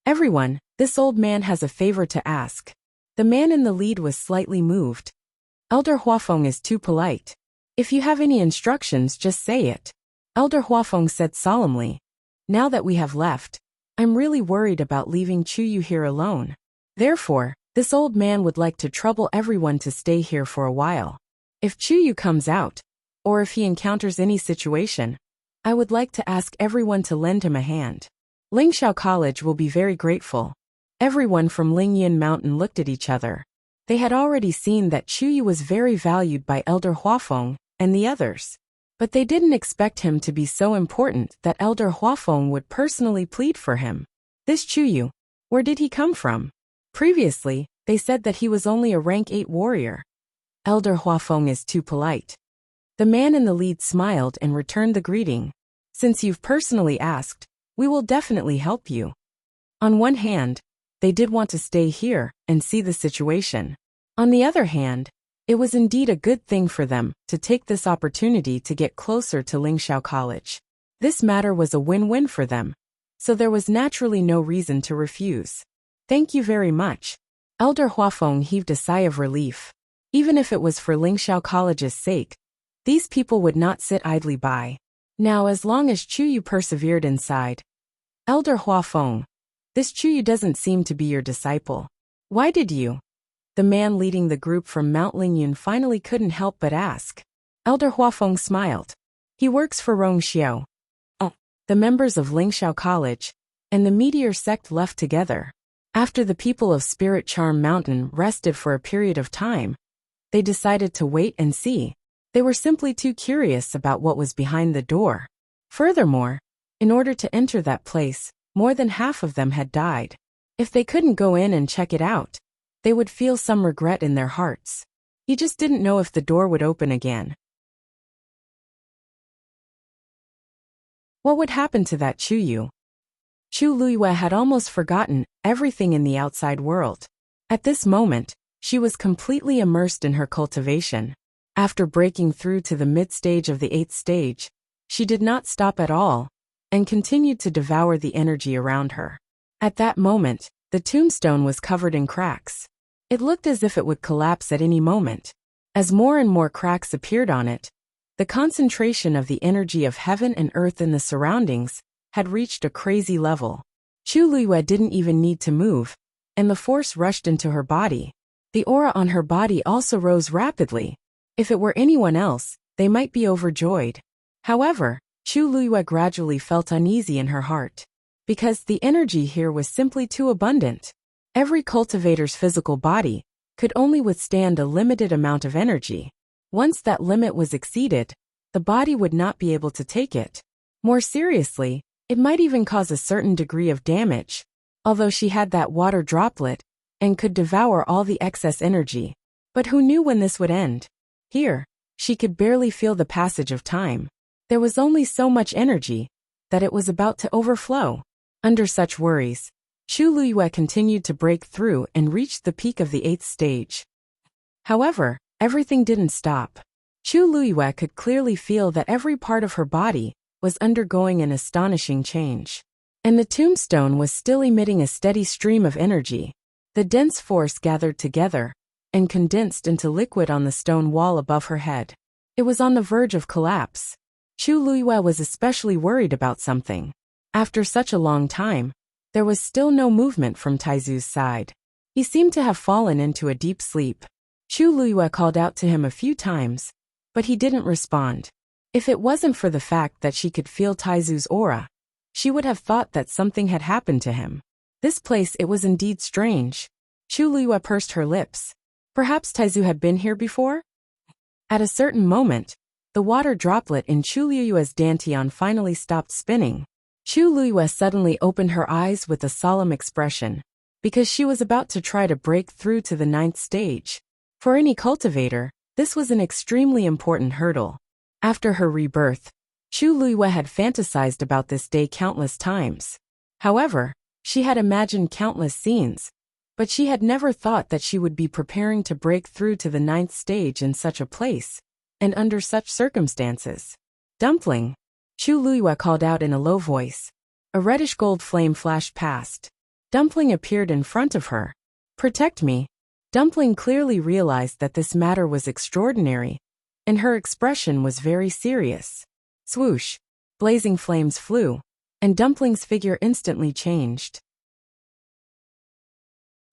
Everyone, this old man has a favor to ask. The man in the lead was slightly moved. Elder Huafeng is too polite. If you have any instructions, just say it. Elder Huafeng said solemnly. Now that we have left, I'm really worried about leaving Chuyu here alone. Therefore, this old man would like to trouble everyone to stay here for a while. If Chuyu comes out, or if he encounters any situation, I would like to ask everyone to lend him a hand. Lingxiao College will be very grateful. Everyone from Lingyan Mountain looked at each other. They had already seen that Chuyu was very valued by Elder Huafeng and the others. But they didn't expect him to be so important that Elder Huafeng would personally plead for him. This Chuyu, where did he come from? Previously, they said that he was only a rank 8 warrior. Elder Huafeng is too polite. The man in the lead smiled and returned the greeting. Since you've personally asked, we will definitely help you. On one hand, they did want to stay here and see the situation. On the other hand, it was indeed a good thing for them to take this opportunity to get closer to Lingxiao College. This matter was a win-win for them, so there was naturally no reason to refuse. Thank you very much. Elder Huafeng heaved a sigh of relief. Even if it was for Lingxiao College's sake, these people would not sit idly by. Now, as long as Chuyu persevered inside. Elder Huafeng, this Chuyu doesn't seem to be your disciple. Why did you? The man leading the group from Mount Lingyun finally couldn't help but ask. Elder Huafeng smiled. He works for Rongxiao. The members of Lingxiao College and the Meteor sect left together. After the people of Spirit Charm Mountain rested for a period of time, they decided to wait and see. They were simply too curious about what was behind the door. Furthermore, in order to enter that place, more than half of them had died. If they couldn't go in and check it out, they would feel some regret in their hearts. He just didn't know if the door would open again. What would happen to that Chuyu? Chu Luiyue had almost forgotten everything in the outside world. At this moment, she was completely immersed in her cultivation. After breaking through to the mid-stage of the 8th stage, she did not stop at all and continued to devour the energy around her. At that moment, the tombstone was covered in cracks. It looked as if it would collapse at any moment. As more and more cracks appeared on it, the concentration of the energy of heaven and earth in the surroundings had reached a crazy level. Chu Luiyue didn't even need to move, and the force rushed into her body. The aura on her body also rose rapidly. If it were anyone else, they might be overjoyed. However, Chu Luiyue gradually felt uneasy in her heart, because the energy here was simply too abundant. Every cultivator's physical body could only withstand a limited amount of energy. Once that limit was exceeded, the body would not be able to take it. More seriously, it might even cause a certain degree of damage, although she had that water droplet and could devour all the excess energy. But who knew when this would end? Here, she could barely feel the passage of time. There was only so much energy that it was about to overflow. Under such worries, Chu Luiyue continued to break through and reached the peak of the 8th stage. However, everything didn't stop. Chu Luiyue could clearly feel that every part of her body was undergoing an astonishing change. And the tombstone was still emitting a steady stream of energy. The dense force gathered together and condensed into liquid on the stone wall above her head. It was on the verge of collapse. Chu Luiyue was especially worried about something. After such a long time, there was still no movement from Taizu's side. He seemed to have fallen into a deep sleep. Chu Luiyue called out to him a few times, but he didn't respond. If it wasn't for the fact that she could feel Taizu's aura, she would have thought that something had happened to him. This place, it was indeed strange. Chu Luiyue pursed her lips. Perhaps Taizu had been here before? At a certain moment, the water droplet in Chu Luiyue's dantian finally stopped spinning. Chu Luiyue suddenly opened her eyes with a solemn expression, because she was about to try to break through to the 9th stage. For any cultivator, this was an extremely important hurdle. After her rebirth, Chu Luiyue had fantasized about this day countless times. However, she had imagined countless scenes, But she had never thought that she would be preparing to break through to the 9th stage in such a place, and under such circumstances. Dumpling, Chu Luiyue called out in a low voice. A reddish-gold flame flashed past. Dumpling appeared in front of her. Protect me. Dumpling clearly realized that this matter was extraordinary, and her expression was very serious. Swoosh! Blazing flames flew, and Dumpling's figure instantly changed.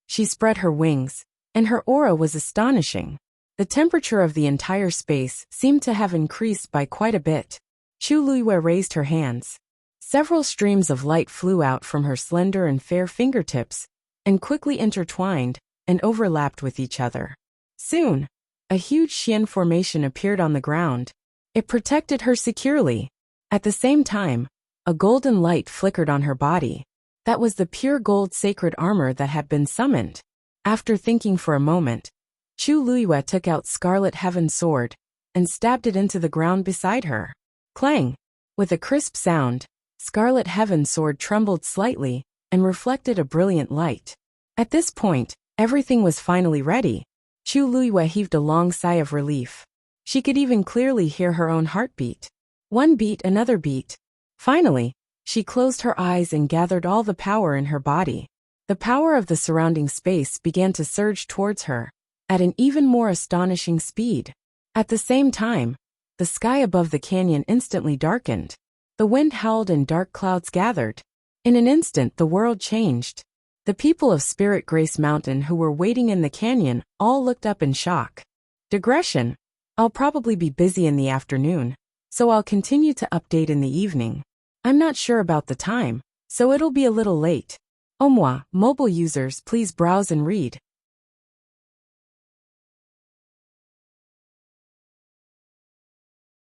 She spread her wings, and her aura was astonishing. The temperature of the entire space seemed to have increased by quite a bit. Chu Luiyue raised her hands. Several streams of light flew out from her slender and fair fingertips, and quickly intertwined and overlapped with each other. Soon, a huge Xian formation appeared on the ground. It protected her securely. At the same time, a golden light flickered on her body. That was the pure gold sacred armor that had been summoned. After thinking for a moment, Chu Luiyue took out Scarlet Heaven's sword and stabbed it into the ground beside her. Clang! With a crisp sound, Scarlet Heaven's sword trembled slightly and reflected a brilliant light. At this point, everything was finally ready. Chu Luiyue heaved a long sigh of relief. She could even clearly hear her own heartbeat. One beat, another beat. Finally, she closed her eyes and gathered all the power in her body. The power of the surrounding space began to surge towards her, at an even more astonishing speed. At the same time, the sky above the canyon instantly darkened. The wind howled and dark clouds gathered. In an instant the world changed. The people of Spirit Grace Mountain who were waiting in the canyon all looked up in shock. Digression. I'll probably be busy in the afternoon, so I'll continue to update in the evening. I'm not sure about the time, so it'll be a little late. Mobile users, please browse and read.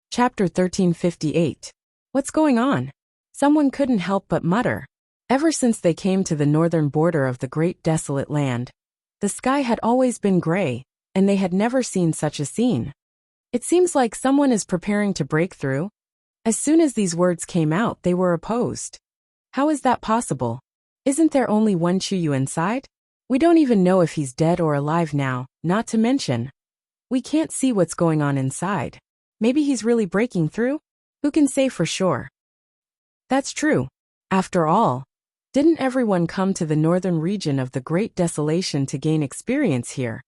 Chapter 1358. What's going on? Someone couldn't help but mutter. Ever since they came to the northern border of the great desolate land, the sky had always been gray, and they had never seen such a scene. It seems like someone is preparing to break through. As soon as these words came out, they were opposed. How is that possible? Isn't there only one Chuyu inside? We don't even know if he's dead or alive now, not to mention, we can't see what's going on inside. Maybe he's really breaking through? Who can say for sure? That's true. After all, didn't everyone come to the northern region of the Great Desolation to gain experience here?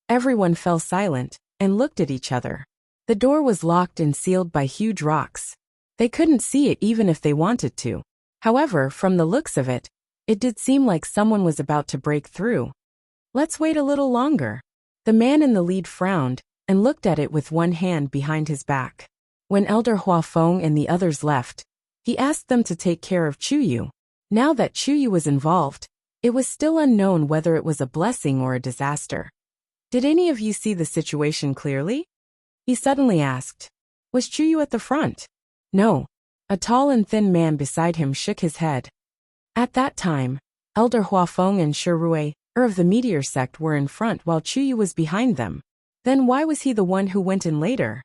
Everyone fell silent and looked at each other. The door was locked and sealed by huge rocks. They couldn't see it even if they wanted to. However, from the looks of it, it did seem like someone was about to break through. Let's wait a little longer. The man in the lead frowned and looked at it with one hand behind his back. When Elder Huafeng and the others left, he asked them to take care of Chuyu. Now that Chuyu was involved, it was still unknown whether it was a blessing or a disaster. Did any of you see the situation clearly? He suddenly asked. Was Chuyu at the front? No. A tall and thin man beside him shook his head. At that time, Elder Huafeng and Shirue, of the meteor sect, were in front while Chuyu was behind them. Then why was he the one who went in later?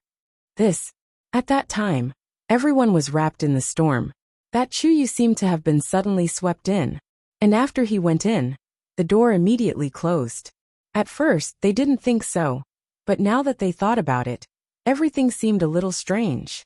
At that time, everyone was wrapped in the storm. That Chuyu seemed to have been suddenly swept in. And after he went in, the door immediately closed. At first, they didn't think so. But now that they thought about it, everything seemed a little strange.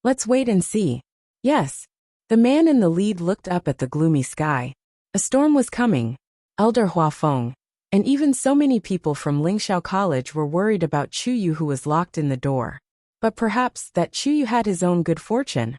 Let's wait and see. Yes. The man in the lead looked up at the gloomy sky. A storm was coming. Elder Huafeng, and even so many people from Lingxiao College were worried about Chuyu who was locked in the door. But perhaps that Chuyu had his own good fortune.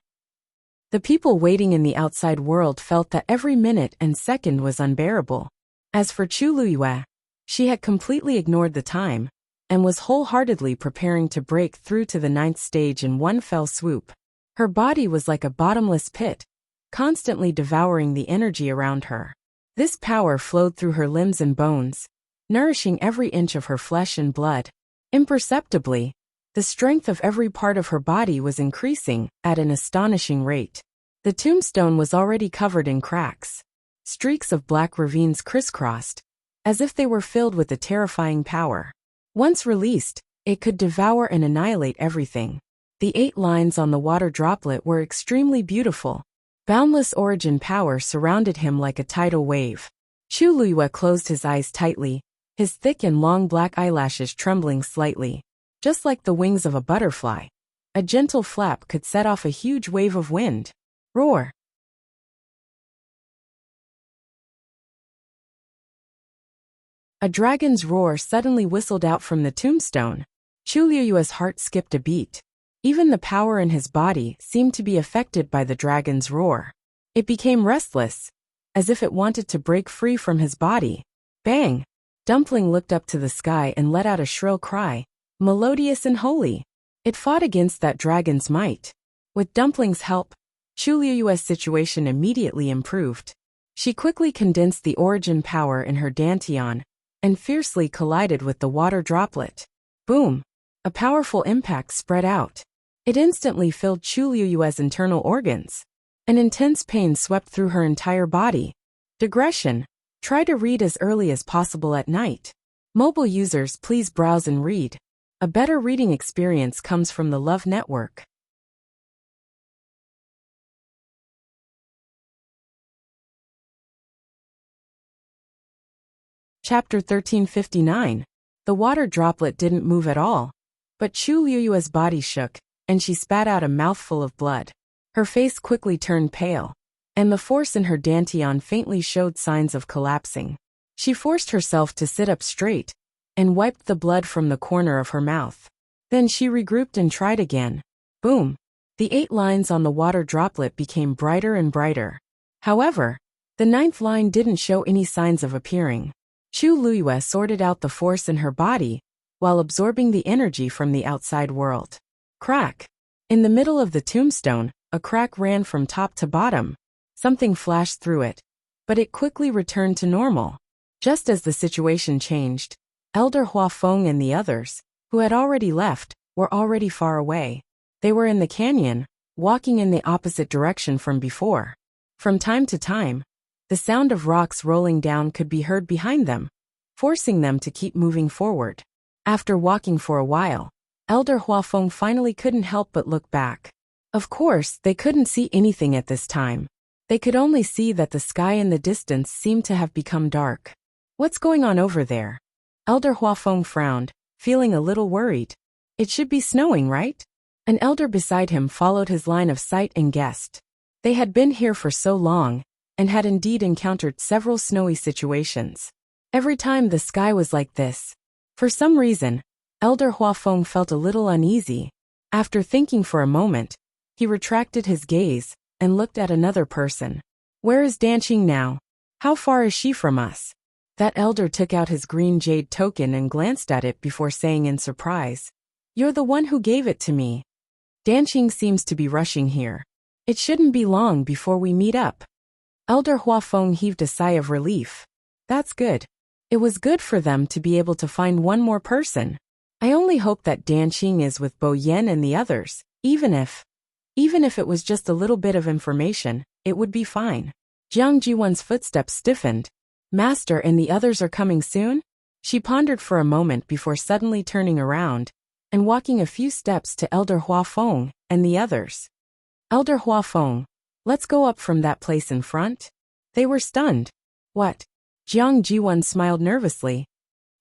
The people waiting in the outside world felt that every minute and second was unbearable. As for Chu Luiyue, she had completely ignored the time, and was wholeheartedly preparing to break through to the 9th stage in one fell swoop. Her body was like a bottomless pit, constantly devouring the energy around her. This power flowed through her limbs and bones, nourishing every inch of her flesh and blood. Imperceptibly, the strength of every part of her body was increasing at an astonishing rate. The tombstone was already covered in cracks. Streaks of black ravines crisscrossed, as if they were filled with a terrifying power. Once released, it could devour and annihilate everything. The 8 lines on the water droplet were extremely beautiful. Boundless origin power surrounded him like a tidal wave. Chu Liyue closed his eyes tightly, his thick and long black eyelashes trembling slightly. Just like the wings of a butterfly, a gentle flap could set off a huge wave of wind. Roar! A dragon's roar suddenly whistled out from the tombstone. Chu Liyue's heart skipped a beat. Even the power in his body seemed to be affected by the dragon's roar. It became restless, as if it wanted to break free from his body. Bang! Dumpling looked up to the sky and let out a shrill cry, melodious and holy. It fought against that dragon's might. With Dumpling's help, Chu Liyue's situation immediately improved. She quickly condensed the origin power in her dantian and fiercely collided with the water droplet. Boom! A powerful impact spread out. It instantly filled Chu Liyue's internal organs. An intense pain swept through her entire body. Digression. Try to read as early as possible at night. Mobile users, please browse and read. A better reading experience comes from the Love Network. Chapter 1359. The water droplet didn't move at all. But Chu Liyue's body shook, and she spat out a mouthful of blood. Her face quickly turned pale, and the force in her dantian faintly showed signs of collapsing. She forced herself to sit up straight, and wiped the blood from the corner of her mouth. Then she regrouped and tried again. Boom! The 8 lines on the water droplet became brighter and brighter. However, the 9th line didn't show any signs of appearing. Chu Liyue sorted out the force in her body, while absorbing the energy from the outside world. Crack! In the middle of the tombstone, a crack ran from top to bottom. Something flashed through it, but it quickly returned to normal. Just as the situation changed, Elder Hua Feng and the others, who had already left, were already far away. They were in the canyon, walking in the opposite direction from before. From time to time, the sound of rocks rolling down could be heard behind them, forcing them to keep moving forward. After walking for a while, Elder Hua Feng finally couldn't help but look back. Of course, they couldn't see anything at this time. They could only see that the sky in the distance seemed to have become dark. What's going on over there? Elder Hua Feng frowned, feeling a little worried. It should be snowing, right? An elder beside him followed his line of sight and guessed. They had been here for so long, and had indeed encountered several snowy situations. Every time the sky was like this. For some reason, Elder Hua Feng felt a little uneasy. After thinking for a moment, he retracted his gaze and looked at another person. Where is Danqing now? How far is she from us? That elder took out his green jade token and glanced at it before saying in surprise, "You're the one who gave it to me. Danqing seems to be rushing here. It shouldn't be long before we meet up." Elder Hua Feng heaved a sigh of relief. That's good. It was good for them to be able to find one more person. I only hope that Danqing is with Bo Yen and the others. Even if it was just a little bit of information, it would be fine. Jiang Jiwan's footsteps stiffened. Master and the others are coming soon? She pondered for a moment before suddenly turning around and walking a few steps to Elder Hua Feng and the others. Elder Hua Feng, let's go up from that place in front. They were stunned. What? Jiang Jiwan smiled nervously.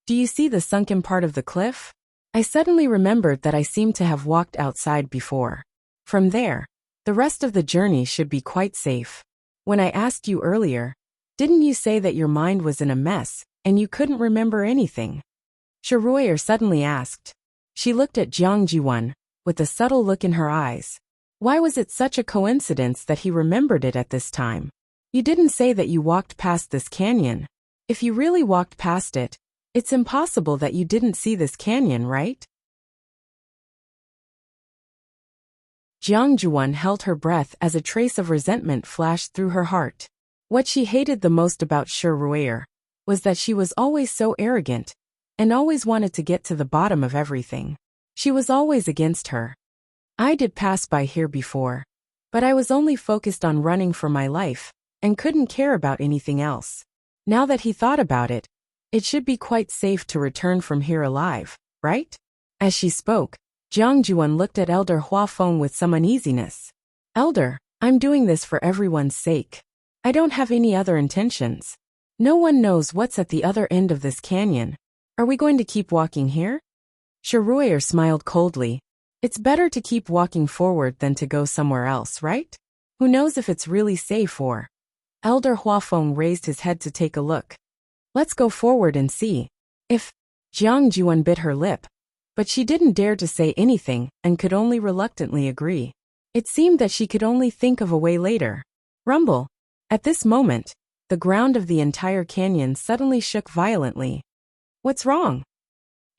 Do you see the sunken part of the cliff? I suddenly remembered that I seemed to have walked outside before. From there, the rest of the journey should be quite safe. When I asked you earlier, didn't you say that your mind was in a mess and you couldn't remember anything? Shiroyer suddenly asked. She looked at Jiang Jiwan with a subtle look in her eyes. Why was it such a coincidence that he remembered it at this time? You didn't say that you walked past this canyon. If you really walked past it, it's impossible that you didn't see this canyon, right? Jiang Jiwan held her breath as a trace of resentment flashed through her heart. What she hated the most about Shiroyer was that she was always so arrogant and always wanted to get to the bottom of everything. She was always against her. I did pass by here before, but I was only focused on running for my life and couldn't care about anything else. Now that he thought about it, it should be quite safe to return from here alive, right? As she spoke, Jiang Jiwan looked at Elder Hua Feng with some uneasiness. Elder, I'm doing this for everyone's sake. I don't have any other intentions. No one knows what's at the other end of this canyon. Are we going to keep walking here? Sharuer smiled coldly. It's better to keep walking forward than to go somewhere else, right? Who knows if it's really safe or... Elder Huafeng raised his head to take a look. Let's go forward and see. If... Jiang Juan bit her lip. But she didn't dare to say anything and could only reluctantly agree. It seemed that she could only think of a way later. Rumble. At this moment, the ground of the entire canyon suddenly shook violently. What's wrong?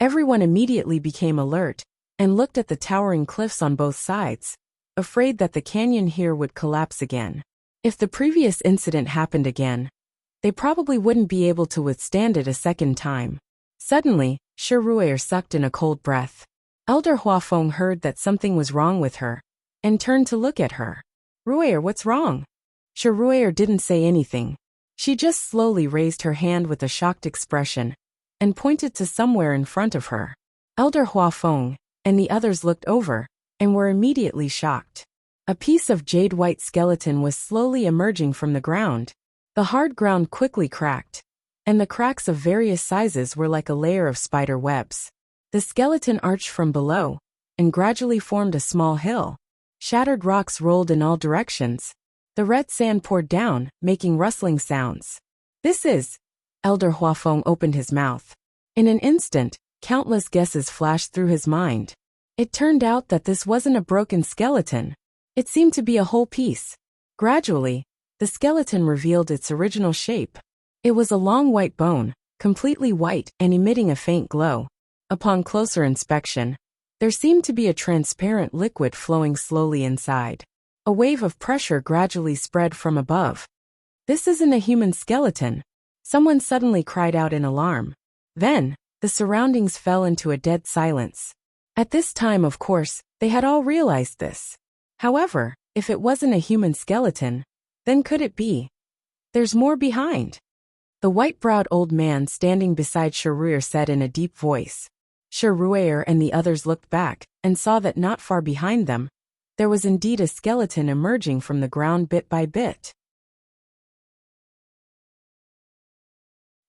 Everyone immediately became alert and looked at the towering cliffs on both sides, afraid that the canyon here would collapse again. If the previous incident happened again, they probably wouldn't be able to withstand it a second time. Suddenly, Sharuer sucked in a cold breath. Elder Huafeng heard that something was wrong with her and turned to look at her. Ruer, what's wrong? Sharuer didn't say anything. She just slowly raised her hand with a shocked expression and pointed to somewhere in front of her. Elder Huafeng and the others looked over and were immediately shocked. A piece of jade-white skeleton was slowly emerging from the ground. The hard ground quickly cracked, and the cracks of various sizes were like a layer of spider webs. The skeleton arched from below and gradually formed a small hill. Shattered rocks rolled in all directions. The red sand poured down, making rustling sounds. This is... Elder Huafeng opened his mouth. In an instant, countless guesses flashed through his mind. It turned out that this wasn't a broken skeleton. It seemed to be a whole piece. Gradually, the skeleton revealed its original shape. It was a long white bone, completely white and emitting a faint glow. Upon closer inspection, there seemed to be a transparent liquid flowing slowly inside. A wave of pressure gradually spread from above. This isn't a human skeleton. Someone suddenly cried out in alarm. Then, the surroundings fell into a dead silence. At this time, of course, they had all realized this. However, if it wasn't a human skeleton, then could it be? There's more behind. The white-browed old man standing beside Sharuer said in a deep voice. Sharuer and the others looked back and saw that not far behind them, there was indeed a skeleton emerging from the ground bit by bit.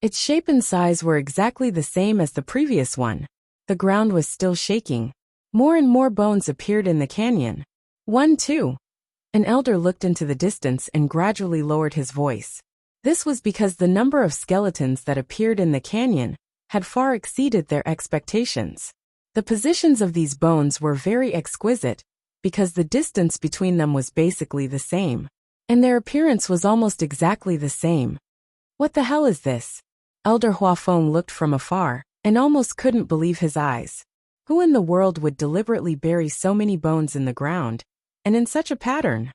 Its shape and size were exactly the same as the previous one. The ground was still shaking. More and more bones appeared in the canyon. 1, 2. An elder looked into the distance and gradually lowered his voice. This was because the number of skeletons that appeared in the canyon had far exceeded their expectations. The positions of these bones were very exquisite because the distance between them was basically the same, and their appearance was almost exactly the same. What the hell is this? Elder Huafeng looked from afar and almost couldn't believe his eyes. Who in the world would deliberately bury so many bones in the ground, and in such a pattern?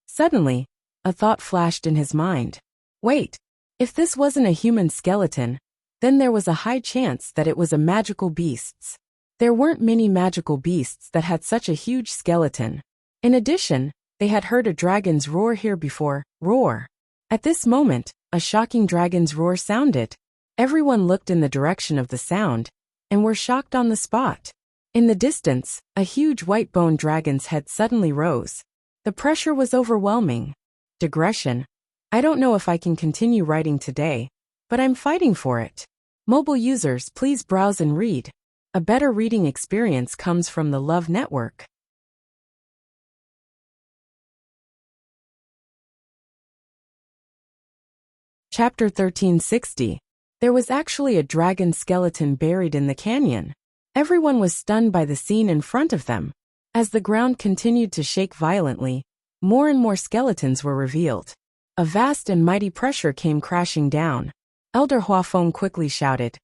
Suddenly, a thought flashed in his mind. Wait, if this wasn't a human skeleton, then there was a high chance that it was a magical beast's. There weren't many magical beasts that had such a huge skeleton. In addition, they had heard a dragon's roar here before. Roar. At this moment, a shocking dragon's roar sounded. Everyone looked in the direction of the sound and were shocked on the spot. In the distance, a huge white-boned dragon's head suddenly rose. The pressure was overwhelming. Digression. I don't know if I can continue writing today, but I'm fighting for it. Mobile users, please browse and read. A better reading experience comes from the Love Network. Chapter 1360. There was actually a dragon skeleton buried in the canyon. Everyone was stunned by the scene in front of them. As the ground continued to shake violently, more and more skeletons were revealed. A vast and mighty pressure came crashing down. Elder Huafeng quickly shouted,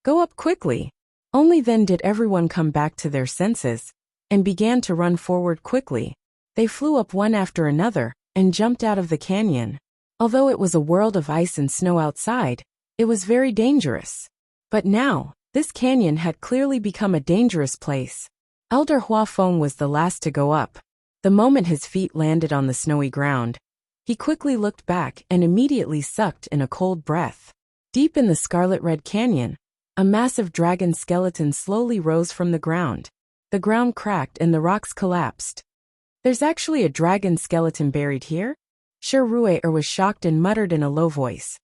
"Go up quickly!" Only then did everyone come back to their senses and began to run forward quickly. They flew up one after another and jumped out of the canyon. Although it was a world of ice and snow outside, it was very dangerous. But now, this canyon had clearly become a dangerous place. Elder Huafeng was the last to go up. The moment his feet landed on the snowy ground, he quickly looked back and immediately sucked in a cold breath. Deep in the scarlet-red canyon, a massive dragon skeleton slowly rose from the ground. The ground cracked and the rocks collapsed. There's actually a dragon skeleton buried here? Sharuer was shocked and muttered in a low voice.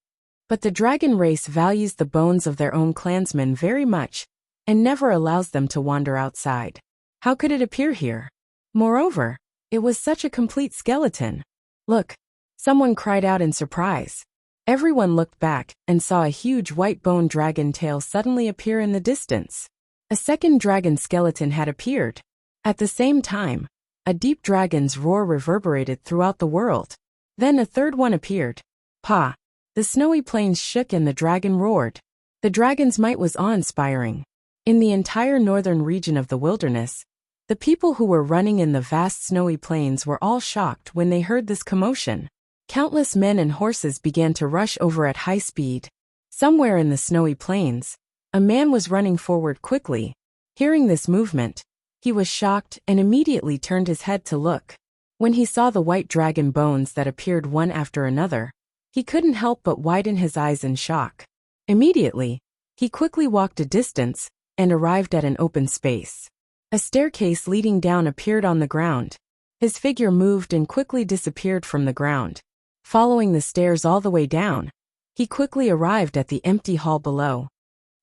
But the dragon race values the bones of their own clansmen very much, and never allows them to wander outside. How could it appear here? Moreover, it was such a complete skeleton. Look! Someone cried out in surprise. Everyone looked back and saw a huge white bone dragon tail suddenly appear in the distance. A second dragon skeleton had appeared. At the same time, a deep dragon's roar reverberated throughout the world. Then a third one appeared. Pa! The snowy plains shook and the dragon roared. The dragon's might was awe-inspiring. In the entire northern region of the wilderness, the people who were running in the vast snowy plains were all shocked when they heard this commotion. Countless men and horses began to rush over at high speed. Somewhere in the snowy plains, a man was running forward quickly. Hearing this movement, he was shocked and immediately turned his head to look. When he saw the white dragon bones that appeared one after another, he couldn't help but widen his eyes in shock. Immediately, he quickly walked a distance and arrived at an open space. A staircase leading down appeared on the ground. His figure moved and quickly disappeared from the ground. Following the stairs all the way down, he quickly arrived at the empty hall below.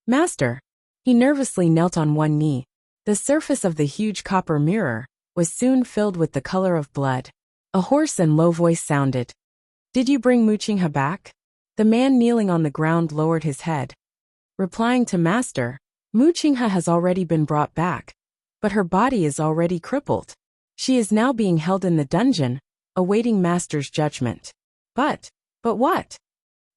Master! He nervously knelt on one knee. The surface of the huge copper mirror was soon filled with the color of blood. A hoarse and low voice sounded. Did you bring Muchingha back? The man kneeling on the ground lowered his head. Replying to Master, Muchingha has already been brought back, but her body is already crippled. She is now being held in the dungeon, awaiting Master's judgment. But what?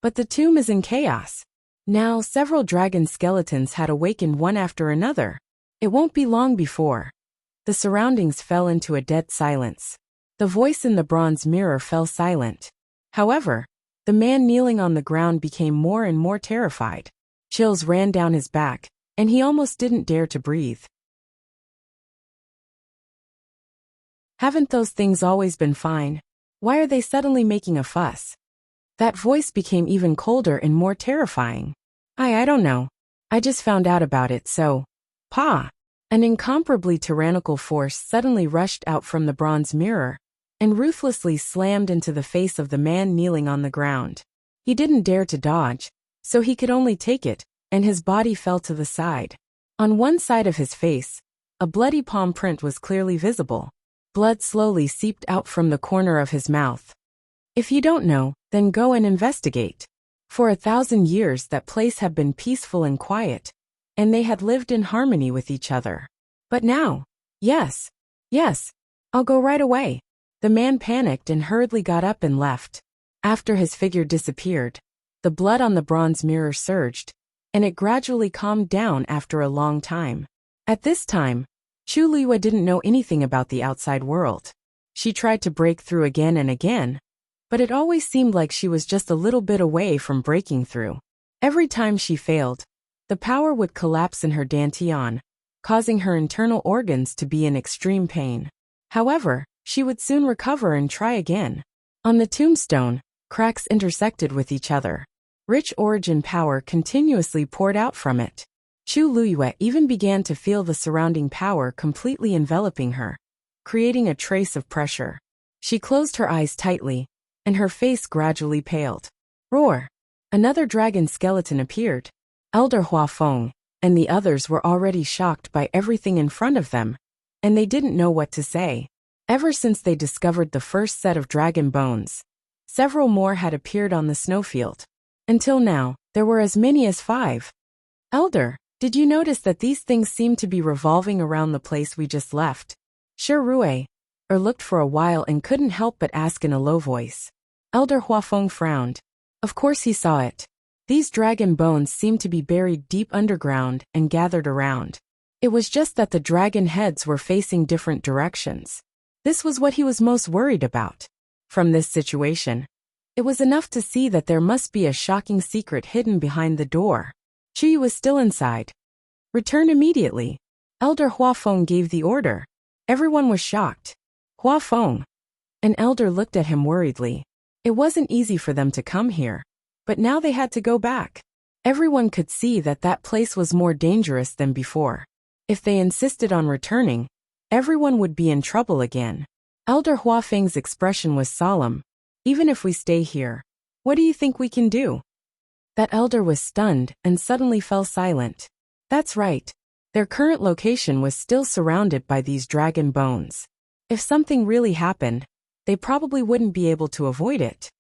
But the tomb is in chaos. Now several dragon skeletons had awakened one after another. It won't be long before. The surroundings fell into a dead silence. The voice in the bronze mirror fell silent. However, the man kneeling on the ground became more and more terrified. Chills ran down his back, and he almost didn't dare to breathe. Haven't those things always been fine? Why are they suddenly making a fuss? That voice became even colder and more terrifying. I don't know. I just found out about it, so. Pa! An incomparably tyrannical force suddenly rushed out from the bronze mirror and ruthlessly slammed into the face of the man kneeling on the ground. He didn't dare to dodge, so he could only take it, and his body fell to the side. On one side of his face, a bloody palm print was clearly visible. Blood slowly seeped out from the corner of his mouth. If you don't know, then go and investigate. For 1,000 years that place had been peaceful and quiet, and they had lived in harmony with each other. But now, yes, I'll go right away. The man panicked and hurriedly got up and left. After his figure disappeared, the blood on the bronze mirror surged, and it gradually calmed down after a long time. At this time, Chu Liwa didn't know anything about the outside world. She tried to break through again and again, but it always seemed like she was just a little bit away from breaking through. Every time she failed, the power would collapse in her dantian, causing her internal organs to be in extreme pain. However, she would soon recover and try again. On the tombstone, cracks intersected with each other. Rich origin power continuously poured out from it. Chu Luyue even began to feel the surrounding power completely enveloping her, creating a trace of pressure. She closed her eyes tightly, and her face gradually paled. Roar! Another dragon skeleton appeared. Elder Huafeng and the others were already shocked by everything in front of them, and they didn't know what to say. Ever since they discovered the first set of dragon bones, several more had appeared on the snowfield. Until now, there were as many as 5. Elder, did you notice that these things seem to be revolving around the place we just left? Rue looked for a while and couldn't help but ask in a low voice. Elder Huafeng frowned. Of course he saw it. These dragon bones seemed to be buried deep underground and gathered around. It was just that the dragon heads were facing different directions. This was what he was most worried about. From this situation, it was enough to see that there must be a shocking secret hidden behind the door. Chi was still inside. Return immediately. Elder Huafeng gave the order. Everyone was shocked. Huafeng. An elder looked at him worriedly. It wasn't easy for them to come here, but now they had to go back. Everyone could see that that place was more dangerous than before. If they insisted on returning, everyone would be in trouble again. Elder Huafeng's expression was solemn. Even if we stay here, what do you think we can do? That elder was stunned and suddenly fell silent. That's right. Their current location was still surrounded by these dragon bones. If something really happened, they probably wouldn't be able to avoid it.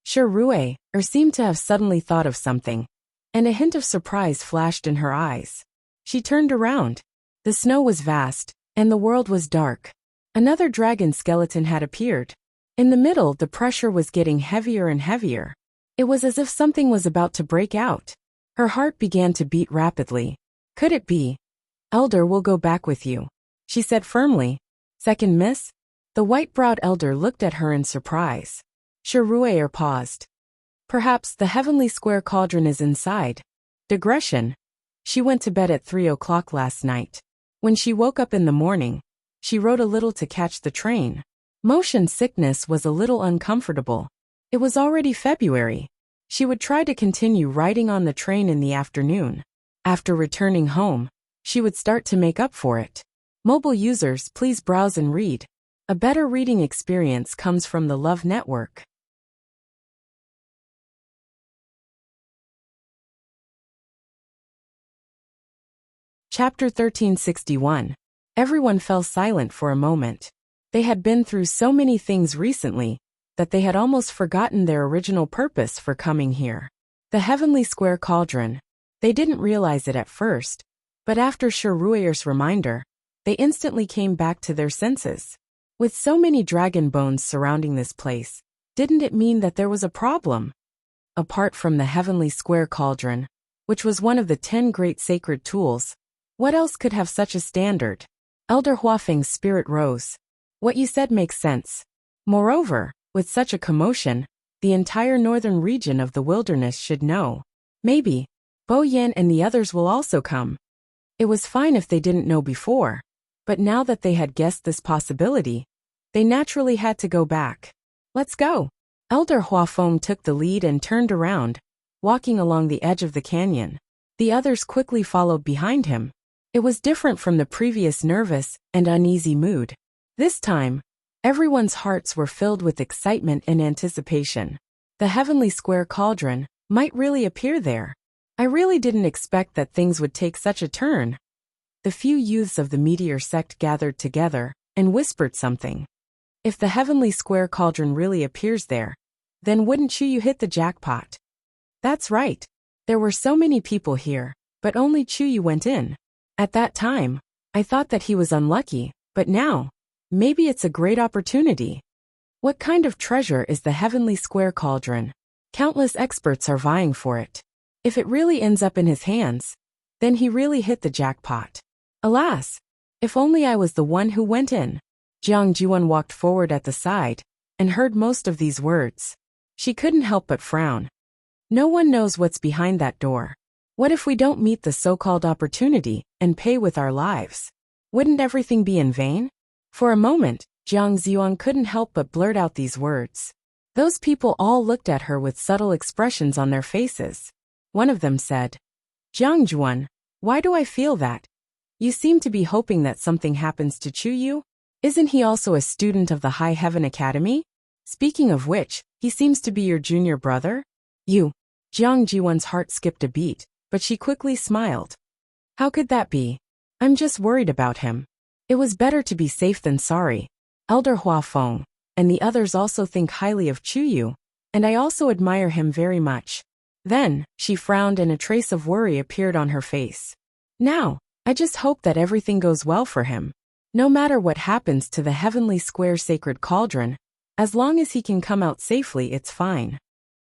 Shirue seemed to have suddenly thought of something, and a hint of surprise flashed in her eyes. She turned around. The snow was vast, and the world was dark. Another dragon skeleton had appeared. In the middle, the pressure was getting heavier and heavier. It was as if something was about to break out. Her heart began to beat rapidly. Could it be? Elder will go back with you, she said firmly. Second miss? The white-browed elder looked at her in surprise. Shirue paused. Perhaps the heavenly square cauldron is inside. Digression. She went to bed at 3 o'clock last night. When she woke up in the morning, she rode a little to catch the train. Motion sickness was a little uncomfortable. It was already February. She would try to continue riding on the train in the afternoon. After returning home, she would start to make up for it. Mobile users, please browse and read. A better reading experience comes from the Love Network. Chapter 1361. Everyone fell silent for a moment. They had been through so many things recently that they had almost forgotten their original purpose for coming here. The heavenly square cauldron. They didn't realize it at first, but after Shirue's reminder, they instantly came back to their senses. With so many dragon bones surrounding this place, didn't it mean that there was a problem? Apart from the heavenly square cauldron, which was one of the 10 great sacred tools, what else could have such a standard? Elder Huafeng's spirit rose. What you said makes sense. Moreover, with such a commotion, the entire northern region of the wilderness should know. Maybe Bo Yan and the others will also come. It was fine if they didn't know before, but now that they had guessed this possibility, they naturally had to go back. Let's go. Elder Huafeng took the lead and turned around, walking along the edge of the canyon. The others quickly followed behind him. It was different from the previous nervous and uneasy mood. This time, everyone's hearts were filled with excitement and anticipation. The heavenly square cauldron might really appear there. I really didn't expect that things would take such a turn. The few youths of the meteor sect gathered together and whispered something. If the heavenly square cauldron really appears there, then wouldn't you hit the jackpot? That's right. There were so many people here, but only Chuyu went in. At that time, I thought that he was unlucky, but now, maybe it's a great opportunity. What kind of treasure is the heavenly square cauldron? Countless experts are vying for it. If it really ends up in his hands, then he really hit the jackpot. Alas, if only I was the one who went in. Jiang Juan walked forward at the side and heard most of these words. She couldn't help but frown. No one knows what's behind that door. What if we don't meet the so-called opportunity and pay with our lives? Wouldn't everything be in vain? For a moment, Jiang Ziyuan couldn't help but blurt out these words. Those people all looked at her with subtle expressions on their faces. One of them said, Jiang Juan, why do I feel that? You seem to be hoping that something happens to Chuyu? Isn't he also a student of the High Heaven Academy? Speaking of which, he seems to be your junior brother? You. Jiang Jiwan's heart skipped a beat, but she quickly smiled. How could that be? I'm just worried about him. It was better to be safe than sorry. Elder Huafeng and the others also think highly of Chuyu, and I also admire him very much. Then, she frowned and a trace of worry appeared on her face. Now, I just hope that everything goes well for him. No matter what happens to the heavenly square sacred cauldron, as long as he can come out safely, it's fine.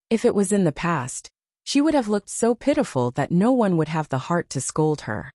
If it was in the past, she would have looked so pitiful that no one would have the heart to scold her.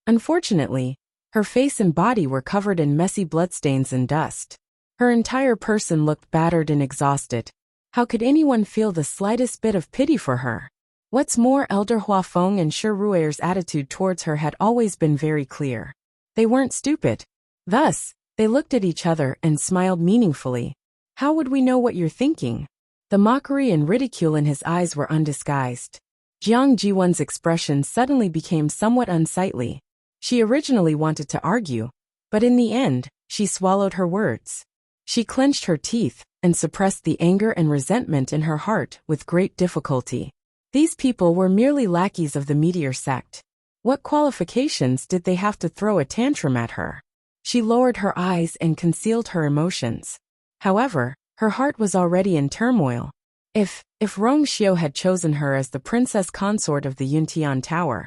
Unfortunately, her face and body were covered in messy bloodstains and dust. Her entire person looked battered and exhausted. How could anyone feel the slightest bit of pity for her? What's more, Elder Huafeng and Shirue's attitude towards her had always been very clear. They weren't stupid. Thus, they looked at each other and smiled meaningfully. How would we know what you're thinking? The mockery and ridicule in his eyes were undisguised. Jiang Jiwan's expression suddenly became somewhat unsightly. She originally wanted to argue, but in the end, she swallowed her words. She clenched her teeth and suppressed the anger and resentment in her heart with great difficulty. These people were merely lackeys of the meteor sect. What qualifications did they have to throw a tantrum at her? She lowered her eyes and concealed her emotions. However, her heart was already in turmoil. If Rong Xiu had chosen her as the princess consort of the Yuntian Tower,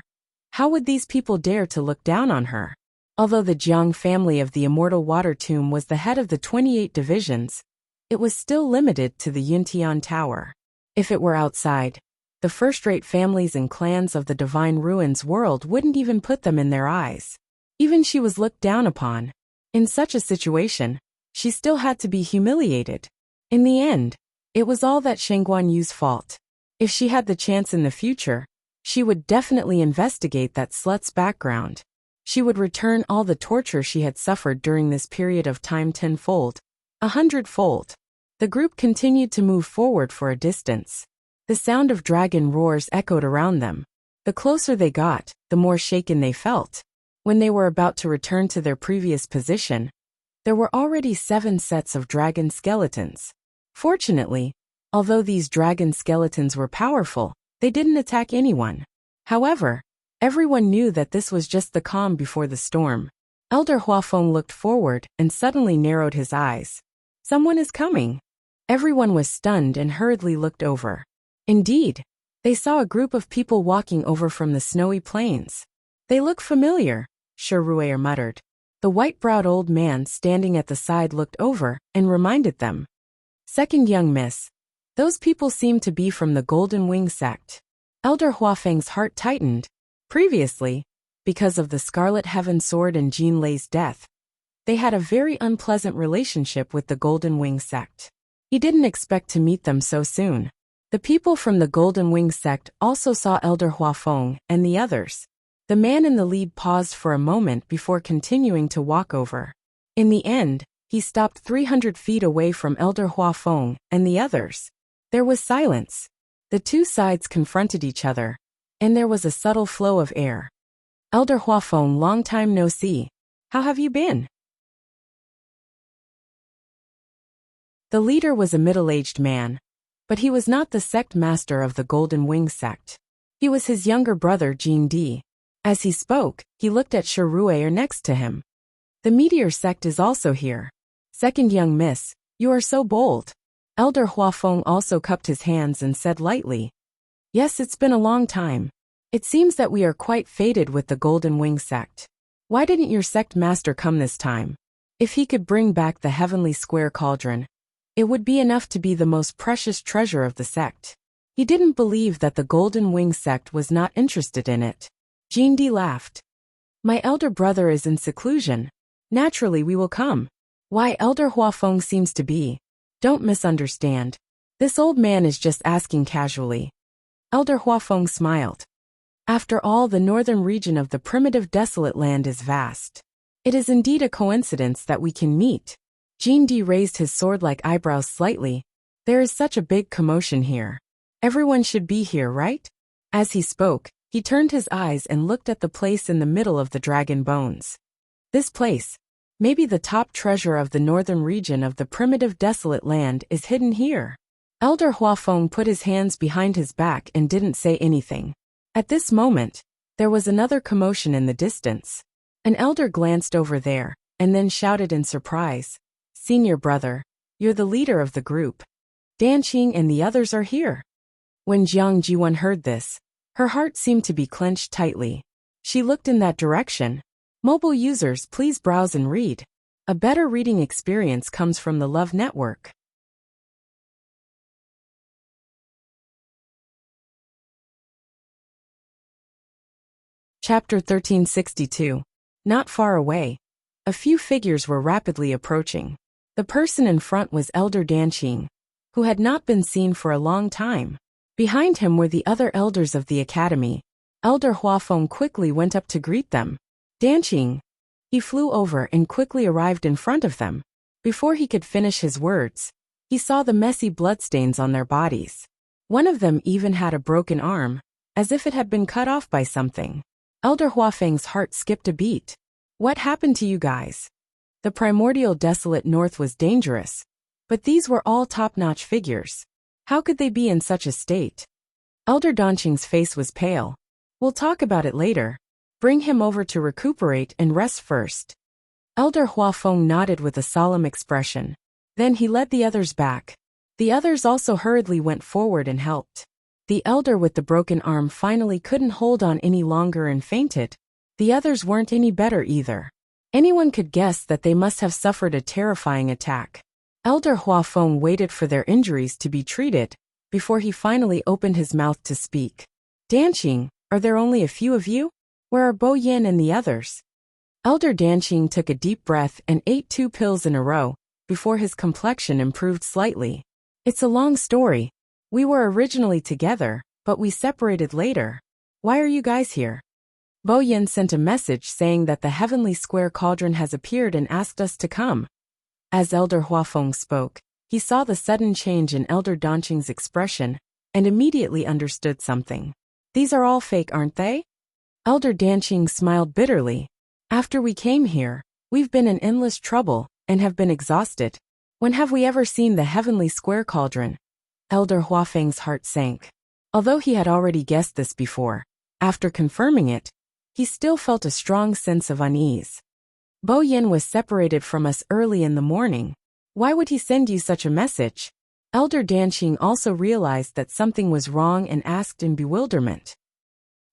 how would these people dare to look down on her? Although the Jiang family of the Immortal Water Tomb was the head of the 28 divisions, it was still limited to the Yuntian Tower. If it were outside, the first-rate families and clans of the Divine Ruins world wouldn't even put them in their eyes. Even she was looked down upon. In such a situation, she still had to be humiliated. In the end, it was all that Sheng Guanyu's fault. If she had the chance in the future, she would definitely investigate that slut's background. She would return all the torture she had suffered during this period of time tenfold, 100-fold. The group continued to move forward for a distance. The sound of dragon roars echoed around them. The closer they got, the more shaken they felt. When they were about to return to their previous position, there were already 7 sets of dragon skeletons. Fortunately, although these dragon skeletons were powerful, they didn't attack anyone. However, everyone knew that this was just the calm before the storm. Elder Huafeng looked forward and suddenly narrowed his eyes. Someone is coming. Everyone was stunned and hurriedly looked over. Indeed, they saw a group of people walking over from the snowy plains. They look familiar, Shiruer muttered. The white-browed old man standing at the side looked over and reminded them. Second young miss. Those people seem to be from the Golden Wing sect. Elder Huafeng's heart tightened. Previously, because of the Scarlet Heaven Sword and Jean Lei's death, they had a very unpleasant relationship with the Golden Wing sect. He didn't expect to meet them so soon. The people from the Golden Wing sect also saw Elder Huafeng and the others. The man in the lead paused for a moment before continuing to walk over. In the end, he stopped 300 feet away from Elder Huafeng and the others. There was silence. The two sides confronted each other, and there was a subtle flow of air. Elder Huafeng, long time no see. How have you been? The leader was a middle-aged man, but he was not the sect master of the Golden Wing sect. He was his younger brother Jean Di. As he spoke, he looked at Shiruer next to him. The meteor sect is also here. Second young miss, you are so bold. Elder Huafeng also cupped his hands and said lightly. Yes, it's been a long time. It seems that we are quite fated with the Golden Wing sect. Why didn't your sect master come this time? If he could bring back the heavenly square cauldron, it would be enough to be the most precious treasure of the sect. He didn't believe that the Golden Wing sect was not interested in it. Jean Di laughed. My elder brother is in seclusion. Naturally we will come. Why Elder Huafeng seems to be. Don't misunderstand. This old man is just asking casually. Elder Huafeng smiled. After all, the northern region of the primitive desolate land is vast. It is indeed a coincidence that we can meet. Jean Di raised his sword-like eyebrows slightly. There is such a big commotion here. Everyone should be here, right? As he spoke, he turned his eyes and looked at the place in the middle of the dragon bones. This place, maybe the top treasure of the northern region of the primitive desolate land, is hidden here. Elder Huafeng put his hands behind his back and didn't say anything. At this moment, there was another commotion in the distance. An elder glanced over there, and then shouted in surprise. Senior brother, you're the leader of the group. Danqing and the others are here. When Jiang Jiwan heard this, her heart seemed to be clenched tightly. She looked in that direction. Mobile users, please browse and read. A better reading experience comes from the Love Network. Chapter 1362. Not far away, a few figures were rapidly approaching. The person in front was Elder Danqing, who had not been seen for a long time. Behind him were the other elders of the academy. Elder Huafeng quickly went up to greet them. Danqing. He flew over and quickly arrived in front of them. Before he could finish his words, he saw the messy bloodstains on their bodies. One of them even had a broken arm, as if it had been cut off by something. Elder Huafeng's heart skipped a beat. What happened to you guys? The primordial desolate north was dangerous. But these were all top-notch figures. How could they be in such a state? Elder Donqing's face was pale. We'll talk about it later. Bring him over to recuperate and rest first. Elder Huafeng nodded with a solemn expression. Then he led the others back. The others also hurriedly went forward and helped. The elder with the broken arm finally couldn't hold on any longer and fainted. The others weren't any better either. Anyone could guess that they must have suffered a terrifying attack. Elder Huafeng waited for their injuries to be treated before he finally opened his mouth to speak. Danqing, are there only a few of you? Where are Bo Yin and the others? Elder Danqing took a deep breath and ate 2 pills in a row before his complexion improved slightly. It's a long story. We were originally together, but we separated later. Why are you guys here? Bo Yin sent a message saying that the heavenly square cauldron has appeared and asked us to come. As Elder Huafeng spoke, he saw the sudden change in Elder Donqing's expression and immediately understood something. These are all fake, aren't they? Elder Danqing smiled bitterly. After we came here, we've been in endless trouble and have been exhausted. When have we ever seen the heavenly square cauldron? Elder Huafeng's heart sank. Although he had already guessed this before, after confirming it, he still felt a strong sense of unease. Bo Yin was separated from us early in the morning. Why would he send you such a message? Elder Danqing also realized that something was wrong and asked in bewilderment.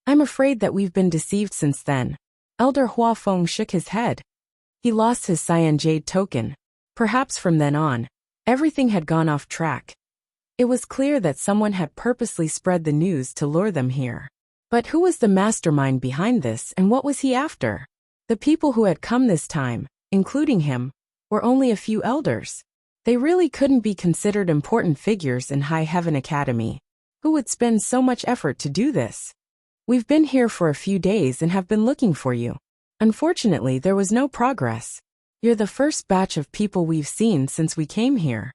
I'm afraid that we've been deceived since then. Elder Huafeng shook his head. He lost his cyan jade token. Perhaps from then on, everything had gone off track. It was clear that someone had purposely spread the news to lure them here. But who was the mastermind behind this and what was he after? The people who had come this time, including him, were only a few elders. They really couldn't be considered important figures in High Heaven Academy. Who would spend so much effort to do this? We've been here for a few days and have been looking for you. Unfortunately, there was no progress. You're the first batch of people we've seen since we came here.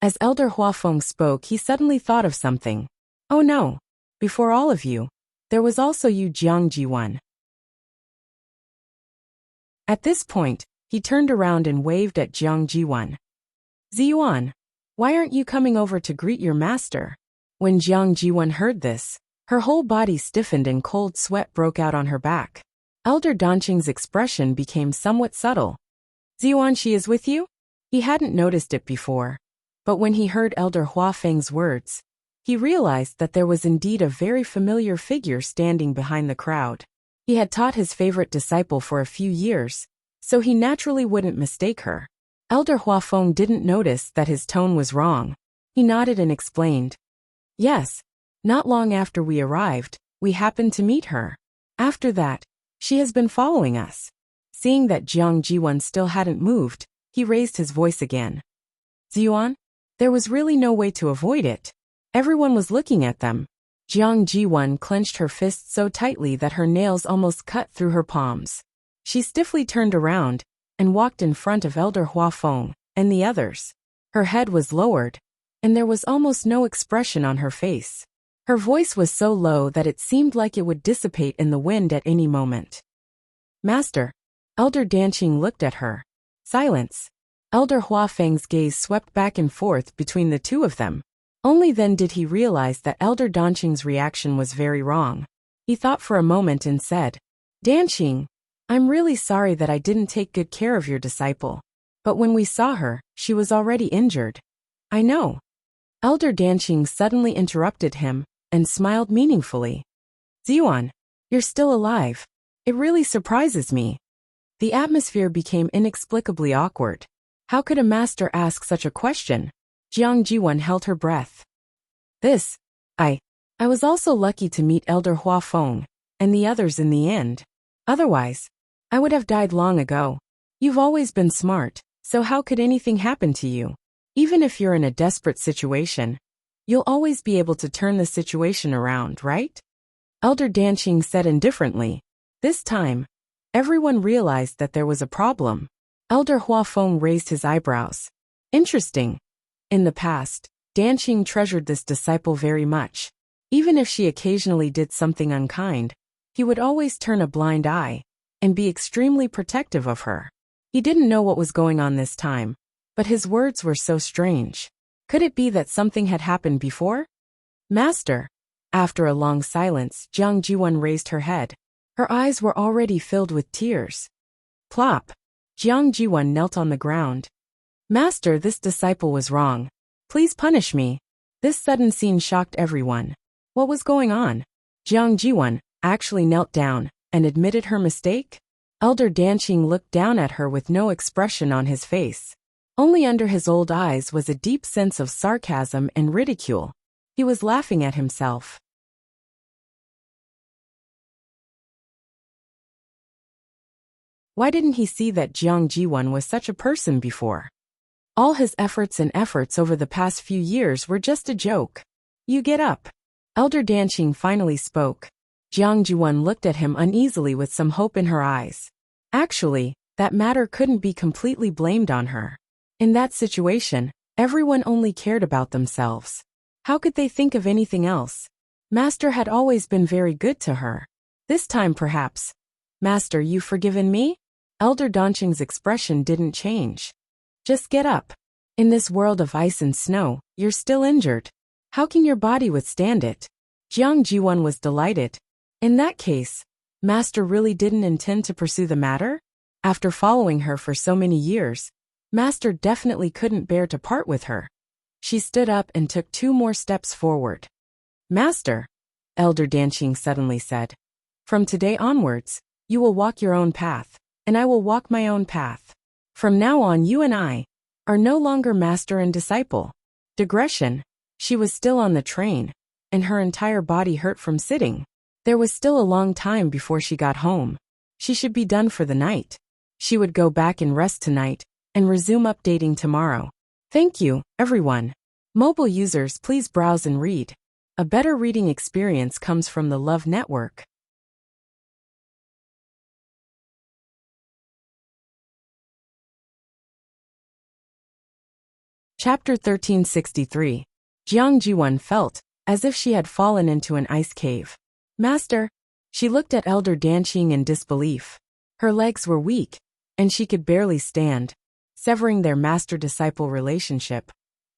As Elder Huafeng spoke, he suddenly thought of something. Oh no! Before all of you, there was also you, Jiang Jiwan. At this point, he turned around and waved at Jiang Jiwan. Ziyuan, why aren't you coming over to greet your master? When Jiang Jiwan heard this, her whole body stiffened and cold sweat broke out on her back. Elder Donqing's expression became somewhat subtle. Ziyuan, she is with you? He hadn't noticed it before. But when he heard Elder Huafeng's words, he realized that there was indeed a very familiar figure standing behind the crowd. He had taught his favorite disciple for a few years, so he naturally wouldn't mistake her. Elder Huafeng didn't notice that his tone was wrong. He nodded and explained. Yes, not long after we arrived, we happened to meet her. After that, she has been following us. Seeing that Jiang Jiwan still hadn't moved, he raised his voice again. Ziyuan? There was really no way to avoid it. Everyone was looking at them. Jiang Jiwan clenched her fists so tightly that her nails almost cut through her palms. She stiffly turned around and walked in front of Elder Huafeng and the others. Her head was lowered, and there was almost no expression on her face. Her voice was so low that it seemed like it would dissipate in the wind at any moment. Master. Elder Danqing looked at her. Silence. Elder Huafeng's gaze swept back and forth between the two of them. Only then did he realize that Elder Donqing's reaction was very wrong. He thought for a moment and said, Danqing, I'm really sorry that I didn't take good care of your disciple. But when we saw her, she was already injured. I know. Elder Danqing suddenly interrupted him and smiled meaningfully. Ziyuan, you're still alive. It really surprises me. The atmosphere became inexplicably awkward. How could a master ask such a question? Jiang Jiwan held her breath. I was also lucky to meet Elder Huafeng and the others in the end. Otherwise, I would have died long ago. You've always been smart, so how could anything happen to you? Even if you're in a desperate situation, you'll always be able to turn the situation around, right? Elder Danqing said indifferently. This time, everyone realized that there was a problem. Elder Huafeng raised his eyebrows. Interesting. In the past, Danqing treasured this disciple very much. Even if she occasionally did something unkind, he would always turn a blind eye and be extremely protective of her. He didn't know what was going on this time, But his words were so strange. Could it be that something had happened before? Master. After a long silence, Jiang Jiwan raised her head. Her eyes were already filled with tears. Plop. Jiang Jiwan knelt on the ground. Master, this disciple was wrong. Please punish me. This sudden scene shocked everyone. What was going on? Jiang Jiwan actually knelt down and admitted her mistake? Elder Danqing looked down at her with no expression on his face. Only under his old eyes was a deep sense of sarcasm and ridicule. He was laughing at himself. Why didn't he see that Jiang Jiwan was such a person before? All his efforts over the past few years were just a joke. You get up. Elder Danqing finally spoke. Jiang Jiwan looked at him uneasily with some hope in her eyes. Actually, that matter couldn't be completely blamed on her. In that situation, everyone only cared about themselves. How could they think of anything else? Master had always been very good to her. This time perhaps. Master, you've forgiven me? Elder Danqing's expression didn't change. Just get up. In this world of ice and snow, you're still injured. How can your body withstand it? Jiang Jiwan was delighted. In that case, Master really didn't intend to pursue the matter? After following her for so many years, Master definitely couldn't bear to part with her. She stood up and took 2 more steps forward. Master, Elder Danqing suddenly said, from today onwards, you will walk your own path, and I will walk my own path. From now on you and I are no longer master and disciple. Digression. She was still on the train, and her entire body hurt from sitting. There was still a long time before she got home. She should be done for the night. She would go back and rest tonight, and resume updating tomorrow. Thank you, everyone. Mobile users, please browse and read. A better reading experience comes from the Love Network. Chapter 1363. Jiang Jiwan felt as if she had fallen into an ice cave. Master. She looked at Elder Danqing in disbelief. Her legs were weak, and she could barely stand, severing their master-disciple relationship.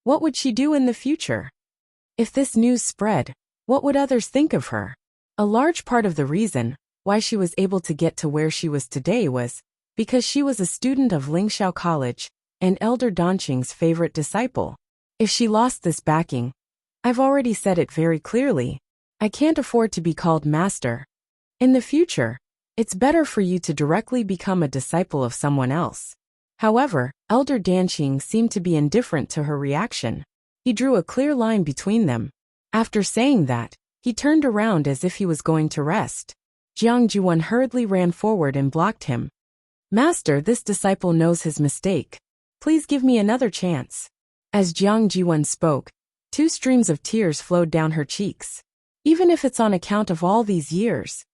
What would she do in the future? If this news spread, what would others think of her? A large part of the reason why she was able to get to where she was today was because she was a student of Lingxiao College and Elder Danqing's favorite disciple. If she lost this backing, I've already said it very clearly, I can't afford to be called master. In the future, it's better for you to directly become a disciple of someone else. However, Elder Danqing seemed to be indifferent to her reaction. He drew a clear line between them. After saying that, he turned around as if he was going to rest. Jiang Jiwan hurriedly ran forward and blocked him. Master, this disciple knows his mistake. Please give me another chance. As Jiang Jiwan spoke, 2 streams of tears flowed down her cheeks. Even if it's on account of all these years.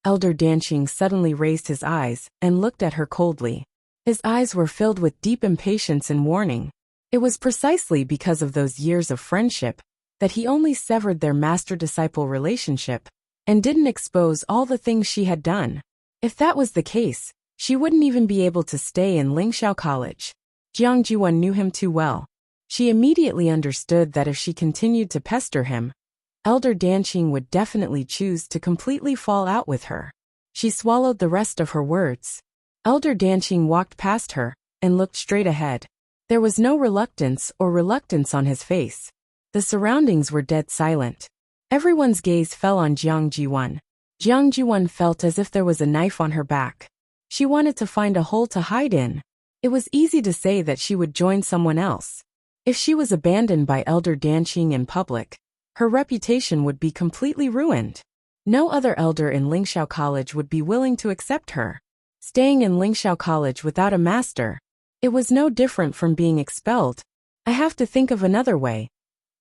Elder Danqing suddenly raised his eyes and looked at her coldly. His eyes were filled with deep impatience and warning. It was precisely because of those years of friendship that he only severed their master-disciple relationship and didn't expose all the things she had done. If that was the case, she wouldn't even be able to stay in Lingxiao College. Jiang Jiwan knew him too well. She immediately understood that if she continued to pester him, Elder Danqing would definitely choose to completely fall out with her. She swallowed the rest of her words. Elder Danqing walked past her and looked straight ahead. There was no reluctance on his face. The surroundings were dead silent. Everyone's gaze fell on Jiang Jiwan. Jiang Jiwan felt as if there was a knife on her back. She wanted to find a hole to hide in. It was easy to say that she would join someone else. If she was abandoned by Elder Danqing in public, her reputation would be completely ruined. No other elder in Lingxiao College would be willing to accept her. Staying in Lingxiao College without a master, it was no different from being expelled. I have to think of another way.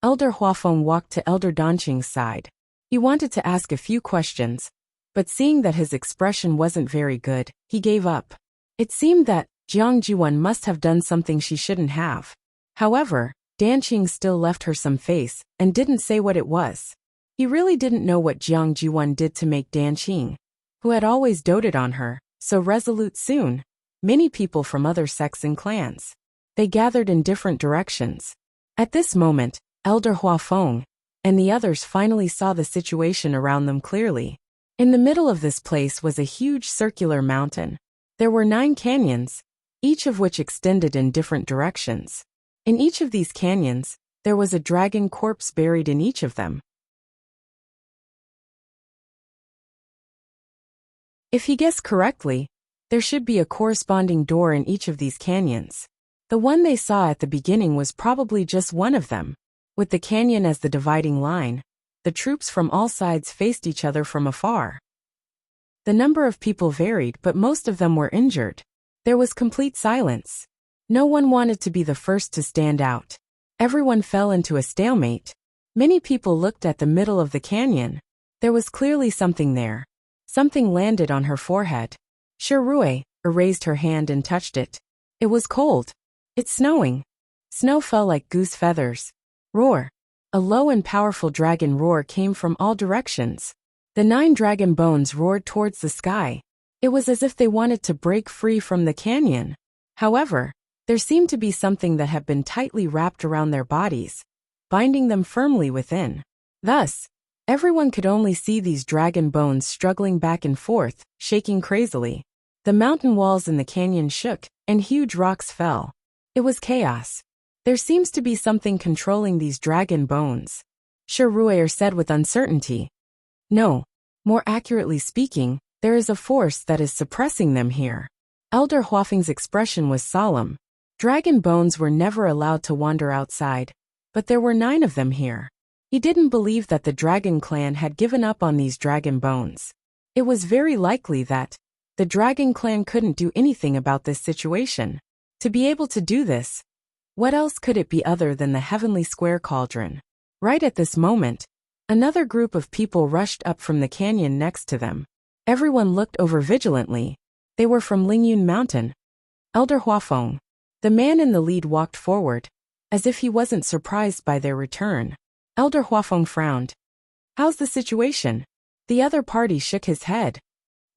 Elder Huafeng walked to Elder Danqing's side. He wanted to ask a few questions, but seeing that his expression wasn't very good, he gave up. It seemed that Jiang Jiwan must have done something she shouldn't have. However, Danqing still left her some face and didn't say what it was. He really didn't know what Jiang Jiwan did to make Danqing, who had always doted on her, so resolute soon. Many people from other sects and clans. They gathered in different directions. At this moment, Elder Huafeng and the others finally saw the situation around them clearly. In the middle of this place was a huge circular mountain. There were 9 canyons, each of which extended in different directions. In each of these canyons, there was a dragon corpse buried in each of them. If he guessed correctly, there should be a corresponding door in each of these canyons. The one they saw at the beginning was probably just one of them. With the canyon as the dividing line, the troops from all sides faced each other from afar. The number of people varied, but most of them were injured. There was complete silence. No one wanted to be the first to stand out. Everyone fell into a stalemate. Many people looked at the middle of the canyon. There was clearly something there. Something landed on her forehead. Shirue raised her hand and touched it. It was cold. It's snowing. Snow fell like goose feathers. Roar. A low and powerful dragon roar came from all directions. The 9 dragon bones roared towards the sky. It was as if they wanted to break free from the canyon. However, there seemed to be something that had been tightly wrapped around their bodies, binding them firmly within. Thus, everyone could only see these dragon bones struggling back and forth, shaking crazily. The mountain walls in the canyon shook, and huge rocks fell. It was chaos. There seems to be something controlling these dragon bones, Shirue said with uncertainty. No, more accurately speaking, there is a force that is suppressing them here. Elder Huafeng's expression was solemn. Dragon bones were never allowed to wander outside, but there were 9 of them here. He didn't believe that the dragon clan had given up on these dragon bones. It was very likely that the dragon clan couldn't do anything about this situation. To be able to do this, what else could it be other than the heavenly square cauldron? Right at this moment, another group of people rushed up from the canyon next to them. Everyone looked over vigilantly. They were from Lingyun Mountain. Elder Huafeng. The man in the lead walked forward, as if he wasn't surprised by their return. Elder Huafeng frowned. How's the situation? The other party shook his head.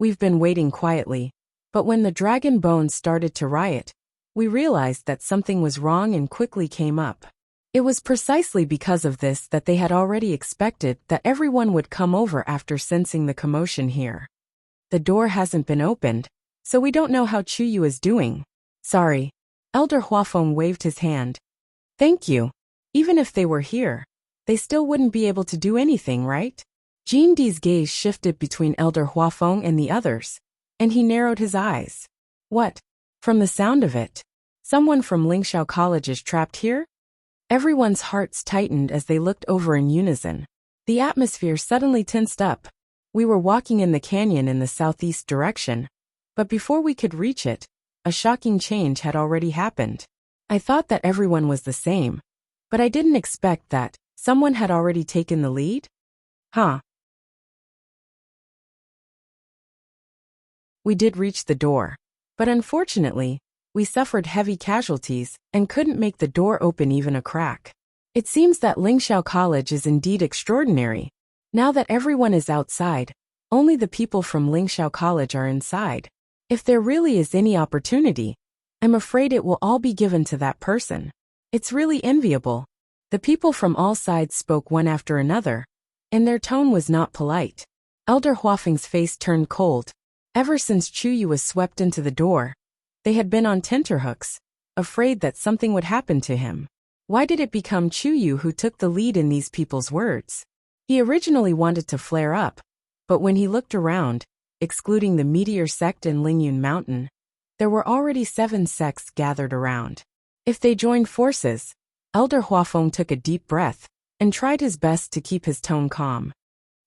We've been waiting quietly, but when the dragon bones started to riot, we realized that something was wrong and quickly came up. It was precisely because of this that they had already expected that everyone would come over after sensing the commotion here. The door hasn't been opened, so we don't know how Chuyu is doing. Sorry. Elder Huafeng waved his hand. Thank you. Even if they were here, they still wouldn't be able to do anything, right? Jean Di's gaze shifted between Elder Huafeng and the others, and he narrowed his eyes. What? From the sound of it, someone from Lingxiao College is trapped here? Everyone's hearts tightened as they looked over in unison. The atmosphere suddenly tensed up. We were walking in the canyon in the southeast direction, but before we could reach it, a shocking change had already happened. I thought that everyone was the same, but I didn't expect that someone had already taken the lead? Huh. We did reach the door, but unfortunately, we suffered heavy casualties and couldn't make the door open even a crack. It seems that Lingxiao College is indeed extraordinary. Now that everyone is outside, only the people from Lingxiao College are inside. If there really is any opportunity, I'm afraid it will all be given to that person. It's really enviable. The people from all sides spoke one after another, and their tone was not polite. Elder Huafeng's face turned cold. Ever since Chuyu was swept into the door, they had been on tenterhooks, afraid that something would happen to him. Why did it become Chuyu who took the lead in these people's words? He originally wanted to flare up, but when he looked around, excluding the Meteor sect and Lingyun Mountain, there were already 7 sects gathered around. If they joined forces, Elder Huafeng took a deep breath and tried his best to keep his tone calm.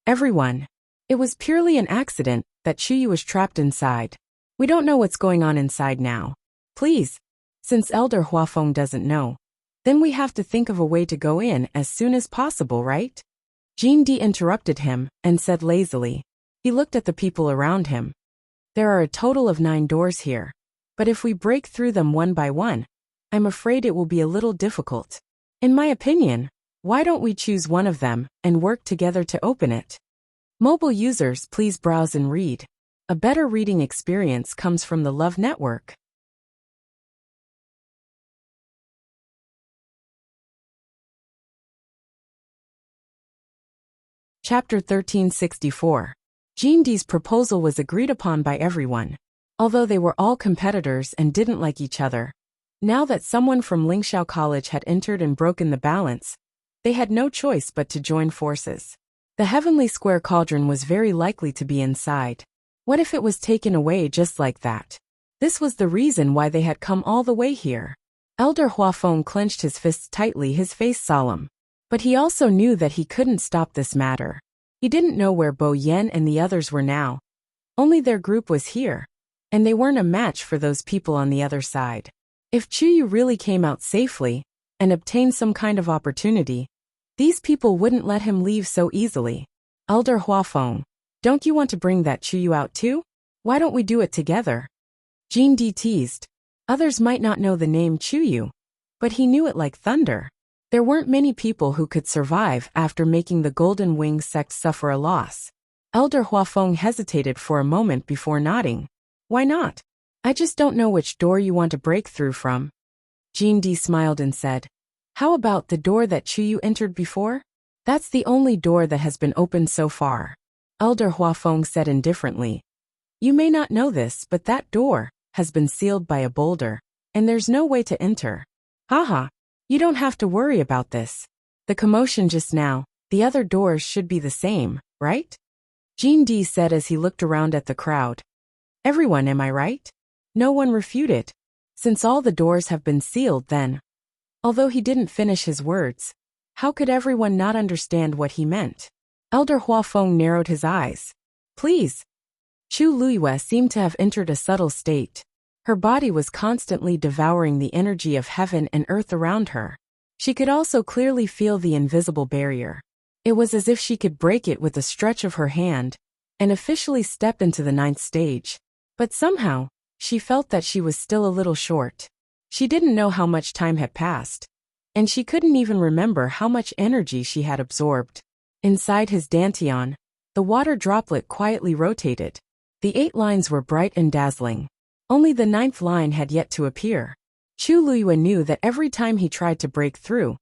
Everyone, it was purely an accident that Chuyu was trapped inside. We don't know what's going on inside now. Please, since Elder Huafeng doesn't know, then we have to think of a way to go in as soon as possible, right? Jean Di interrupted him and said lazily. He looked at the people around him. There are a total of 9 doors here, but if we break through them one by one, I'm afraid it will be a little difficult. In my opinion, why don't we choose one of them and work together to open it? Mobile users, please browse and read. A better reading experience comes from the Love Network. Chapter 1364. Jean D's proposal was agreed upon by everyone. Although they were all competitors and didn't like each other, now that someone from Lingxiao College had entered and broken the balance, they had no choice but to join forces. The heavenly square cauldron was very likely to be inside. What if it was taken away just like that? This was the reason why they had come all the way here. Elder Huafeng clenched his fists tightly, his face solemn. But he also knew that he couldn't stop this matter. He didn't know where Bo Yen and the others were now. Only their group was here, and they weren't a match for those people on the other side. If Chuyu really came out safely and obtained some kind of opportunity, these people wouldn't let him leave so easily. Elder Huafeng, don't you want to bring that Chuyu out too? Why don't we do it together? Jean D teased. Others might not know the name Chuyu, but he knew it like thunder. There weren't many people who could survive after making the Golden Wing sect suffer a loss. Elder Huafeng hesitated for a moment before nodding. Why not? I just don't know which door you want to break through from. Jean D smiled and said, how about the door that Chuyu entered before? That's the only door that has been opened so far. Elder Huafeng said indifferently. You may not know this, but that door has been sealed by a boulder, and there's no way to enter. Haha, you don't have to worry about this. The commotion just now, the other doors should be the same, right? Jean D said as he looked around at the crowd. Everyone, am I right? No one refuted. Since all the doors have been sealed then. Although he didn't finish his words, how could everyone not understand what he meant? Elder Huafeng narrowed his eyes. Please. Chu Luiyue seemed to have entered a subtle state. Her body was constantly devouring the energy of heaven and earth around her. She could also clearly feel the invisible barrier. It was as if she could break it with a stretch of her hand and officially step into the 9th stage. But somehow, she felt that she was still a little short. She didn't know how much time had passed, and she couldn't even remember how much energy she had absorbed. Inside his dantian, the water droplet quietly rotated. The 8 lines were bright and dazzling. Only the 9th line had yet to appear. Chu Luiyue knew that every time he tried to break through,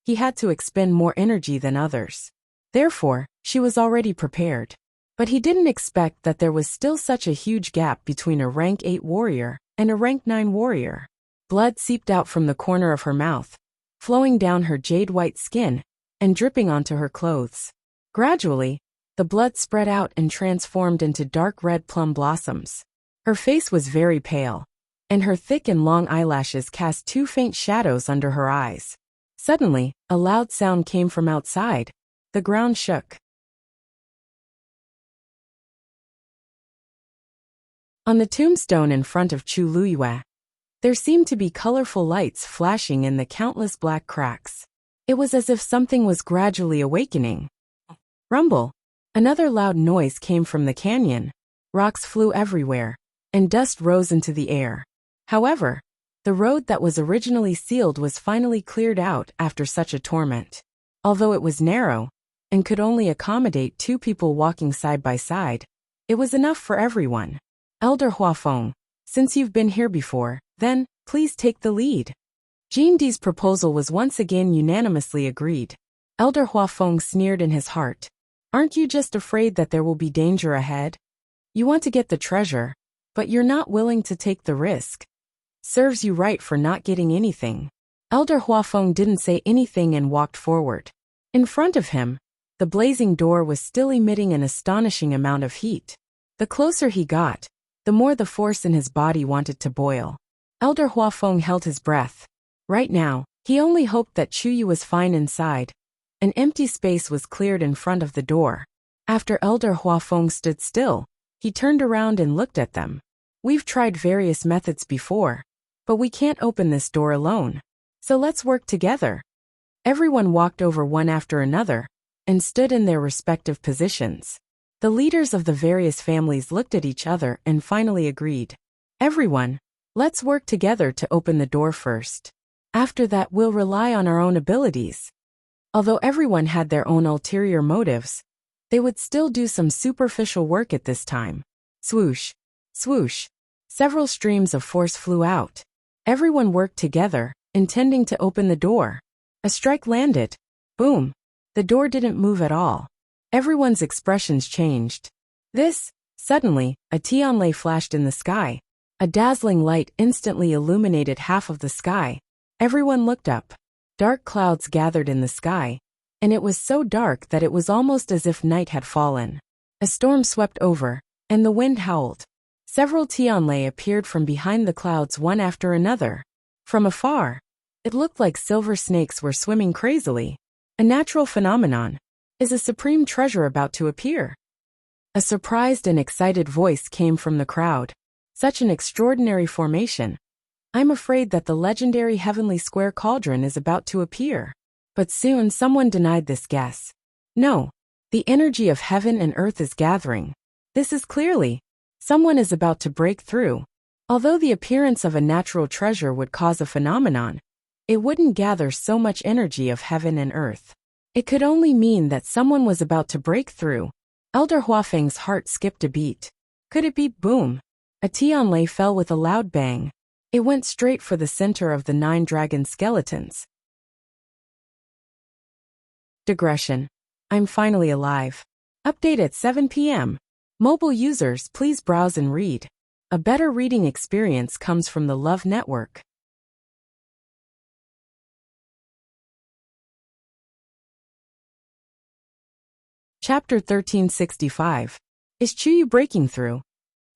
he had to expend more energy than others. Therefore, she was already prepared. But he didn't expect that there was still such a huge gap between a rank 8 warrior and a rank 9 warrior. Blood seeped out from the corner of her mouth, flowing down her jade-white skin and dripping onto her clothes. Gradually, the blood spread out and transformed into dark red plum blossoms. Her face was very pale, and her thick and long eyelashes cast 2 faint shadows under her eyes. Suddenly, a loud sound came from outside. The ground shook. On the tombstone in front of Chu Luiyue, there seemed to be colorful lights flashing in the countless black cracks. It was as if something was gradually awakening. Rumble. Another loud noise came from the canyon. Rocks flew everywhere, and dust rose into the air. However, the road that was originally sealed was finally cleared out after such a torment. Although it was narrow, and could only accommodate 2 people walking side by side, it was enough for everyone. Elder Huafeng, since you've been here before, then, please take the lead. Jean D's proposal was once again unanimously agreed. Elder Huafeng sneered in his heart. Aren't you just afraid that there will be danger ahead? You want to get the treasure, but you're not willing to take the risk. Serves you right for not getting anything. Elder Huafeng didn't say anything and walked forward. In front of him, the blazing door was still emitting an astonishing amount of heat. The closer he got, the more the force in his body wanted to boil. Elder Huafeng held his breath. Right now, he only hoped that Chuyu was fine inside. An empty space was cleared in front of the door. After Elder Huafeng stood still, he turned around and looked at them. We've tried various methods before, but we can't open this door alone. So let's work together. Everyone walked over one after another and stood in their respective positions. The leaders of the various families looked at each other and finally agreed. Everyone, let's work together to open the door first. After that, we'll rely on our own abilities. Although everyone had their own ulterior motives, they would still do some superficial work at this time. Swoosh, swoosh. Several streams of force flew out. Everyone worked together, intending to open the door. A strike landed. Boom. The door didn't move at all. Everyone's expressions changed. Suddenly, a Tianlei flashed in the sky. A dazzling light instantly illuminated half of the sky. Everyone looked up. Dark clouds gathered in the sky, and it was so dark that it was almost as if night had fallen. A storm swept over, and the wind howled. Several Tianlei appeared from behind the clouds one after another. From afar, it looked like silver snakes were swimming crazily. A natural phenomenon. Is a supreme treasure about to appear? A surprised and excited voice came from the crowd. Such an extraordinary formation. I'm afraid that the legendary heavenly square cauldron is about to appear. But soon someone denied this guess. No. The energy of heaven and earth is gathering. This is clearly. Someone is about to break through. Although the appearance of a natural treasure would cause a phenomenon, it wouldn't gather so much energy of heaven and earth. It could only mean that someone was about to break through. Elder Huafeng's heart skipped a beat. Could it be boom? A Tianlei fell with a loud bang. It went straight for the center of the 9 dragon skeletons. Digression. I'm finally alive. Update at 7 p.m. Mobile users, please browse and read. A better reading experience comes from the Love Network. Chapter 1365. Is Chuyu breaking through?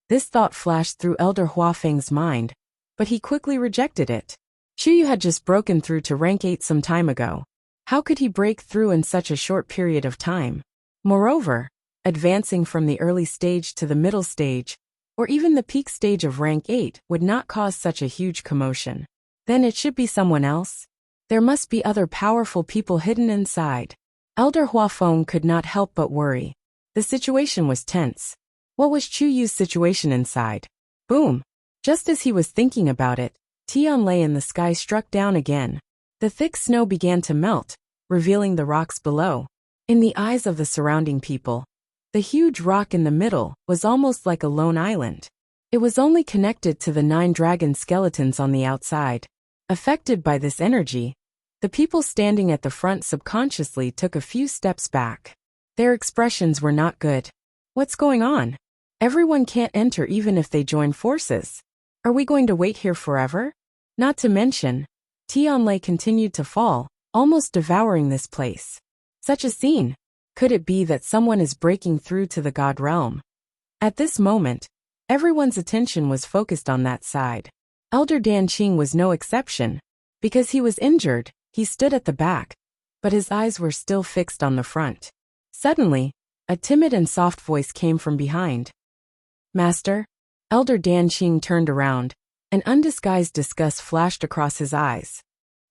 This thought flashed through Elder Huafeng's mind, but he quickly rejected it. Chuyu had just broken through to rank 8 some time ago. How could he break through in such a short period of time? Moreover, advancing from the early stage to the middle stage, or even the peak stage of rank 8 would not cause such a huge commotion. Then it should be someone else. There must be other powerful people hidden inside. Elder Huafeng could not help but worry. The situation was tense. What was Chuyu's situation inside? Boom! Just as he was thinking about it, Tianlei in the sky struck down again. The thick snow began to melt, revealing the rocks below. In the eyes of the surrounding people, the huge rock in the middle was almost like a lone island. It was only connected to the 9 dragon skeletons on the outside. Affected by this energy, the people standing at the front subconsciously took a few steps back. Their expressions were not good. What's going on? Everyone can't enter even if they join forces. Are we going to wait here forever? Not to mention, Tianlei continued to fall, almost devouring this place. Such a scene. Could it be that someone is breaking through to the god realm? At this moment, everyone's attention was focused on that side. Elder Danqing was no exception. Because he was injured, he stood at the back, but his eyes were still fixed on the front. Suddenly, a timid and soft voice came from behind. Master? Elder Danqing turned around, and undisguised disgust flashed across his eyes.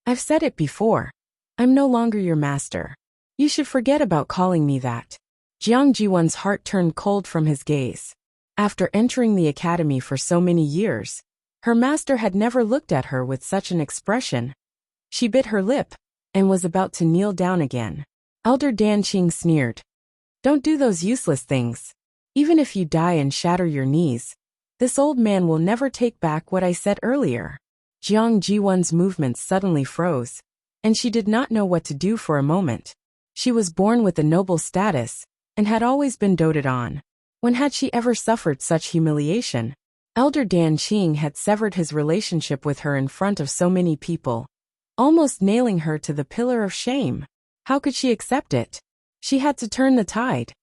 I've said it before. I'm no longer your master. You should forget about calling me that. Jiang Jiwan's heart turned cold from his gaze. After entering the academy for so many years, her master had never looked at her with such an expression. She bit her lip, and was about to kneel down again. Elder Danqing sneered. Don't do those useless things. Even if you die and shatter your knees, this old man will never take back what I said earlier. Jiang Jiwan's movements suddenly froze, and she did not know what to do for a moment. She was born with a noble status, and had always been doted on. When had she ever suffered such humiliation? Elder Danqing had severed his relationship with her in front of so many people, almost nailing her to the pillar of shame. How could she accept it? She had to turn the tide.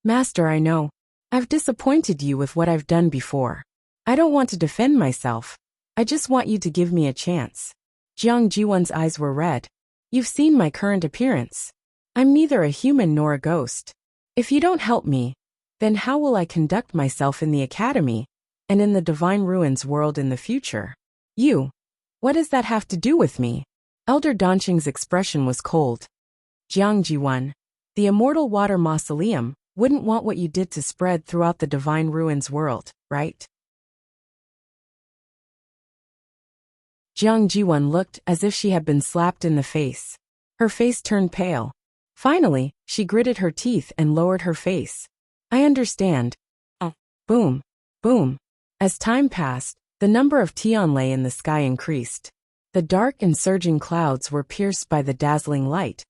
Master, I know. I've disappointed you with what I've done before. I don't want to defend myself. I just want you to give me a chance. Jiang Jiwan's eyes were red. You've seen my current appearance. I'm neither a human nor a ghost. If you don't help me, then how will I conduct myself in the academy, and in the divine ruins world in the future? You. What does that have to do with me? Elder Danqing's expression was cold. Jiang Jiwan, the immortal water mausoleum, wouldn't want what you did to spread throughout the divine ruins world, right? Jiang Jiwan looked as if she had been slapped in the face. Her face turned pale. Finally, she gritted her teeth and lowered her face. I understand. Boom. Boom. As time passed, the number of Tianlei in the sky increased. The dark and surging clouds were pierced by the dazzling light,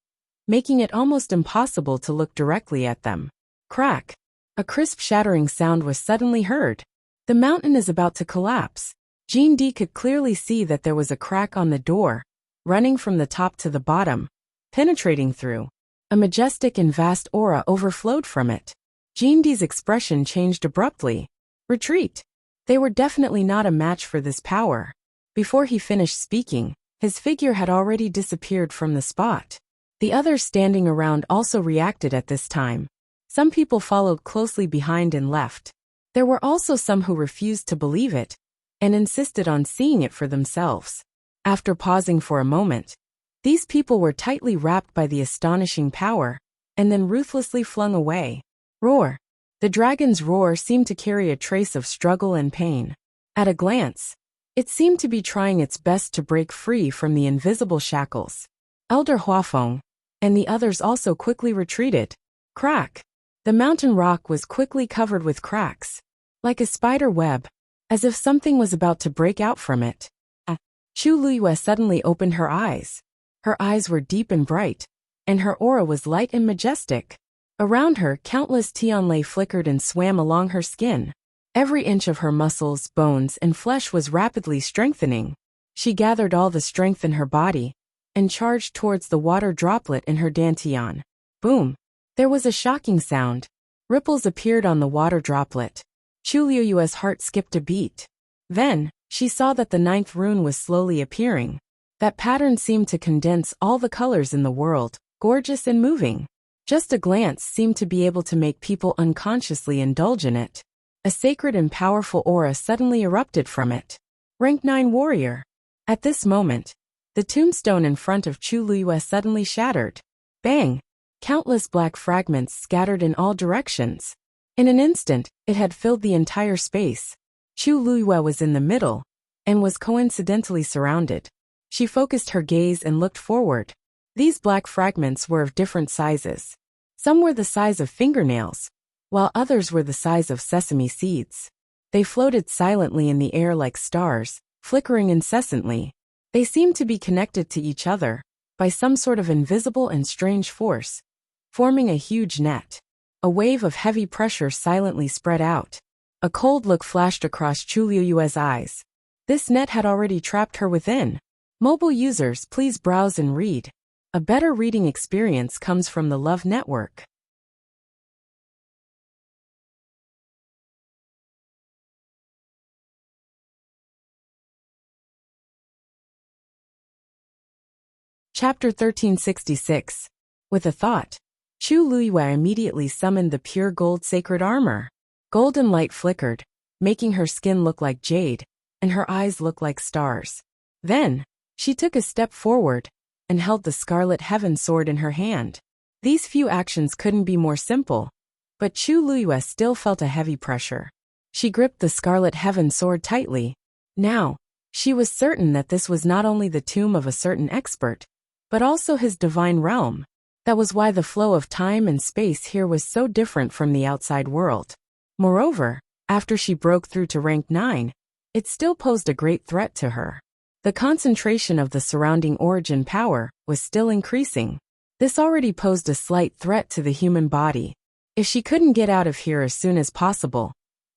making it almost impossible to look directly at them. Crack! A crisp shattering sound was suddenly heard. The mountain is about to collapse. Jean D could clearly see that there was a crack on the door, running from the top to the bottom, penetrating through. A majestic and vast aura overflowed from it. Jean D's expression changed abruptly. Retreat! They were definitely not a match for this power. Before he finished speaking, his figure had already disappeared from the spot. The others standing around also reacted at this time. Some people followed closely behind and left. There were also some who refused to believe it and insisted on seeing it for themselves. After pausing for a moment, these people were tightly wrapped by the astonishing power and then ruthlessly flung away. Roar! The dragon's roar seemed to carry a trace of struggle and pain. At a glance, it seemed to be trying its best to break free from the invisible shackles. Elder Huafeng and the others also quickly retreated. Crack! The mountain rock was quickly covered with cracks, like a spider web, as if something was about to break out from it. Chu Liyue suddenly opened her eyes. Her eyes were deep and bright, and her aura was light and majestic. Around her, countless tianlei flickered and swam along her skin. Every inch of her muscles, bones, and flesh was rapidly strengthening. She gathered all the strength in her body and charged towards the water droplet in her dantian. Boom! There was a shocking sound. Ripples appeared on the water droplet. Chu Liyue's heart skipped a beat. Then, she saw that the 9th rune was slowly appearing. That pattern seemed to condense all the colors in the world, gorgeous and moving. Just a glance seemed to be able to make people unconsciously indulge in it. A sacred and powerful aura suddenly erupted from it. Rank 9 warrior. At this moment, the tombstone in front of Chu Liyue suddenly shattered. Bang! Countless black fragments scattered in all directions. In an instant, it had filled the entire space. Chu Liyue was in the middle, and was coincidentally surrounded. She focused her gaze and looked forward. These black fragments were of different sizes. Some were the size of fingernails, while others were the size of sesame seeds. They floated silently in the air like stars, flickering incessantly. They seemed to be connected to each other by some sort of invisible and strange force, forming a huge net. A wave of heavy pressure silently spread out. A cold look flashed across Chu Liyue's eyes. This net had already trapped her within. Mobile users, please browse and read. A better reading experience comes from the Love Network. Chapter 1366. With a thought, Chu Liyue immediately summoned the pure gold sacred armor. Golden light flickered, making her skin look like jade, and her eyes look like stars. Then, she took a step forward and held the Scarlet Heaven sword in her hand. These few actions couldn't be more simple, but Chu Liyue still felt a heavy pressure. She gripped the Scarlet Heaven sword tightly. Now, she was certain that this was not only the tomb of a certain expert, but also his divine realm. That was why the flow of time and space here was so different from the outside world. Moreover, after she broke through to rank 9, it still posed a great threat to her. The concentration of the surrounding origin power was still increasing. This already posed a slight threat to the human body. If she couldn't get out of here as soon as possible,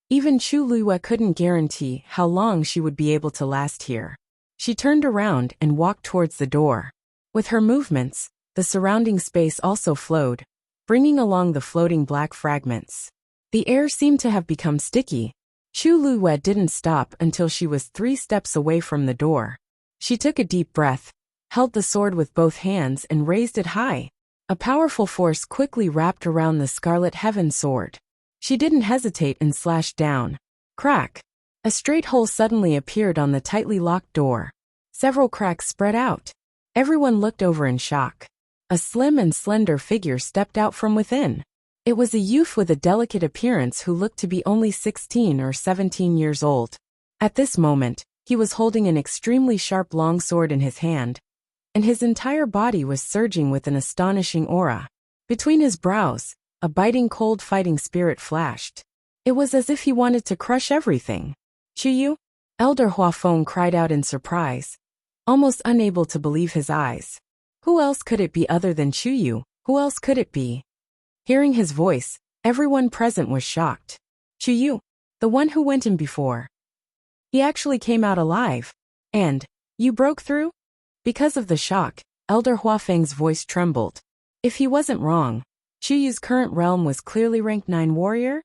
even Chu Liyue couldn't guarantee how long she would be able to last here. She turned around and walked towards the door. With her movements, the surrounding space also flowed, bringing along the floating black fragments. The air seemed to have become sticky. Chu Liyue didn't stop until she was 3 steps away from the door. She took a deep breath, held the sword with both hands and raised it high. A powerful force quickly wrapped around the Scarlet Heaven sword. She didn't hesitate and slashed down. Crack! A straight hole suddenly appeared on the tightly locked door. Several cracks spread out. Everyone looked over in shock. A slim and slender figure stepped out from within. It was a youth with a delicate appearance who looked to be only 16 or 17 years old. At this moment, he was holding an extremely sharp long sword in his hand, and his entire body was surging with an astonishing aura. Between his brows, a biting cold fighting spirit flashed. It was as if he wanted to crush everything. Chuyu? Elder Huafeng cried out in surprise, almost unable to believe his eyes. Who else could it be other than Chuyu? Who else could it be? Hearing his voice, everyone present was shocked. Chuyu, the one who went in before. He actually came out alive. And, you broke through? Because of the shock, Elder Huafeng's voice trembled. If he wasn't wrong, Chuyu's current realm was clearly rank 9 warrior?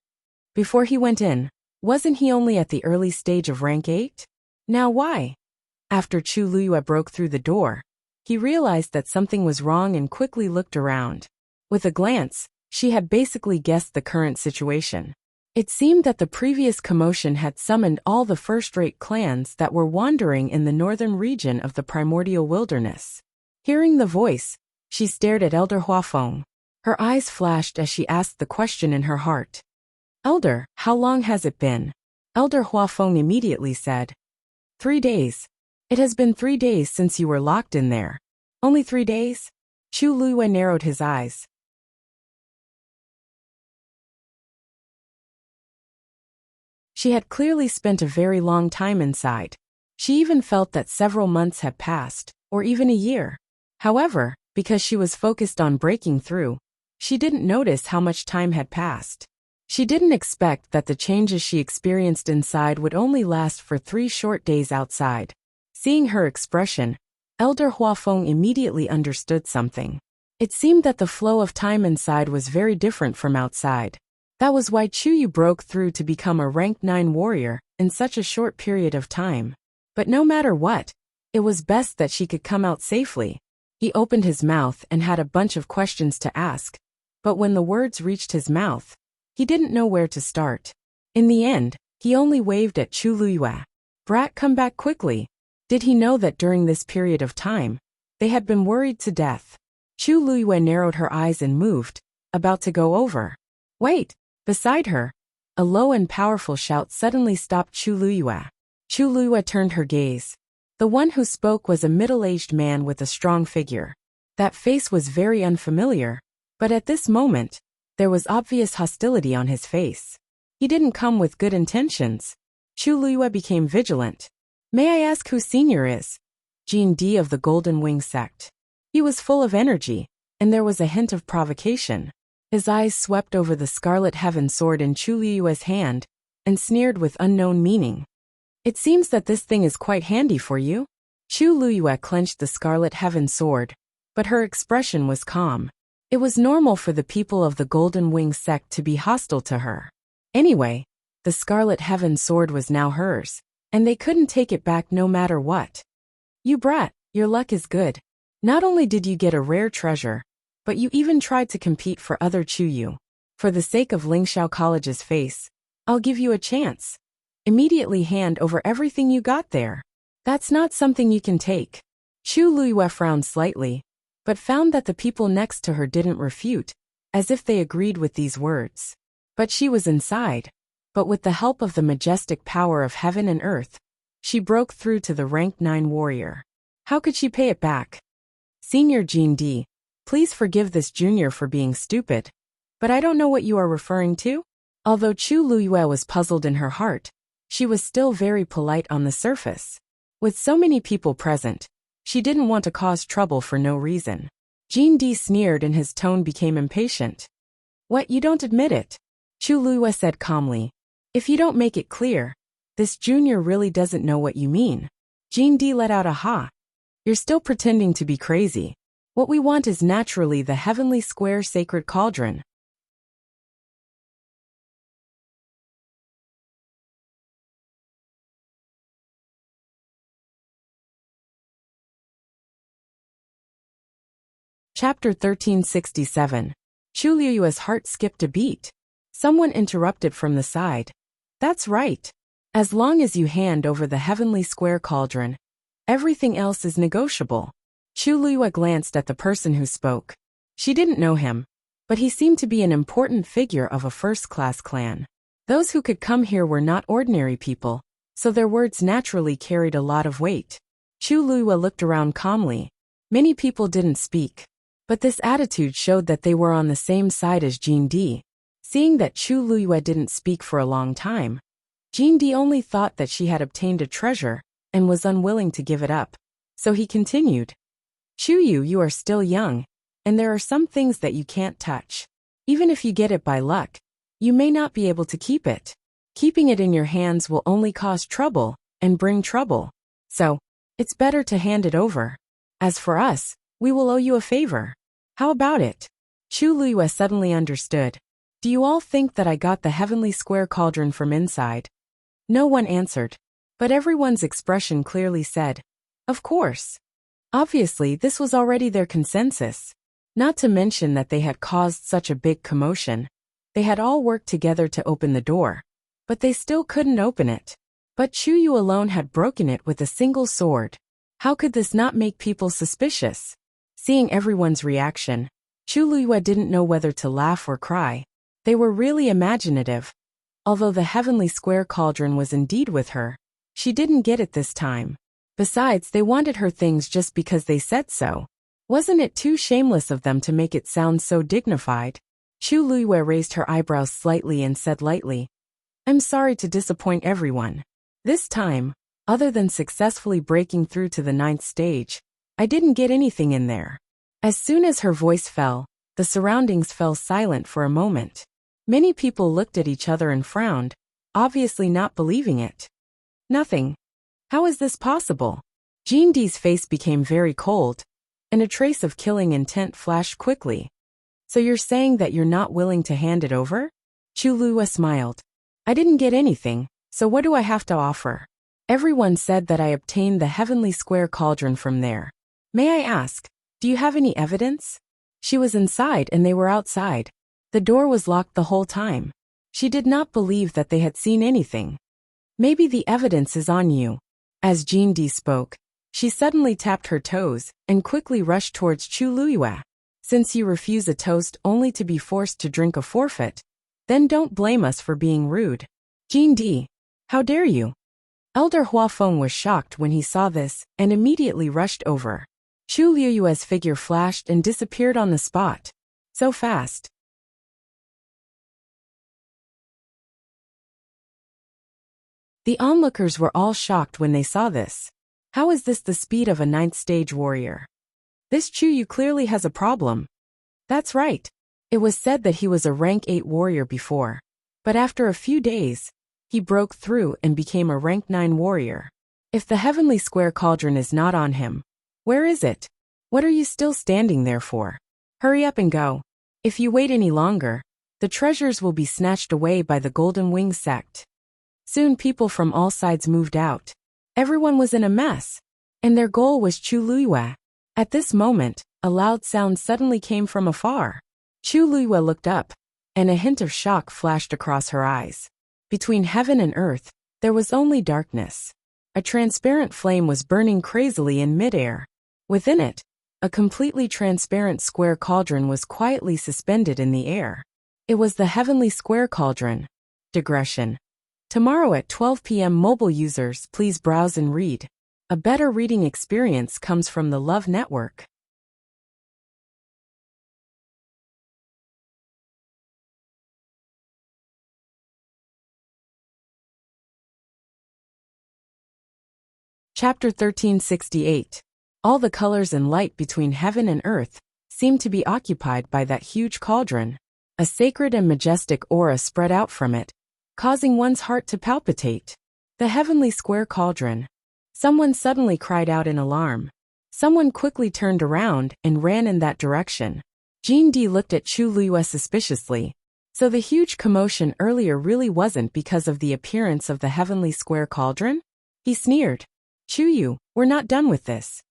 Before he went in, wasn't he only at the early stage of rank 8? Now why? After Chu Luyue broke through the door, he realized that something was wrong and quickly looked around. With a glance, she had basically guessed the current situation. It seemed that the previous commotion had summoned all the first-rate clans that were wandering in the northern region of the primordial wilderness. Hearing the voice, she stared at Elder Huafeng. Her eyes flashed as she asked the question in her heart. Elder, how long has it been? Elder Huafeng immediately said. 3 days. It has been 3 days since you were locked in there. Only 3 days? Chu Luyue narrowed his eyes. She had clearly spent a very long time inside. She even felt that several months had passed, or even a year. However, because she was focused on breaking through, she didn't notice how much time had passed. She didn't expect that the changes she experienced inside would only last for 3 short days outside. Seeing her expression, Elder Huafeng immediately understood something. It seemed that the flow of time inside was very different from outside. That was why Chuyu broke through to become a rank 9 warrior in such a short period of time. But no matter what, it was best that she could come out safely. He opened his mouth and had a bunch of questions to ask, but when the words reached his mouth, he didn't know where to start. In the end, he only waved at Chu Luyue. Brat, come back quickly. Did he know that during this period of time, they had been worried to death? Chu Luyue narrowed her eyes and moved, about to go over. Wait! Beside her, a low and powerful shout suddenly stopped Chu Luyue. Chu Luyue turned her gaze. The one who spoke was a middle-aged man with a strong figure. That face was very unfamiliar, but at this moment, there was obvious hostility on his face. He didn't come with good intentions. Chu Luyue became vigilant. May I ask who Senior is? Jean D of the Golden Wing sect. He was full of energy, and there was a hint of provocation. His eyes swept over the Scarlet Heaven sword in Chu Luyue's hand, and sneered with unknown meaning. It seems that this thing is quite handy for you. Chu Luyue clenched the Scarlet Heaven sword, but her expression was calm. It was normal for the people of the Golden Wing sect to be hostile to her. Anyway, the Scarlet Heaven sword was now hers, and they couldn't take it back no matter what. You brat, your luck is good. Not only did you get a rare treasure, but you even tried to compete for other Chuyu. For the sake of Lingxiao College's face, I'll give you a chance. Immediately hand over everything you got there. That's not something you can take. Chu Luyue frowned slightly, but found that the people next to her didn't refute, as if they agreed with these words. But she was inside. But with the help of the majestic power of heaven and earth, she broke through to the rank 9 warrior. How could she pay it back? Senior Jean D, please forgive this junior for being stupid, but I don't know what you are referring to. Although Chu Luyue was puzzled in her heart, she was still very polite on the surface. With so many people present, she didn't want to cause trouble for no reason. Jean D sneered and his tone became impatient. What, you don't admit it? Chu Luyue said calmly. If you don't make it clear, this junior really doesn't know what you mean. Jean D let out a ha. You're still pretending to be crazy. What we want is naturally the heavenly square sacred cauldron. Chapter 1367. Chu Luyue's heart skipped a beat. Someone interrupted from the side. That's right. As long as you hand over the heavenly square cauldron, everything else is negotiable. Chu Luyue glanced at the person who spoke. She didn't know him, but he seemed to be an important figure of a first-class clan. Those who could come here were not ordinary people, so their words naturally carried a lot of weight. Chu Luyue looked around calmly. Many people didn't speak, but this attitude showed that they were on the same side as Jean D. Seeing that Chu Luyue didn't speak for a long time, Jean D only thought that she had obtained a treasure and was unwilling to give it up. So he continued. Chuyu, you are still young, and there are some things that you can't touch. Even if you get it by luck, you may not be able to keep it. Keeping it in your hands will only cause trouble and bring trouble. So, it's better to hand it over. As for us, we will owe you a favor. How about it? Chu Luiyue suddenly understood. Do you all think that I got the heavenly square cauldron from inside? No one answered, but everyone's expression clearly said, of course. Obviously, this was already their consensus. Not to mention that they had caused such a big commotion. They had all worked together to open the door, but they still couldn't open it. But Chuyu alone had broken it with a single sword. How could this not make people suspicious? Seeing everyone's reaction, Chu Luiyue didn't know whether to laugh or cry. They were really imaginative. Although the heavenly square cauldron was indeed with her, she didn't get it this time. Besides, they wanted her things just because they said so. Wasn't it too shameless of them to make it sound so dignified? Chu Luiyue raised her eyebrows slightly and said lightly, I'm sorry to disappoint everyone. This time, other than successfully breaking through to the 9th stage, I didn't get anything in there. As soon as her voice fell, the surroundings fell silent for a moment. Many people looked at each other and frowned, obviously not believing it. Nothing. How is this possible? Jean D's face became very cold, and a trace of killing intent flashed quickly. So you're saying that you're not willing to hand it over? Chu Luiyue smiled. I didn't get anything, so what do I have to offer? Everyone said that I obtained the heavenly square cauldron from there. May I ask, do you have any evidence? She was inside and they were outside. The door was locked the whole time. She did not believe that they had seen anything. Maybe the evidence is on you. As Jean D spoke, she suddenly tapped her toes and quickly rushed towards Chu Luiyue. Since you refuse a toast only to be forced to drink a forfeit, then don't blame us for being rude. Jean D, how dare you? Elder Huafeng was shocked when he saw this and immediately rushed over. Chu Luiyue's figure flashed and disappeared on the spot. So fast. The onlookers were all shocked when they saw this. How is this the speed of a 9th stage warrior? This Chuyu clearly has a problem. That's right. It was said that he was a rank 8 warrior before. But after a few days, he broke through and became a rank 9 warrior. If the heavenly square cauldron is not on him, where is it? What are you still standing there for? Hurry up and go. If you wait any longer, the treasures will be snatched away by the Golden Wing sect. Soon people from all sides moved out. Everyone was in a mess, and their goal was Chu Luiyue. At this moment, a loud sound suddenly came from afar. Chu Luiyue looked up, and a hint of shock flashed across her eyes. Between heaven and earth, there was only darkness. A transparent flame was burning crazily in midair. Within it, a completely transparent square cauldron was quietly suspended in the air. It was the heavenly square cauldron. Digression. Tomorrow at 12 p.m. mobile users, please browse and read. A better reading experience comes from the Love Network. Chapter 1368. All the colors and light between heaven and earth seemed to be occupied by that huge cauldron. A sacred and majestic aura spread out from it, causing one's heart to palpitate. The heavenly square cauldron. Someone suddenly cried out in alarm. Someone quickly turned around and ran in that direction. Jean D looked at Chu Luiyue suspiciously. So the huge commotion earlier really wasn't because of the appearance of the heavenly square cauldron? He sneered. Chuyu, we're not done with this.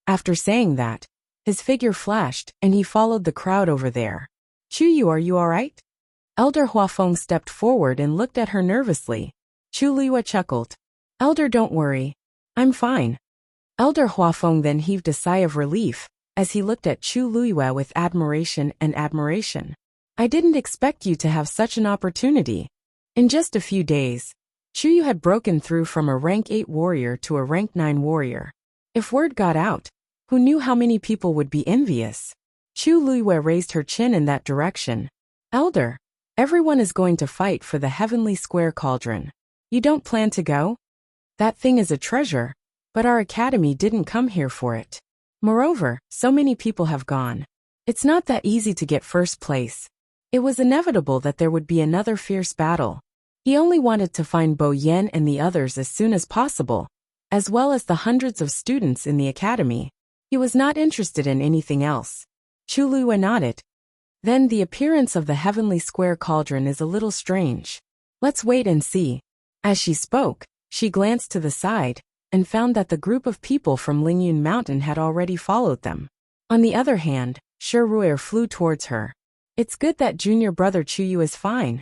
After saying that, his figure flashed and he followed the crowd over there. Chuyu, are you alright? Elder Huafeng stepped forward and looked at her nervously. Chu Luiyue chuckled. Elder, don't worry. I'm fine. Elder Huafeng then heaved a sigh of relief as he looked at Chu Luiyue with admiration and admiration. I didn't expect you to have such an opportunity. In just a few days, Chuyu had broken through from a rank 8 warrior to a rank 9 warrior. If word got out, who knew how many people would be envious? Chu Luiyue raised her chin in that direction. Elder, everyone is going to fight for the heavenly square cauldron. You don't plan to go? That thing is a treasure, but our academy didn't come here for it. Moreover, so many people have gone. It's not that easy to get first place. It was inevitable that there would be another fierce battle. He only wanted to find Bo Yen and the others as soon as possible, as well as the hundreds of students in the academy. He was not interested in anything else. Chu Luiyue nodded. Then the appearance of the heavenly square cauldron is a little strange. Let's wait and see. As she spoke, she glanced to the side and found that the group of people from Lingyun Mountain had already followed them. On the other hand, Shi Ruier flew towards her. It's good that junior brother Chuyu is fine.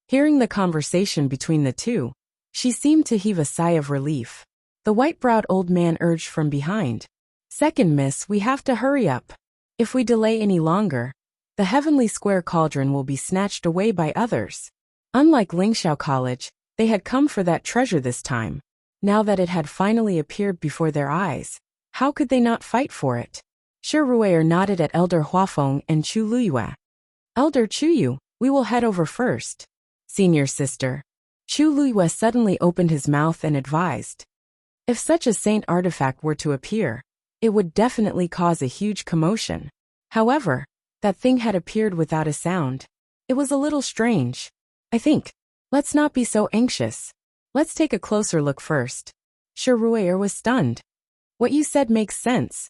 Hearing the conversation between the two, she seemed to heave a sigh of relief. The white-browed old man urged from behind. Second miss, we have to hurry up. If we delay any longer, the heavenly square cauldron will be snatched away by others. Unlike Lingxiao College, they had come for that treasure this time. Now that it had finally appeared before their eyes, how could they not fight for it? Shi Ruier nodded at Elder Huafeng and Chu Luiyue. Elder Chuyu, we will head over first. Senior sister. Chu Luiyue suddenly opened his mouth and advised. If such a saint artifact were to appear, it would definitely cause a huge commotion. However, that thing had appeared without a sound. It was a little strange. I think. Let's not be so anxious. Let's take a closer look first. Shi Ruier was stunned. What you said makes sense.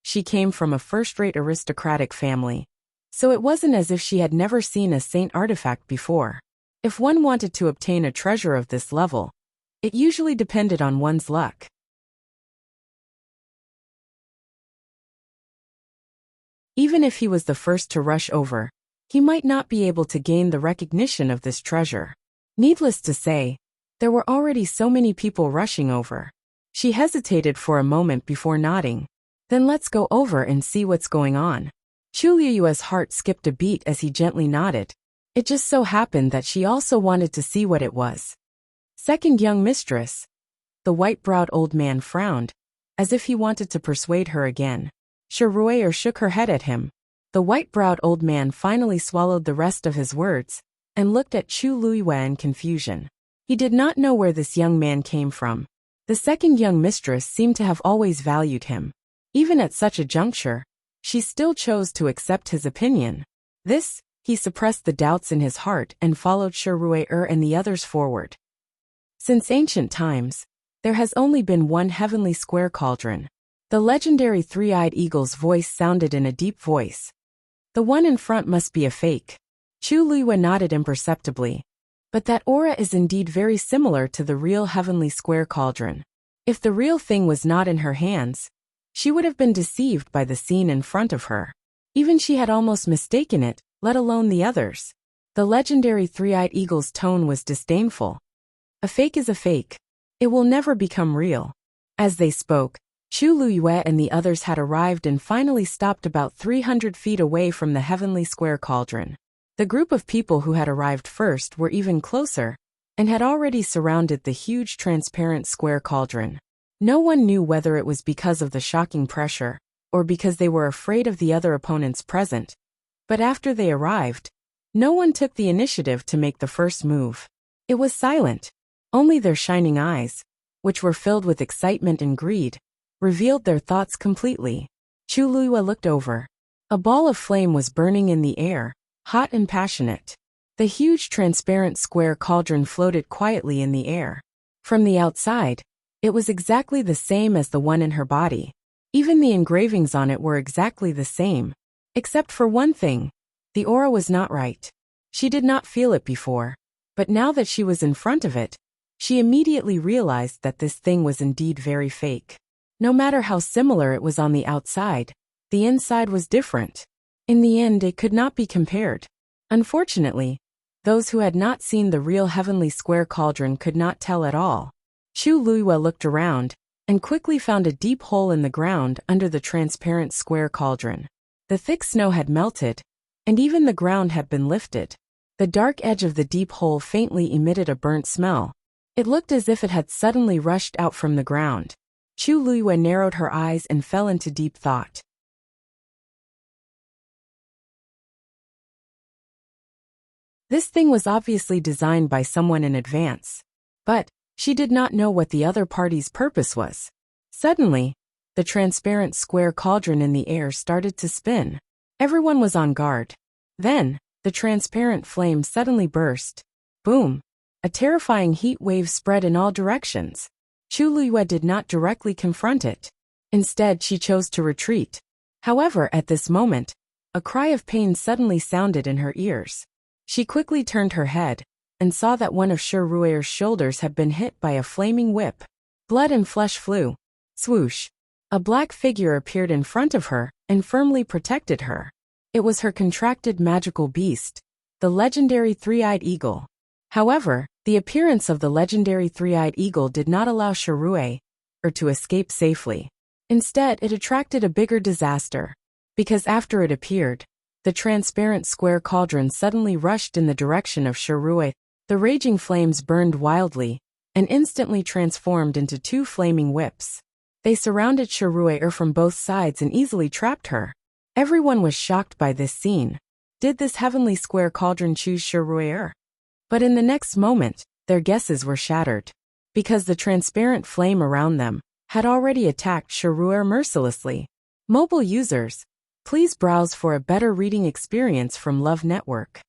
She came from a first-rate aristocratic family, so it wasn't as if she had never seen a saint artifact before. If one wanted to obtain a treasure of this level, it usually depended on one's luck. Even if he was the first to rush over, he might not be able to gain the recognition of this treasure. Needless to say, there were already so many people rushing over. She hesitated for a moment before nodding. Then let's go over and see what's going on. Chu Luiyue's heart skipped a beat as he gently nodded. It just so happened that she also wanted to see what it was. Second young mistress. The white-browed old man frowned, as if he wanted to persuade her again. Shi Ruier shook her head at him. The white-browed old man finally swallowed the rest of his words and looked at Chu Luiyue in confusion. He did not know where this young man came from. The second young mistress seemed to have always valued him. Even at such a juncture, she still chose to accept his opinion. He suppressed the doubts in his heart and followed Shi Ruier and the others forward. Since ancient times, there has only been one heavenly square cauldron. The legendary three-eyed eagle's voice sounded in a deep voice. The one in front must be a fake. Chu Luiyue nodded imperceptibly. But that aura is indeed very similar to the real heavenly square cauldron. If the real thing was not in her hands, she would have been deceived by the scene in front of her. Even she had almost mistaken it, let alone the others. The legendary three-eyed eagle's tone was disdainful. A fake is a fake. It will never become real. As they spoke, Chu Luiyue and the others had arrived and finally stopped about 300 feet away from the heavenly square cauldron. The group of people who had arrived first were even closer and had already surrounded the huge transparent square cauldron. No one knew whether it was because of the shocking pressure or because they were afraid of the other opponents present. But after they arrived, no one took the initiative to make the first move. It was silent. Only their shining eyes, which were filled with excitement and greed, revealed their thoughts completely. Chu Luiyue looked over. A ball of flame was burning in the air, hot and passionate. The huge transparent square cauldron floated quietly in the air. From the outside, it was exactly the same as the one in her body. Even the engravings on it were exactly the same. Except for one thing, the aura was not right. She did not feel it before, but now that she was in front of it, she immediately realized that this thing was indeed very fake. No matter how similar it was on the outside, the inside was different. In the end, it could not be compared. Unfortunately, those who had not seen the real heavenly square cauldron could not tell at all. Chu Luiyue looked around and quickly found a deep hole in the ground under the transparent square cauldron. The thick snow had melted, and even the ground had been lifted. The dark edge of the deep hole faintly emitted a burnt smell. It looked as if it had suddenly rushed out from the ground. Chu Luiyue narrowed her eyes and fell into deep thought. This thing was obviously designed by someone in advance. But she did not know what the other party's purpose was. Suddenly, the transparent square cauldron in the air started to spin. Everyone was on guard. Then, the transparent flame suddenly burst. Boom! A terrifying heat wave spread in all directions. Chu Liyue did not directly confront it. Instead, she chose to retreat. However, at this moment, a cry of pain suddenly sounded in her ears. She quickly turned her head and saw that one of Shirue's shoulders had been hit by a flaming whip. Blood and flesh flew. Swoosh! A black figure appeared in front of her and firmly protected her. It was her contracted magical beast, the legendary three-eyed eagle. However, the appearance of the legendary three-eyed eagle did not allow Shirue to escape safely. Instead, it attracted a bigger disaster. Because after it appeared, the transparent square cauldron suddenly rushed in the direction of Shirue. The raging flames burned wildly and instantly transformed into two flaming whips. They surrounded Shirue from both sides and easily trapped her. Everyone was shocked by this scene. Did this heavenly square cauldron choose Shirue? But in the next moment, their guesses were shattered. Because the transparent flame around them had already attacked Shirue mercilessly. Mobile users, please browse for a better reading experience from Love Network.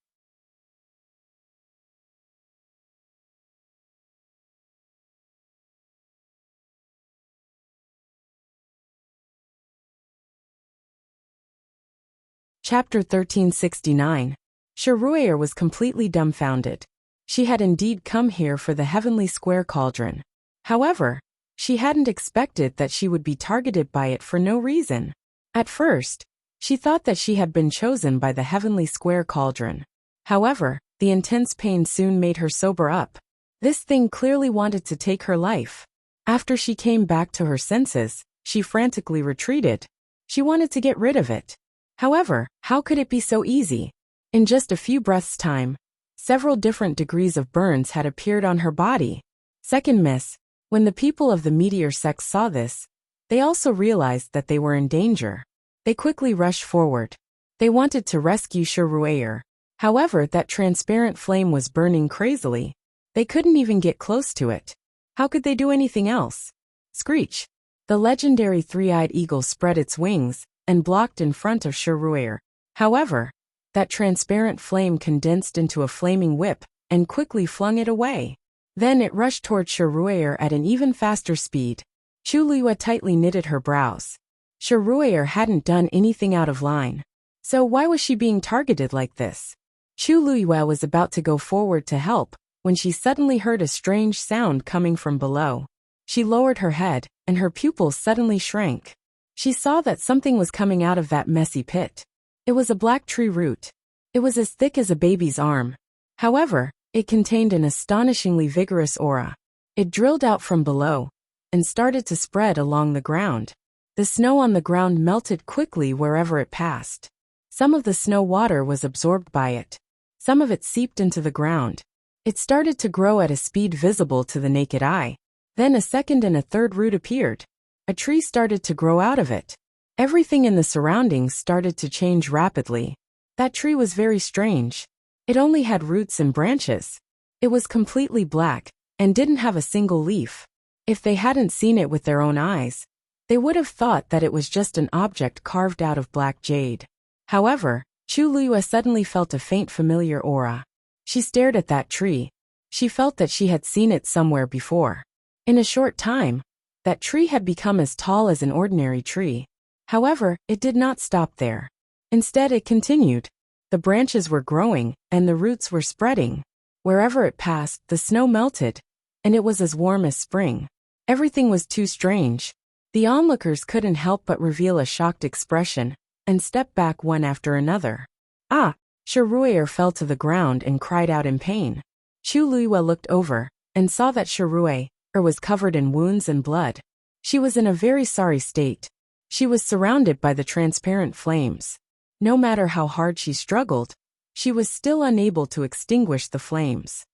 Chapter 1369. Shirue was completely dumbfounded. She had indeed come here for the heavenly square cauldron. However, she hadn't expected that she would be targeted by it for no reason. At first, she thought that she had been chosen by the heavenly square cauldron. However, the intense pain soon made her sober up. This thing clearly wanted to take her life. After she came back to her senses, she frantically retreated. She wanted to get rid of it. However, how could it be so easy? In just a few breaths' time, several different degrees of burns had appeared on her body. Second miss, when the people of the meteor sex saw this, they also realized that they were in danger. They quickly rushed forward. They wanted to rescue Shirue. However, that transparent flame was burning crazily. They couldn't even get close to it. How could they do anything else? Screech! The legendary three-eyed eagle spread its wings and blocked in front of Shirue. However, that transparent flame condensed into a flaming whip and quickly flung it away. Then it rushed toward Shirue at an even faster speed. Chu Liyue tightly knitted her brows. Shirue hadn't done anything out of line. So why was she being targeted like this? Chu Liyue was about to go forward to help when she suddenly heard a strange sound coming from below. She lowered her head, and her pupils suddenly shrank. She saw that something was coming out of that messy pit. It was a black tree root. It was as thick as a baby's arm. However, it contained an astonishingly vigorous aura. It drilled out from below and started to spread along the ground. The snow on the ground melted quickly wherever it passed. Some of the snow water was absorbed by it. Some of it seeped into the ground. It started to grow at a speed visible to the naked eye. Then a second and a third root appeared. A tree started to grow out of it. Everything in the surroundings started to change rapidly. That tree was very strange. It only had roots and branches. It was completely black and didn't have a single leaf. If they hadn't seen it with their own eyes, they would have thought that it was just an object carved out of black jade. However, Chu Liyue suddenly felt a faint familiar aura. She stared at that tree. She felt that she had seen it somewhere before. In a short time, that tree had become as tall as an ordinary tree. However, it did not stop there. Instead, it continued. The branches were growing, and the roots were spreading. Wherever it passed, the snow melted, and it was as warm as spring. Everything was too strange. The onlookers couldn't help but reveal a shocked expression and step back one after another. Ah! Shirue fell to the ground and cried out in pain. Chu Liyue looked over and saw that Shirue was covered in wounds and blood. She was in a very sorry state. She was surrounded by the transparent flames. No matter how hard she struggled, she was still unable to extinguish the flames.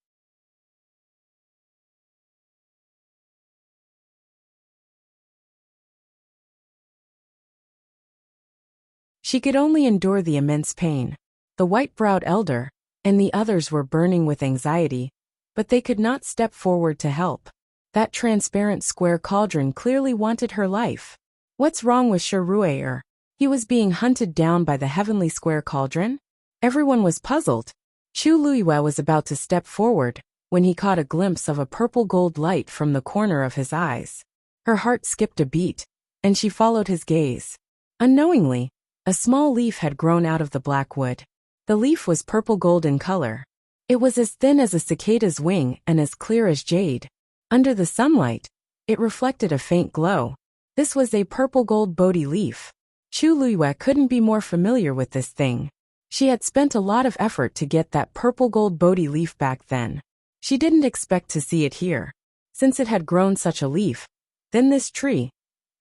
She could only endure the immense pain. The white-browed elder and the others were burning with anxiety, but they could not step forward to help. That transparent square cauldron clearly wanted her life. What's wrong with Shuruer? He was being hunted down by the heavenly square cauldron? Everyone was puzzled. Chu Luiyue was about to step forward when he caught a glimpse of a purple gold light from the corner of his eyes. Her heart skipped a beat, and she followed his gaze. Unknowingly, a small leaf had grown out of the black wood. The leaf was purple gold in color. It was as thin as a cicada's wing and as clear as jade. Under the sunlight, it reflected a faint glow. This was a purple gold Bodhi leaf. Chu Luiyue couldn't be more familiar with this thing. She had spent a lot of effort to get that purple gold Bodhi leaf back then. She didn't expect to see it here. Since it had grown such a leaf, then this tree.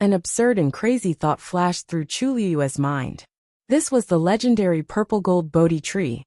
An absurd and crazy thought flashed through Chu Luiyue's mind. This was the legendary purple gold Bodhi tree.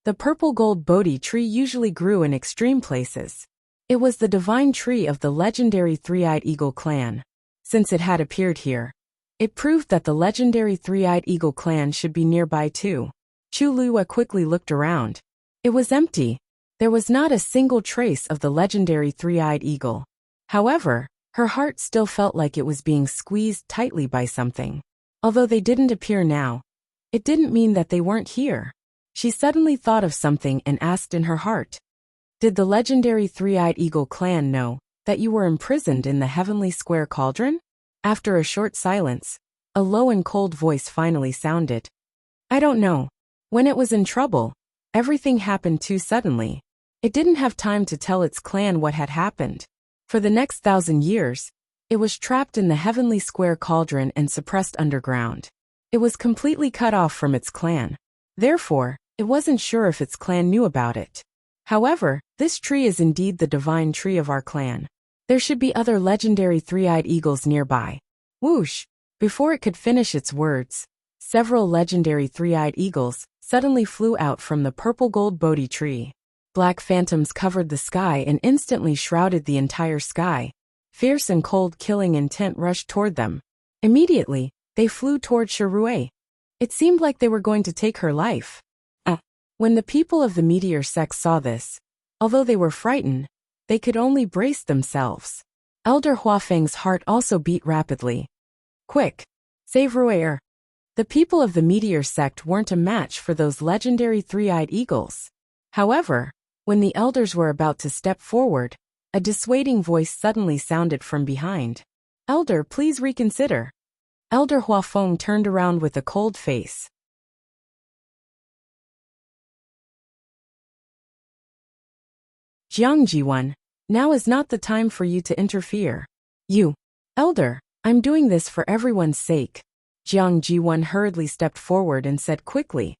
The purple gold Bodhi tree usually grew in extreme places. It was the divine tree of the legendary Three-Eyed Eagle clan. Since it had appeared here, it proved that the legendary Three-Eyed Eagle clan should be nearby too. Chu Luiyue quickly looked around. It was empty. There was not a single trace of the legendary Three-Eyed Eagle. However, her heart still felt like it was being squeezed tightly by something. Although they didn't appear now, it didn't mean that they weren't here. She suddenly thought of something and asked in her heart, "Did the legendary Three-Eyed Eagle clan know that you were imprisoned in the heavenly square cauldron?" After a short silence, a low and cold voice finally sounded. "I don't know. When it was in trouble, everything happened too suddenly. It didn't have time to tell its clan what had happened. For the next 1,000 years, it was trapped in the heavenly square cauldron and suppressed underground. It was completely cut off from its clan. Therefore, it wasn't sure if its clan knew about it. However, this tree is indeed the divine tree of our clan. There should be other legendary Three-Eyed Eagles nearby." Whoosh! Before it could finish its words, several legendary Three-Eyed Eagles suddenly flew out from the purple gold Bodhi tree. Black phantoms covered the sky and instantly shrouded the entire sky. Fierce and cold killing intent rushed toward them. Immediately, they flew toward Shuruei. It seemed like they were going to take her life. When the people of the meteor sect saw this, although they were frightened, they could only brace themselves. Elder Huafeng's heart also beat rapidly. "Quick! Save Ruer!" The people of the meteor sect weren't a match for those legendary Three-Eyed Eagles. However, when the elders were about to step forward, a dissuading voice suddenly sounded from behind. "Elder, please reconsider." Elder Huafeng turned around with a cold face. "Jiang Jiwan, now is not the time for you to interfere. You, Elder, I'm doing this for everyone's sake." Jiang Jiwan hurriedly stepped forward and said quickly,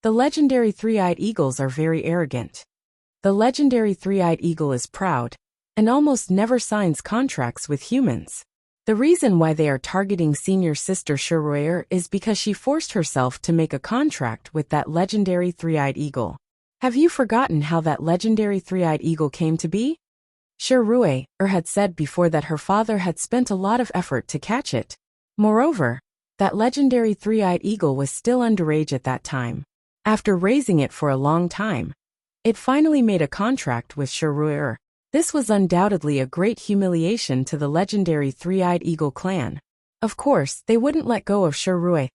"The legendary Three-Eyed Eagles are very arrogant. The legendary Three-Eyed Eagle is proud and almost never signs contracts with humans. The reason why they are targeting senior sister Shuruer is because she forced herself to make a contract with that legendary Three-Eyed Eagle. Have you forgotten how that legendary Three-Eyed Eagle came to be?" Shuruer had said before that her father had spent a lot of effort to catch it. Moreover, that legendary Three-Eyed Eagle was still underage at that time. After raising it for a long time, it finally made a contract with Shuruer. This was undoubtedly a great humiliation to the legendary Three-Eyed Eagle clan. Of course, they wouldn't let go of Shuruer.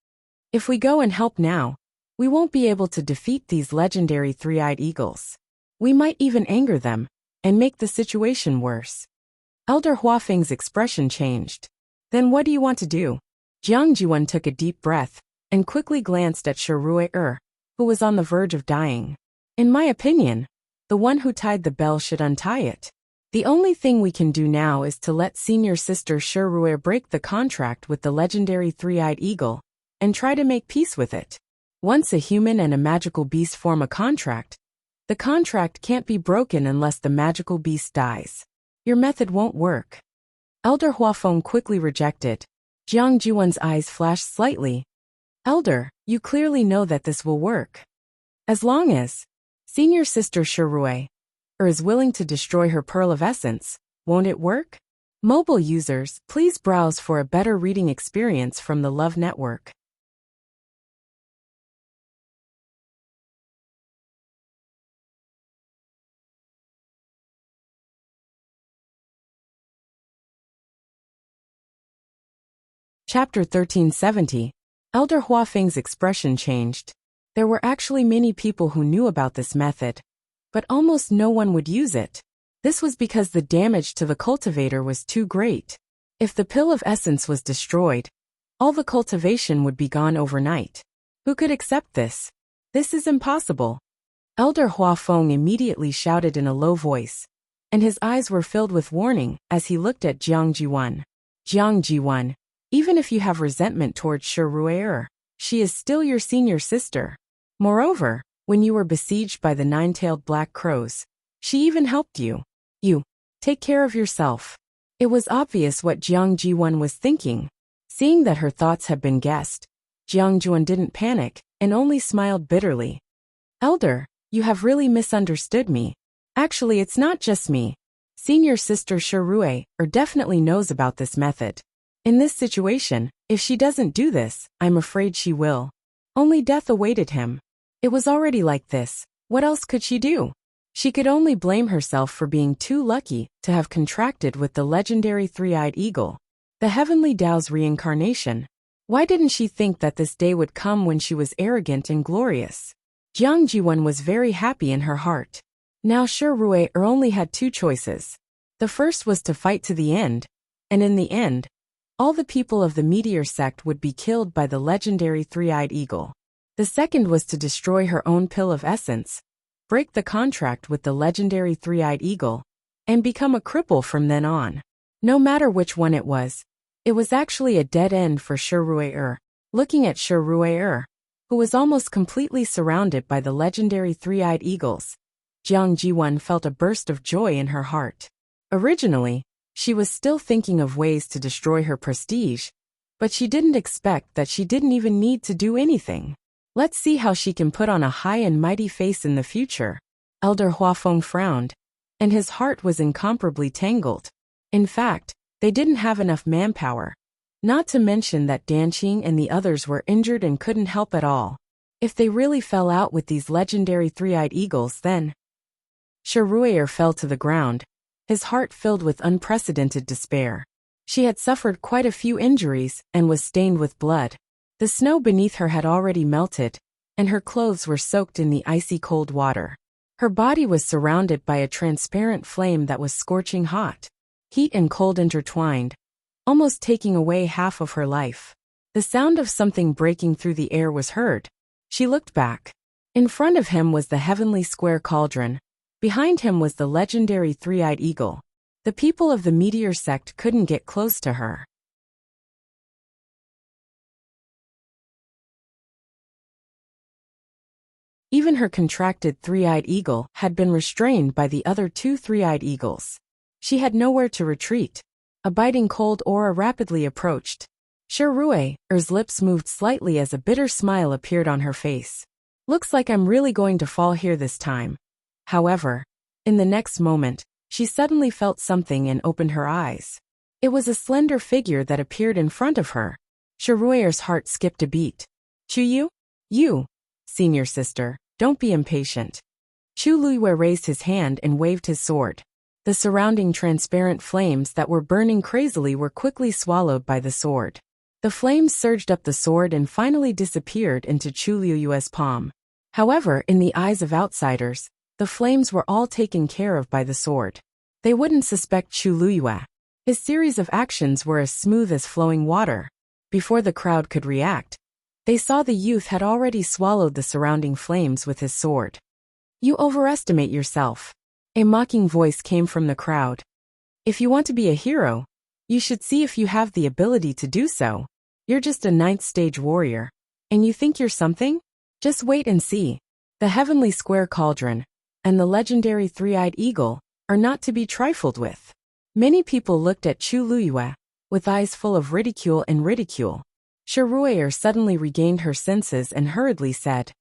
If we go and help now, we won't be able to defeat these legendary Three-Eyed Eagles. We might even anger them and make the situation worse. Elder Huafeng's expression changed. "Then what do you want to do?" Jiang Jiwan took a deep breath and quickly glanced at Shuruer, who was on the verge of dying. "In my opinion, the one who tied the bell should untie it. The only thing we can do now is to let senior sister Shuruer break the contract with the legendary Three-Eyed Eagle and try to make peace with it. Once a human and a magical beast form a contract, the contract can't be broken unless the magical beast dies. Your method won't work." Elder Huafeng quickly rejected. Jiang Jiwan's eyes flashed slightly. "Elder, you clearly know that this will work. As long as senior sister Shuruer is willing to destroy her Pearl of Essence, won't it work?" Mobile users, please browse for a better reading experience from the Love Network. Chapter 1370. Elder Huafeng's expression changed. There were actually many people who knew about this method, but almost no one would use it. This was because the damage to the cultivator was too great. If the pill of essence was destroyed, all the cultivation would be gone overnight. Who could accept this? This is impossible. Elder Huafeng immediately shouted in a low voice, and his eyes were filled with warning as he looked at Jiang Jiwan. Jiang Jiwan, even if you have resentment towards Shi Rui'er, she is still your senior sister. Moreover, when you were besieged by the nine-tailed black crows, she even helped you. You, take care of yourself. It was obvious what Jiang Jiwan was thinking. Seeing that her thoughts had been guessed, Jiang Jiwan didn't panic and only smiled bitterly. Elder, you have really misunderstood me. Actually, it's not just me. Senior sister Shi Rui'er definitely knows about this method. In this situation, if she doesn't do this, I'm afraid she will. Only death awaited him. It was already like this. What else could she do? She could only blame herself for being too lucky to have contracted with the legendary three-eyed eagle, the heavenly Tao's reincarnation. Why didn't she think that this day would come when she was arrogant and glorious? Jiang Jiwan was very happy in her heart. Now Shi Rui'er only had two choices. The first was to fight to the end, and in the end, all the people of the meteor sect would be killed by the legendary three-eyed eagle. The second was to destroy her own pill of essence, break the contract with the legendary three-eyed eagle, and become a cripple from then on. No matter which one it was actually a dead end for Shi Rui'er. Looking at Shi Rui'er, who was almost completely surrounded by the legendary three-eyed eagles, Jiang Jiwan felt a burst of joy in her heart. Originally, she was still thinking of ways to destroy her prestige, but she didn't expect that she didn't even need to do anything. Let's see how she can put on a high and mighty face in the future. Elder Huafeng frowned, and his heart was incomparably tangled. In fact, they didn't have enough manpower. Not to mention that Danqing and the others were injured and couldn't help at all. If they really fell out with these legendary three-eyed eagles, then Shi Rui'er fell to the ground, his heart filled with unprecedented despair. She had suffered quite a few injuries and was stained with blood. The snow beneath her had already melted, and her clothes were soaked in the icy cold water. Her body was surrounded by a transparent flame that was scorching hot. Heat and cold intertwined, almost taking away half of her life. The sound of something breaking through the air was heard. She looked back. In front of him was the heavenly square cauldron. Behind him was the legendary three-eyed eagle. The people of the meteor sect couldn't get close to her. Even her contracted three-eyed eagle had been restrained by the other two three-eyed eagles. She had nowhere to retreat. A biting cold aura rapidly approached. Shi Rui'er's lips moved slightly as a bitter smile appeared on her face. Looks like I'm really going to fall here this time. However, in the next moment, she suddenly felt something and opened her eyes. It was a slender figure that appeared in front of her. Shi Rui'er's heart skipped a beat. Chu you, senior sister, don't be impatient. Chu Luiyue raised his hand and waved his sword. The surrounding transparent flames that were burning crazily were quickly swallowed by the sword. The flames surged up the sword and finally disappeared into Chu Luiyue's palm. However, in the eyes of outsiders, the flames were all taken care of by the sword. They wouldn't suspect Chu Luiyue. His series of actions were as smooth as flowing water. Before the crowd could react, they saw the youth had already swallowed the surrounding flames with his sword. You overestimate yourself. A mocking voice came from the crowd. If you want to be a hero, you should see if you have the ability to do so. You're just a ninth stage warrior. And you think you're something? Just wait and see. The heavenly square cauldron and the legendary three-eyed eagle are not to be trifled with. Many people looked at Chu Luiyue with eyes full of ridicule and ridicule. Shi Rui'er suddenly regained her senses and hurriedly said,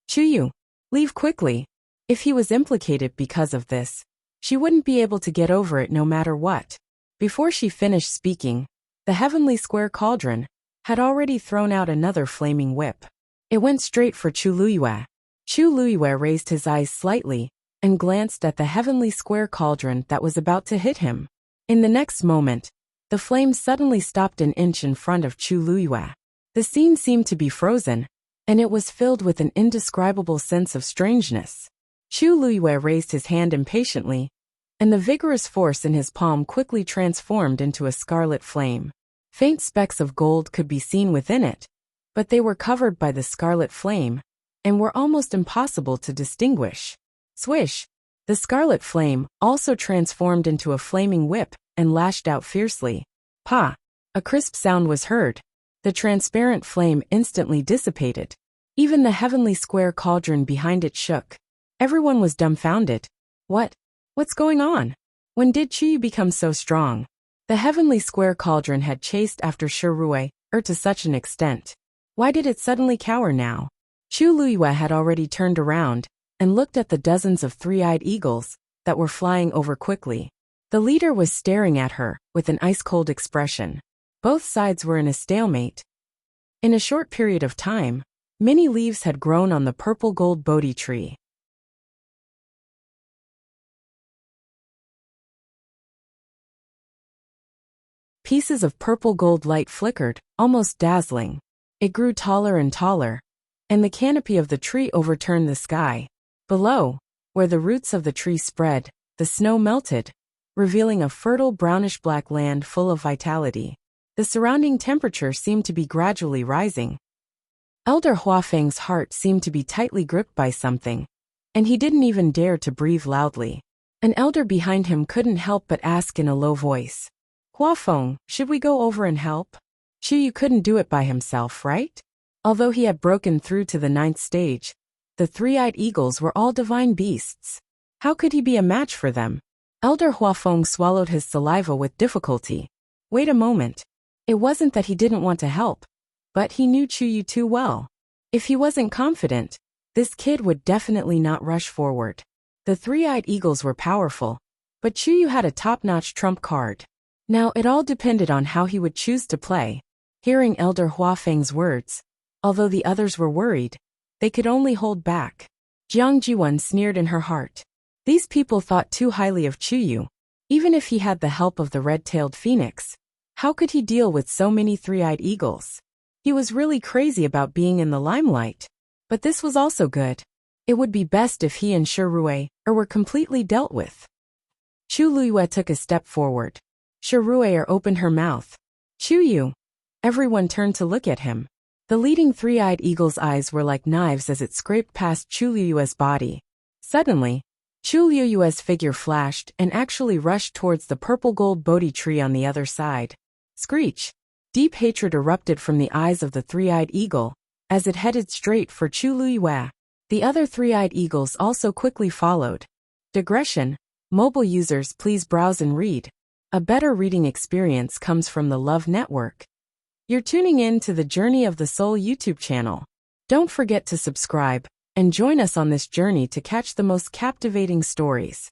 Chu, leave quickly. If he was implicated because of this, she wouldn't be able to get over it no matter what. Before she finished speaking, the heavenly square cauldron had already thrown out another flaming whip. It went straight for Chu Luiyue. Chu Luiyue raised his eyes slightly and glanced at the heavenly square cauldron that was about to hit him. In the next moment, The flame suddenly stopped an inch in front of Chu Luyue. The scene seemed to be frozen, and it was filled with an indescribable sense of strangeness. Chu Luyue raised his hand impatiently, and the vigorous force in his palm quickly transformed into a scarlet flame. Faint specks of gold could be seen within it, but they were covered by the scarlet flame, and were almost impossible to distinguish. Swish! The scarlet flame also transformed into a flaming whip and lashed out fiercely. Pa! A crisp sound was heard. The transparent flame instantly dissipated. Even the heavenly square cauldron behind it shook. Everyone was dumbfounded. What's going on? When did Chuyu become so strong? The heavenly square cauldron had chased after Shirue, to such an extent. Why did it suddenly cower now? Chu Luyue had already turned around and looked at the dozens of three-eyed eagles that were flying over quickly. The leader was staring at her with an ice-cold expression. Both sides were in a stalemate. In a short period of time, many leaves had grown on the purple gold Bodhi tree. Pieces of purple gold light flickered, almost dazzling. It grew taller and taller, and the canopy of the tree overturned the sky. Below, where the roots of the tree spread, the snow melted, revealing a fertile brownish-black land full of vitality. The surrounding temperature seemed to be gradually rising. Elder Huafeng's heart seemed to be tightly gripped by something, and he didn't even dare to breathe loudly. An elder behind him couldn't help but ask in a low voice, "Huafeng, should we go over and help?" Chuyu couldn't do it by himself, right? Although he had broken through to the 9th stage, the three-eyed eagles were all divine beasts. How could he be a match for them? Elder Huafeng swallowed his saliva with difficulty. Wait a moment. It wasn't that he didn't want to help, but he knew Chuyu too well. If he wasn't confident, this kid would definitely not rush forward. The three-eyed eagles were powerful, but Chuyu had a top-notch trump card. Now it all depended on how he would choose to play. Hearing Elder Huafeng's words, although the others were worried, they could only hold back. Jiang Jiwen sneered in her heart. These people thought too highly of Chuyu. Even if he had the help of the red-tailed phoenix, how could he deal with so many three-eyed eagles? He was really crazy about being in the limelight. But this was also good. It would be best if he and Shirue were completely dealt with. Chu Luyue took a step forward. Shirue opened her mouth. Chuyu! Everyone turned to look at him. The leading three-eyed eagle's eyes were like knives as it scraped past Chu Luyue's body. Suddenly, Chu Luyue's figure flashed and actually rushed towards the purple gold Bodhi tree on the other side. Screech! Deep hatred erupted from the eyes of the three-eyed eagle as it headed straight for Chu Luyue. The other three-eyed eagles also quickly followed. Digression. Mobile users, please browse and read. A better reading experience comes from the Love Network. You're tuning in to the Journey of the Soul YouTube channel. Don't forget to subscribe and join us on this journey to catch the most captivating stories.